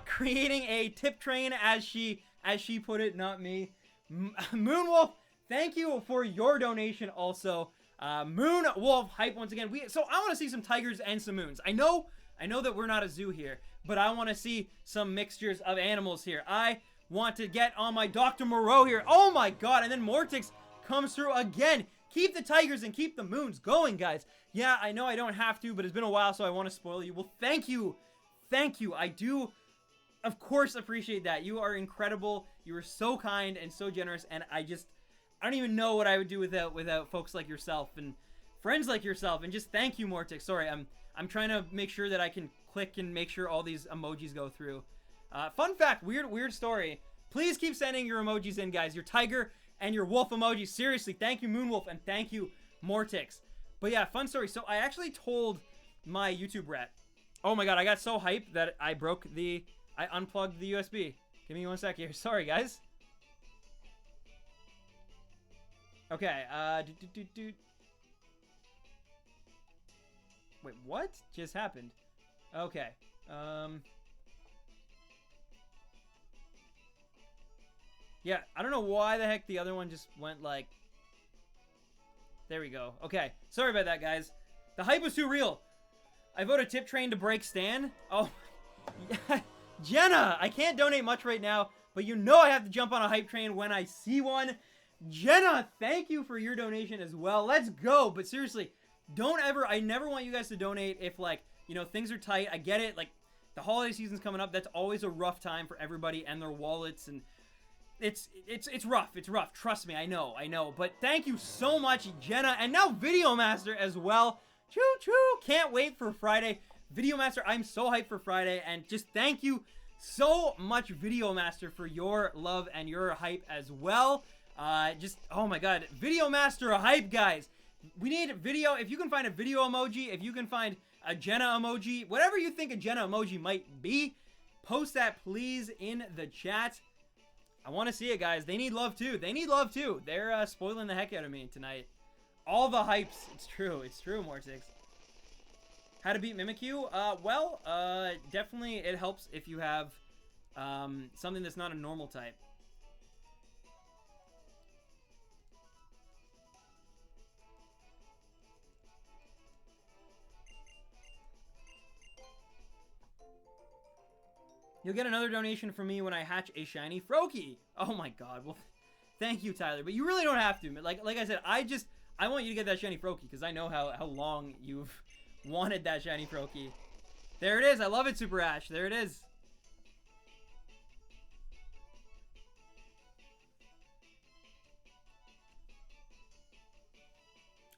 creating a tip train, as she put it, not me. Moonwolf, thank you for your donation also. Moonwolf hype once again. So I want to see some tigers and some moons. I know that we're not a zoo here, but I want to see some mixtures of animals here. I want to get on my Dr. Moreau here. Oh my god, and then Mortix comes through again. Keep the tigers and keep the moons going, guys. Yeah, I know I don't have to, but it's been a while, so I want to spoil you. Well, thank you. Thank you. I do, of course, appreciate that. You are incredible. You are so kind and so generous, and I don't even know what I would do without folks like yourself and friends like yourself. And just thank you, Mortix. Sorry, I'm trying to make sure that I can click and make sure all these emojis go through. Fun fact, weird story. Please keep sending your emojis in, guys. Your tiger and your wolf emojis. Seriously, thank you, Moonwolf, and thank you, Mortix. But yeah, fun story. So I actually told my YouTube rep. Oh my god, I got so hyped that I unplugged the USB. Give me one sec here. Sorry, guys. Okay, Wait, what just happened? Okay, yeah, I don't know why the heck the other one just went like... There we go. Okay, sorry about that, guys. The hype was too real. I voted tip train to break Stan. Oh, yeah. Jenna, I can't donate much right now, but you know I have to jump on a hype train when I see one. Jenna, thank you for your donation as well. Let's go. But seriously, I never want you guys to donate if, like, you know, things are tight. I get it. Like, the holiday season's coming up. That's always a rough time for everybody and their wallets, and it's rough. It's rough. Trust me. I know. But thank you so much, Jenna. And now Videomaster as well. Choo-choo. Can't wait for Friday. Videomaster, I'm so hyped for Friday. And just thank you so much, Videomaster, for your love and your hype as well. Oh my god. Videomaster hype, guys. We need video. If you can find a video emoji, if you can find a Jenna emoji, whatever you think a Jenna emoji might be, post that, please, in the chat. I want to see it, guys. They need love, too. They're spoiling the heck out of me tonight. All the hypes. It's true, Mortix. How to beat Mimikyu? Definitely it helps if you have something that's not a normal type. You'll get another donation from me when I hatch a shiny Froakie. Oh my god. Well, thank you, Tyler. But you really don't have to. Like I said, I want you to get that shiny Froakie because I know how long you've wanted that shiny Froakie. There it is. I love it, Super Ash. There it is.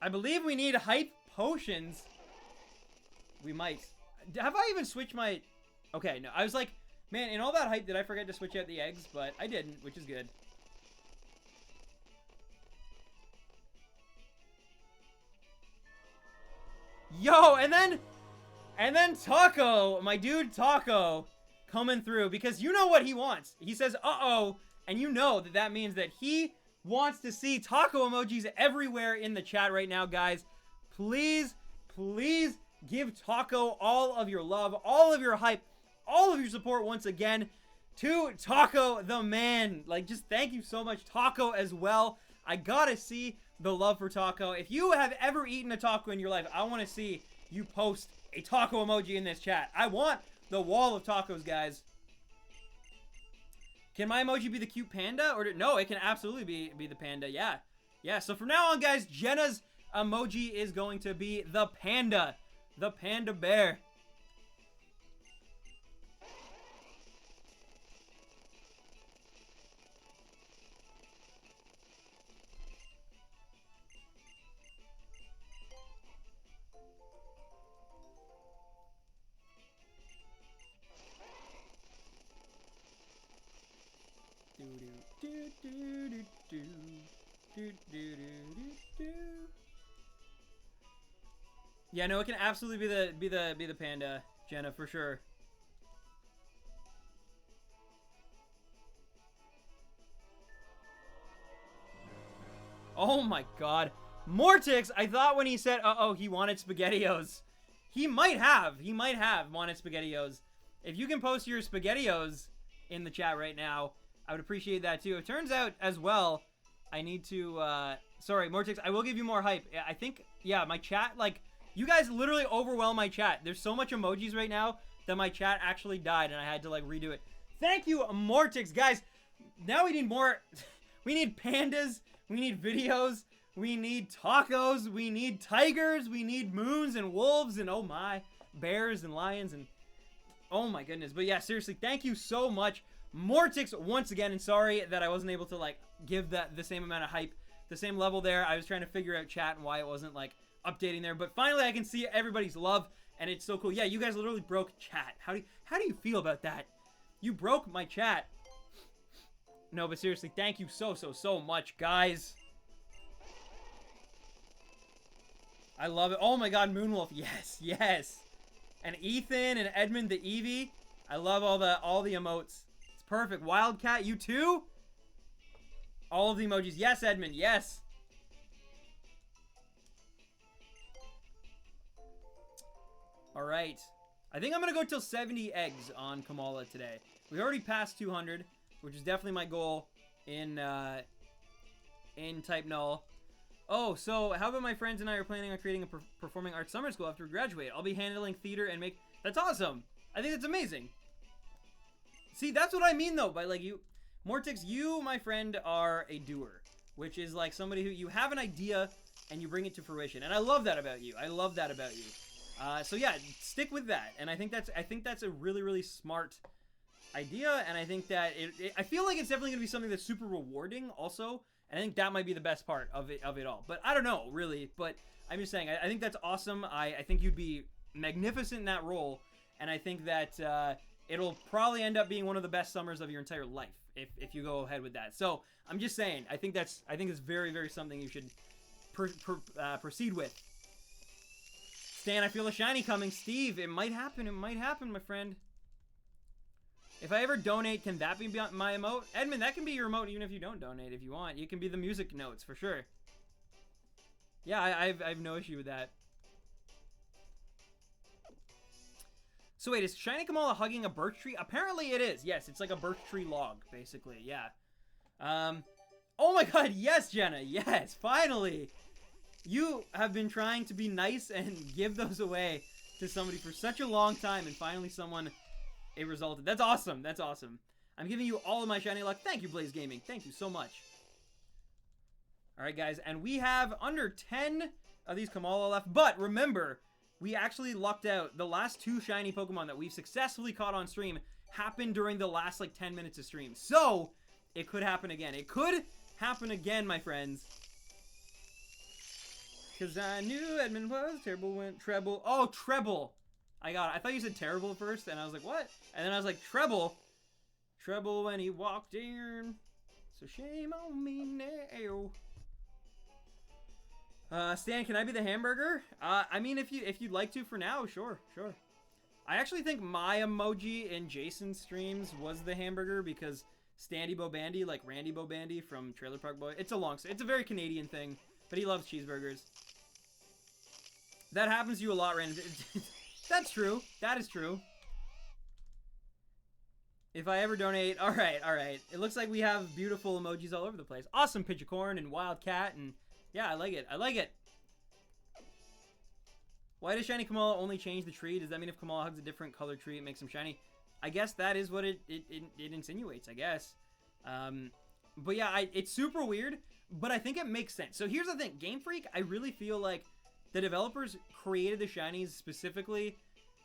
I believe we need hype potions. We might. Have I even switched my... Okay, no. I was like, man, in all that hype, did I forget to switch out the eggs? But I didn't, which is good. Yo, and then Taco, my dude Taco, coming through. Because you know what he wants. He says, uh-oh. And you know that means that he wants to see taco emojis everywhere in the chat right now, guys. Please, please give Taco all of your love, all of your hype, all of your support once again. To Taco the man. Like, just thank you so much, Taco, as well. I gotta see the love for Taco. If you have ever eaten a taco in your life, I want to see you post a taco emoji in this chat. I want the wall of tacos, guys. Can my emoji be the cute panda? Or no, it can absolutely be the panda. Yeah. Yeah, so from now on, guys, Jenna's emoji is going to be the panda. The panda bear. Yeah, no, it can absolutely be the panda, Jenna, for sure. Oh my god. Mortix, I thought when he said, uh-oh, he wanted SpaghettiOs. He might have wanted SpaghettiOs. If you can post your SpaghettiOs in the chat right now, I would appreciate that too. It turns out, as well, I need to, sorry, Mortix, I will give you more hype. I think, yeah, my chat, like, you guys literally overwhelm my chat. There's so much emojis right now that my chat actually died and I had to, like, redo it. Thank you, Mortix. Guys, now we need more. We need pandas. We need videos. We need tacos. We need tigers. We need moons and wolves and, oh my, bears and lions and, oh my goodness. But yeah, seriously, thank you so much, Mortix, once again. And sorry that I wasn't able to, like, give that the same amount of hype, the same level there. I was trying to figure out chat and why it wasn't, like, updating there, but finally I can see everybody's love and it's so cool. Yeah, you guys literally broke chat. How do you feel about that? You broke my chat. No, but seriously, thank you so much, guys. I love it. Oh my god, Moonwolf. Yes. And Ethan and Edmund the Eevee. I love all the emotes. It's perfect. Wildcat, you too? All of the emojis. Yes, Edmund. Yes. Alright. I think I'm going to go till 70 eggs on Komala today. We already passed 200, which is definitely my goal in Type Null. Oh, so how about my friends and I are planning on creating a performing arts summer school after we graduate? I'll be handling theater and make... That's awesome! I think that's amazing. See, that's what I mean, though, by, like, you... Mortix, you, my friend, are a doer. Which is, like, somebody who... You have an idea, and you bring it to fruition. And I love that about you. I love that about you. So yeah, stick with that, and I think that's a really smart idea, and I think that I feel like it's definitely gonna be something that's super rewarding also, and I think that might be the best part of it all. But I don't know really, but I'm just saying I think that's awesome. I think you'd be magnificent in that role, and I think that it'll probably end up being one of the best summers of your entire life if you go ahead with that. So I'm just saying I think it's very something you should proceed with. Stan, I feel a shiny coming. Steve, it might happen. It might happen, my friend. If I ever donate, can that be my emote? Edmund, that can be your emote even if you don't donate if you want. You can be the music notes, for sure. Yeah, I have no issue with that. So wait, is Shiny Komala hugging a birch tree? Apparently it is. Yes, it's like a birch tree log, basically. Yeah. Oh my god, yes, Jenna. Yes, finally. You have been trying to be nice and give those away to somebody for such a long time, and finally it resulted. That's awesome. That's awesome. I'm giving you all of my shiny luck. Thank you, Blaze Gaming. Thank you so much. Alright, guys, and we have under 10 of these Komala left, but remember, we actually lucked out. The last 2 shiny Pokemon that we've successfully caught on stream happened during the last, like, 10 minutes of stream. So, it could happen again. It could happen again, my friends. Because I knew Edmund was terrible when... Treble. Oh, Treble. I got it. I thought you said terrible first, and I was like, what? And then I was like, Treble. Treble when he walked in. So shame on me now. Stan, can I be the hamburger? I mean, if you'd like to for now, sure. I actually think my emoji in Jason's streams was the hamburger because Standy Bobandy, like Randy Bobandy from Trailer Park Boy, it's a very Canadian thing, but he loves cheeseburgers. That happens to you a lot, Randy. That's true. That is true. If I ever donate, all right. It looks like we have beautiful emojis all over the place. Awesome Pidgecorn and Wildcat, and yeah, I like it. Why does Shiny Komala only change the tree? Does that mean if Komala hugs a different color tree, it makes him shiny? I guess that is what it insinuates, I guess. But yeah, it's super weird, but I think it makes sense. So here's the thing. Game Freak, I really feel like the developers created the shinies specifically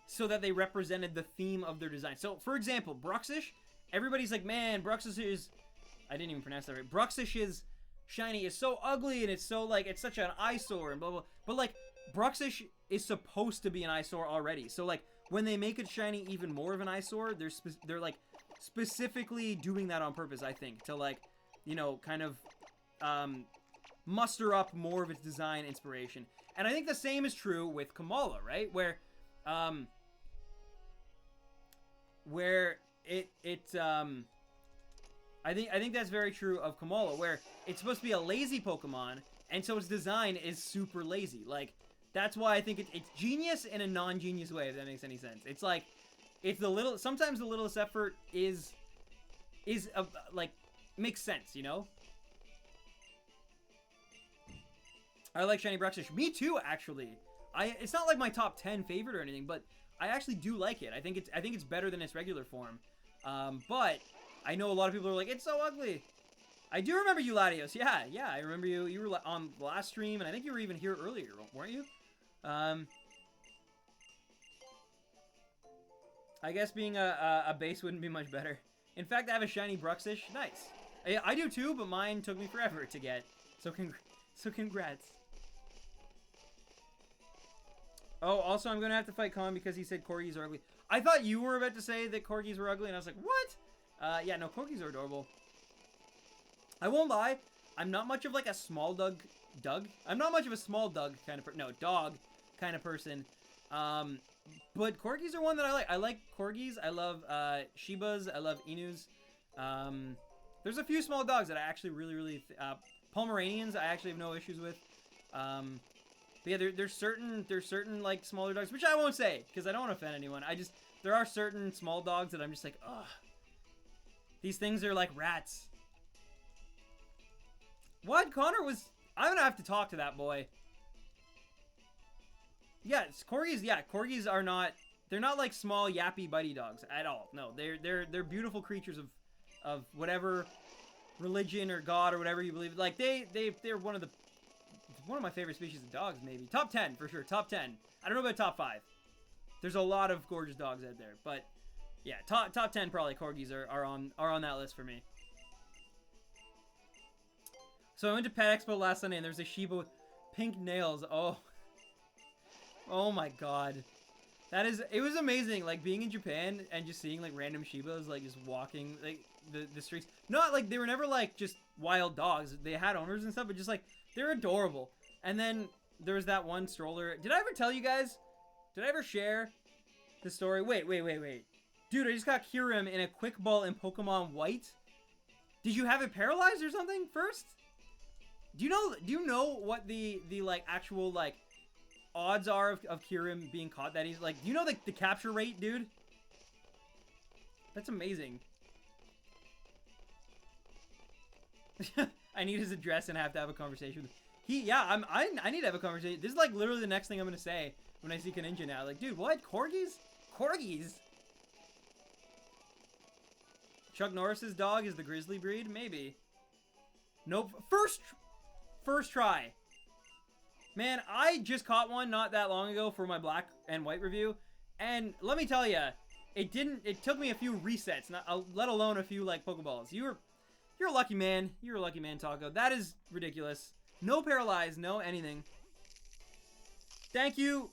so that they represented the theme of their design. So, for example, Bruxish, everybody's like, man, Bruxish is... I didn't even pronounce that right. Bruxish's shiny is so ugly, and it's so, like, it's such an eyesore, and blah, blah. But, like, Bruxish is supposed to be an eyesore already. So, like, when they make it shiny even more of an eyesore, they're like, specifically doing that on purpose, I think, to, like, you know, kind of muster up more of its design inspiration. And I think the same is true with Komala, right? Where I think that's very true of Komala, where it's supposed to be a lazy Pokemon, and so its design is super lazy. Like, that's why I think it's genius in a non-genius way, if that makes any sense. It's like, it's the little, sometimes the littlest effort is like, makes sense, you know? I like Shiny Bruxish. Me too, actually. It's not like my top 10 favorite or anything, but I actually do like it. I think it's better than its regular form. But I know a lot of people are like, it's so ugly. I do remember you, Latios. Yeah, I remember you. You were on the last stream, and I think you were even here earlier, weren't you? I guess being a base wouldn't be much better. In fact, I have a shiny Bruxish. Nice. I do too, but mine took me forever to get. So congrats. Oh, also, I'm going to have to fight Colin because he said corgis are ugly. I thought you were about to say that corgis were ugly, and I was like, what? Yeah, no, corgis are adorable. I won't lie. I'm not much of, like, a small dog. I'm not much of a small dog kind of person. No, dog kind of person. But corgis are one that I like. I like corgis. I love Shibas. I love Inus. There's a few small dogs that I actually really... Pomeranians, I actually have no issues with. But yeah, there's certain like smaller dogs, which I won't say because I don't want to offend anyone. There are certain small dogs that I'm just like, ugh. These things are like rats. What? I'm gonna have to talk to that boy. Yeah, corgis. Yeah, corgis are not. They're not like small yappy bitey dogs at all. No, they're beautiful creatures of whatever religion or god or whatever you believe. Like they're one of my favorite species of dogs, maybe. Top 10, for sure. Top 10. I don't know about top 5. There's a lot of gorgeous dogs out there. But, yeah, top 10 probably corgis are on that list for me. So I went to Pet Expo last Sunday, and there's a Shiba with pink nails. Oh my god. It was amazing, like, being in Japan and just seeing, like, random Shibas, like, just walking, like, the streets. Not, like, they were never, like, just wild dogs. They had owners and stuff, but just, like, they're adorable. And then there was that one stroller. Did I ever tell you guys? Did I ever share the story? Wait. Dude, I just got Kyurem in a quick ball in Pokemon White. Did you have it paralyzed or something first? Do you know what the like actual like odds are of Kyurem being caught that easy? Like, do you know the capture rate, dude? That's amazing. I need his address and have to have a conversation with him. I need to have a conversation. This is like literally the next thing I'm gonna say when I see Ninja now. Like, dude, what? Corgis? Corgis? Chuck Norris's dog is the grizzly breed? Maybe. Nope. First try. Man, I just caught one not that long ago for my black and white review, and let me tell you, it took me a few resets, let alone a few like Pokeballs. You're a lucky man. You're a lucky man, Taco. That is ridiculous. No paralyzed, no anything. Thank you.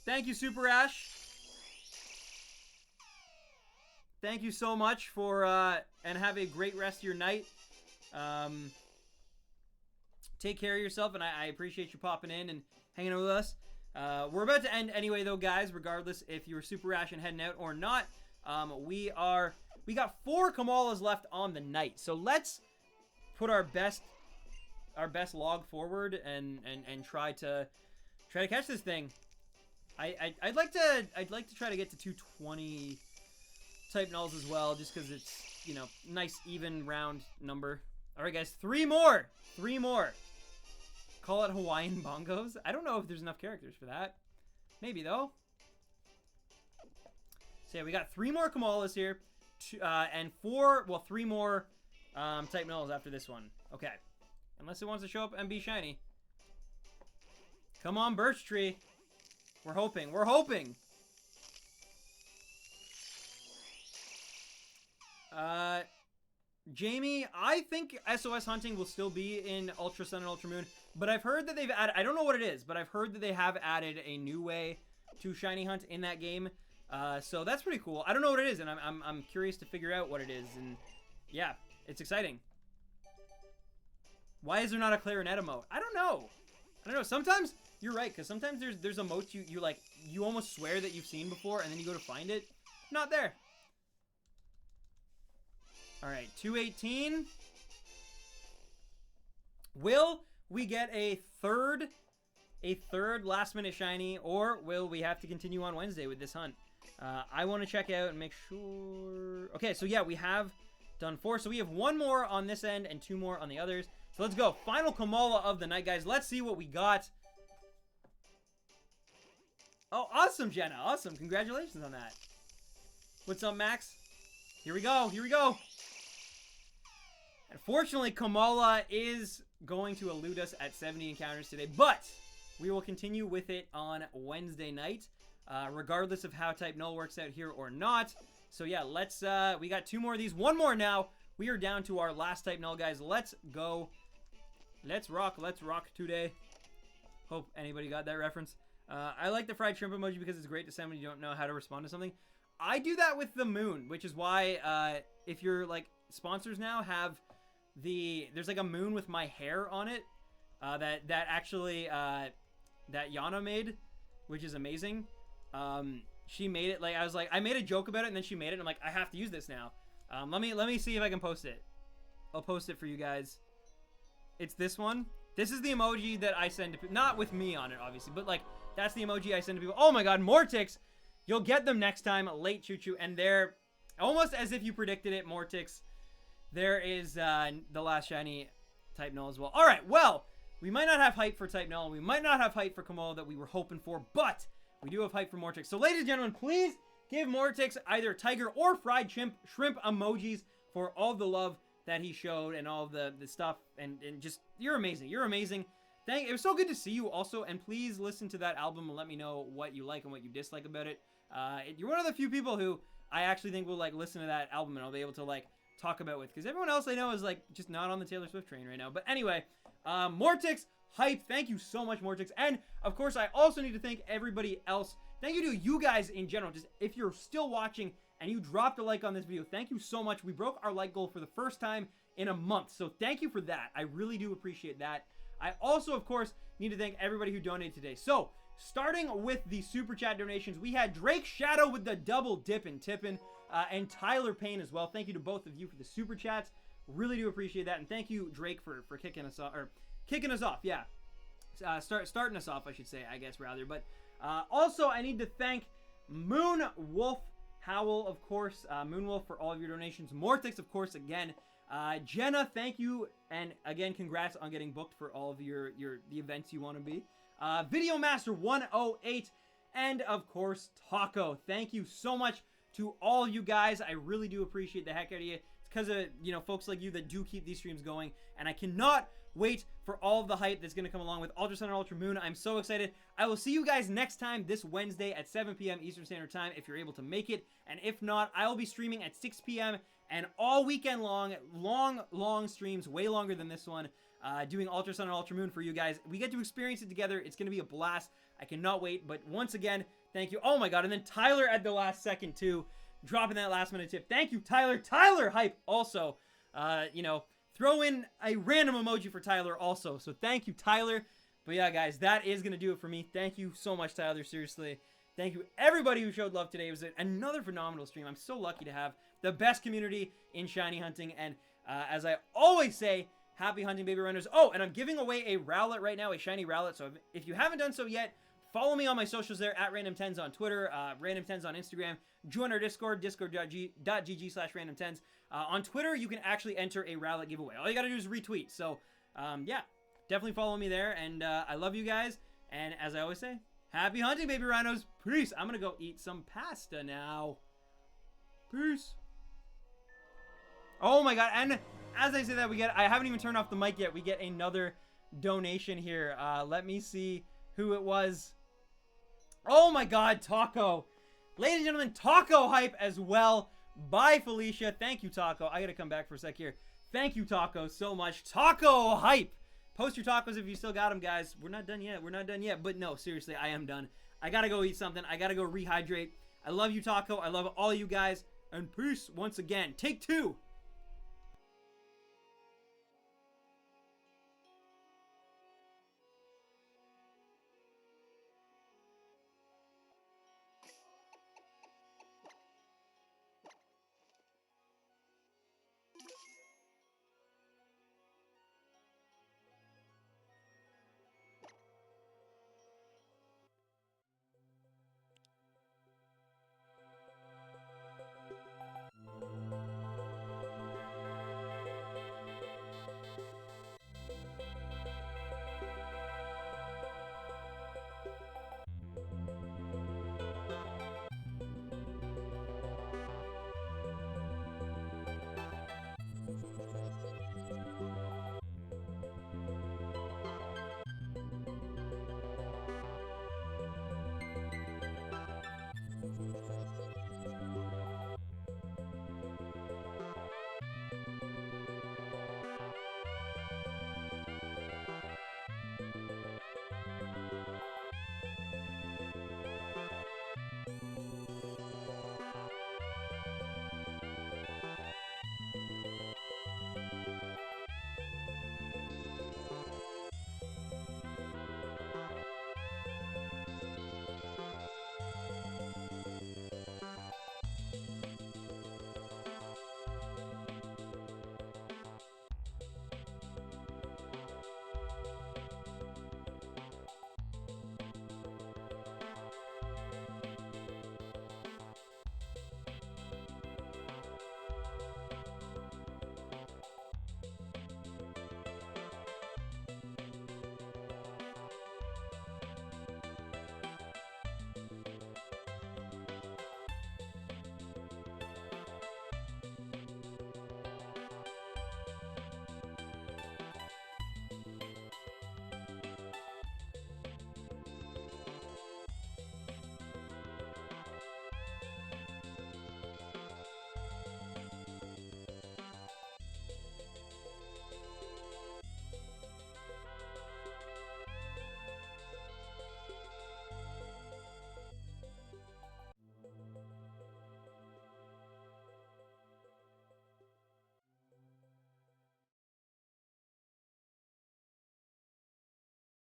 Thank you, Super Ash. Thank you so much for, and have a great rest of your night. Take care of yourself, and I appreciate you popping in and hanging out with us. We're about to end anyway, though, guys, regardless if you're Super Ash and heading out or not. We got 4 Komalas left on the night, so let's put our best log forward and try to catch this thing. I'd like to try to get to 220 type nulls as well, just because it's, you know, nice even round number. All right, guys, 3 more. 3 more. Call it Hawaiian bongos. I don't know if there's enough characters for that. Maybe, though. So, yeah, we got 3 more Komalas here. And 3 more type nulls after this one. Okay. Unless it wants to show up and be shiny. Come on, Birch Tree. We're hoping. We're hoping. Jamie, I think SOS hunting will still be in Ultra Sun and Ultra Moon, but I've heard that they've added, I don't know what it is, but I've heard that they have added a new way to shiny hunt in that game. So that's pretty cool. I don't know what it is, and I'm curious to figure out what it is, and yeah, it's exciting. Why is there not a clarinet emote? I don't know. Sometimes you're right, because sometimes there's emotes you almost swear that you've seen before, and then you go to find it, not there. All right, 218. Will we get a third last minute shiny, or will we have to continue on Wednesday with this hunt? I want to check out and make sure. Okay, so yeah, we have done 4. So we have 1 more on this end and 2 more on the others. So let's go. Final Komala of the night, guys. Let's see what we got. Oh, awesome, Jenna. Awesome. Congratulations on that. What's up, Max? Here we go. Here we go. Unfortunately, Komala is going to elude us at 70 encounters today, but we will continue with it on Wednesday night, regardless of how Type Null works out here or not. So yeah, let's, we got 2 more of these. 1 more now. We are down to our last Type Null, guys. Let's go. Let's rock today. Hope anybody got that reference. I like the fried shrimp emoji because it's great to send when you don't know how to respond to something. I do that with the moon, which is why, if you're, like, sponsors now have there's like a moon with my hair on it, that actually, that Yana made, which is amazing. She made it, like, I made a joke about it, and then she made it, and I'm like, I have to use this now. Let me see if I can post it. I'll post it for you guys. It's this one. This is the emoji that I send to people, not with me on it, obviously, but, like, that's the emoji I send to people. Oh my god, Mortix! You'll get them next time, late choo-choo, and they're almost as if you predicted it, Mortix. There is the last shiny Type Null as well. All right, well, we might not have hype for Type Null. We might not have hype for Komala that we were hoping for, but we do have hype for Mortix. So, ladies and gentlemen, please give Mortix either tiger or fried shrimp emojis for all the love that he showed and all the stuff. And just, you're amazing. You're amazing. It was so good to see you also. And please listen to that album and let me know what you like and what you dislike about it. You're one of the few people who I actually think will, like, listen to that album and I'll be able to, like, talk about with, because everyone else I know is, like, just not on the Taylor Swift train right now. But anyway, Mortix, hype, thank you so much, Mortix. And of course, I also need to thank everybody else. Thank you to you guys in general. Just if you're still watching and you dropped a like on this video, thank you so much. We broke our like goal for the first time in a month, so thank you for that. I really do appreciate that. I also, of course, need to thank everybody who donated today. So starting with the super chat donations, we had Drake Shadow with the double dippin' tippin'. And Tyler Payne as well. Thank you to both of you for the super chats. Really do appreciate that. And thank you, Drake, for kicking us off. Or kicking us off, yeah. Starting us off, I should say, I guess, rather. But also, I need to thank Moon Wolf Howell, of course. Moon Wolf for all of your donations. Mortix, of course, again. Jenna, thank you. And again, congrats on getting booked for all of the events you want to be. Videomaster 108. And, of course, Taco. Thank you so much to all you guys. I really do appreciate the heck out of you. It's because of, you know, folks like you that do keep these streams going, and I cannot wait for all of the hype that's going to come along with Ultra Sun and Ultra Moon. I'm so excited. I will see you guys next time this Wednesday at 7 p.m. Eastern Standard Time if you're able to make it, and if not, I will be streaming at 6 p.m. and all weekend long streams, way longer than this one, doing Ultra Sun and Ultra Moon for you guys. We get to experience it together. It's going to be a blast. I cannot wait, but once again, thank you. Oh my god, and then Tyler at the last second too, dropping that last minute tip. Thank you, Tyler. Tyler hype also. You know, throw in a random emoji for Tyler also. So thank you, Tyler. But yeah, guys, that is going to do it for me. Thank you so much, Tyler. Seriously. Thank you, everybody who showed love today. It was another phenomenal stream. I'm so lucky to have the best community in shiny hunting. And as I always say, happy hunting, baby runners. Oh, and I'm giving away a Rowlet right now, a shiny Rowlet. So if you haven't done so yet, Follow me on my socials there, at Random10s on Twitter, Random10s on Instagram. Join our Discord, discord.gg/Random10s. On Twitter, you can actually enter a Rowlet giveaway. All you gotta do is retweet. So, yeah, definitely follow me there. And I love you guys. And as I always say, happy hunting, baby rhinos. Peace. I'm gonna go eat some pasta now. Peace. Oh my god, and as I say that, I haven't even turned off the mic yet. We get another donation here. Let me see who it was. Oh my god, Taco. Ladies and gentlemen, Taco hype as well. Bye, Felicia. Thank you, Taco. I gotta come back for a sec here. Thank you, Taco, so much. Taco hype. Post your tacos if you still got them, guys. We're not done yet. We're not done yet. But no, seriously, I am done. I gotta go eat something. I gotta go rehydrate. I love you, Taco. I love all you guys. And peace once again. Take two.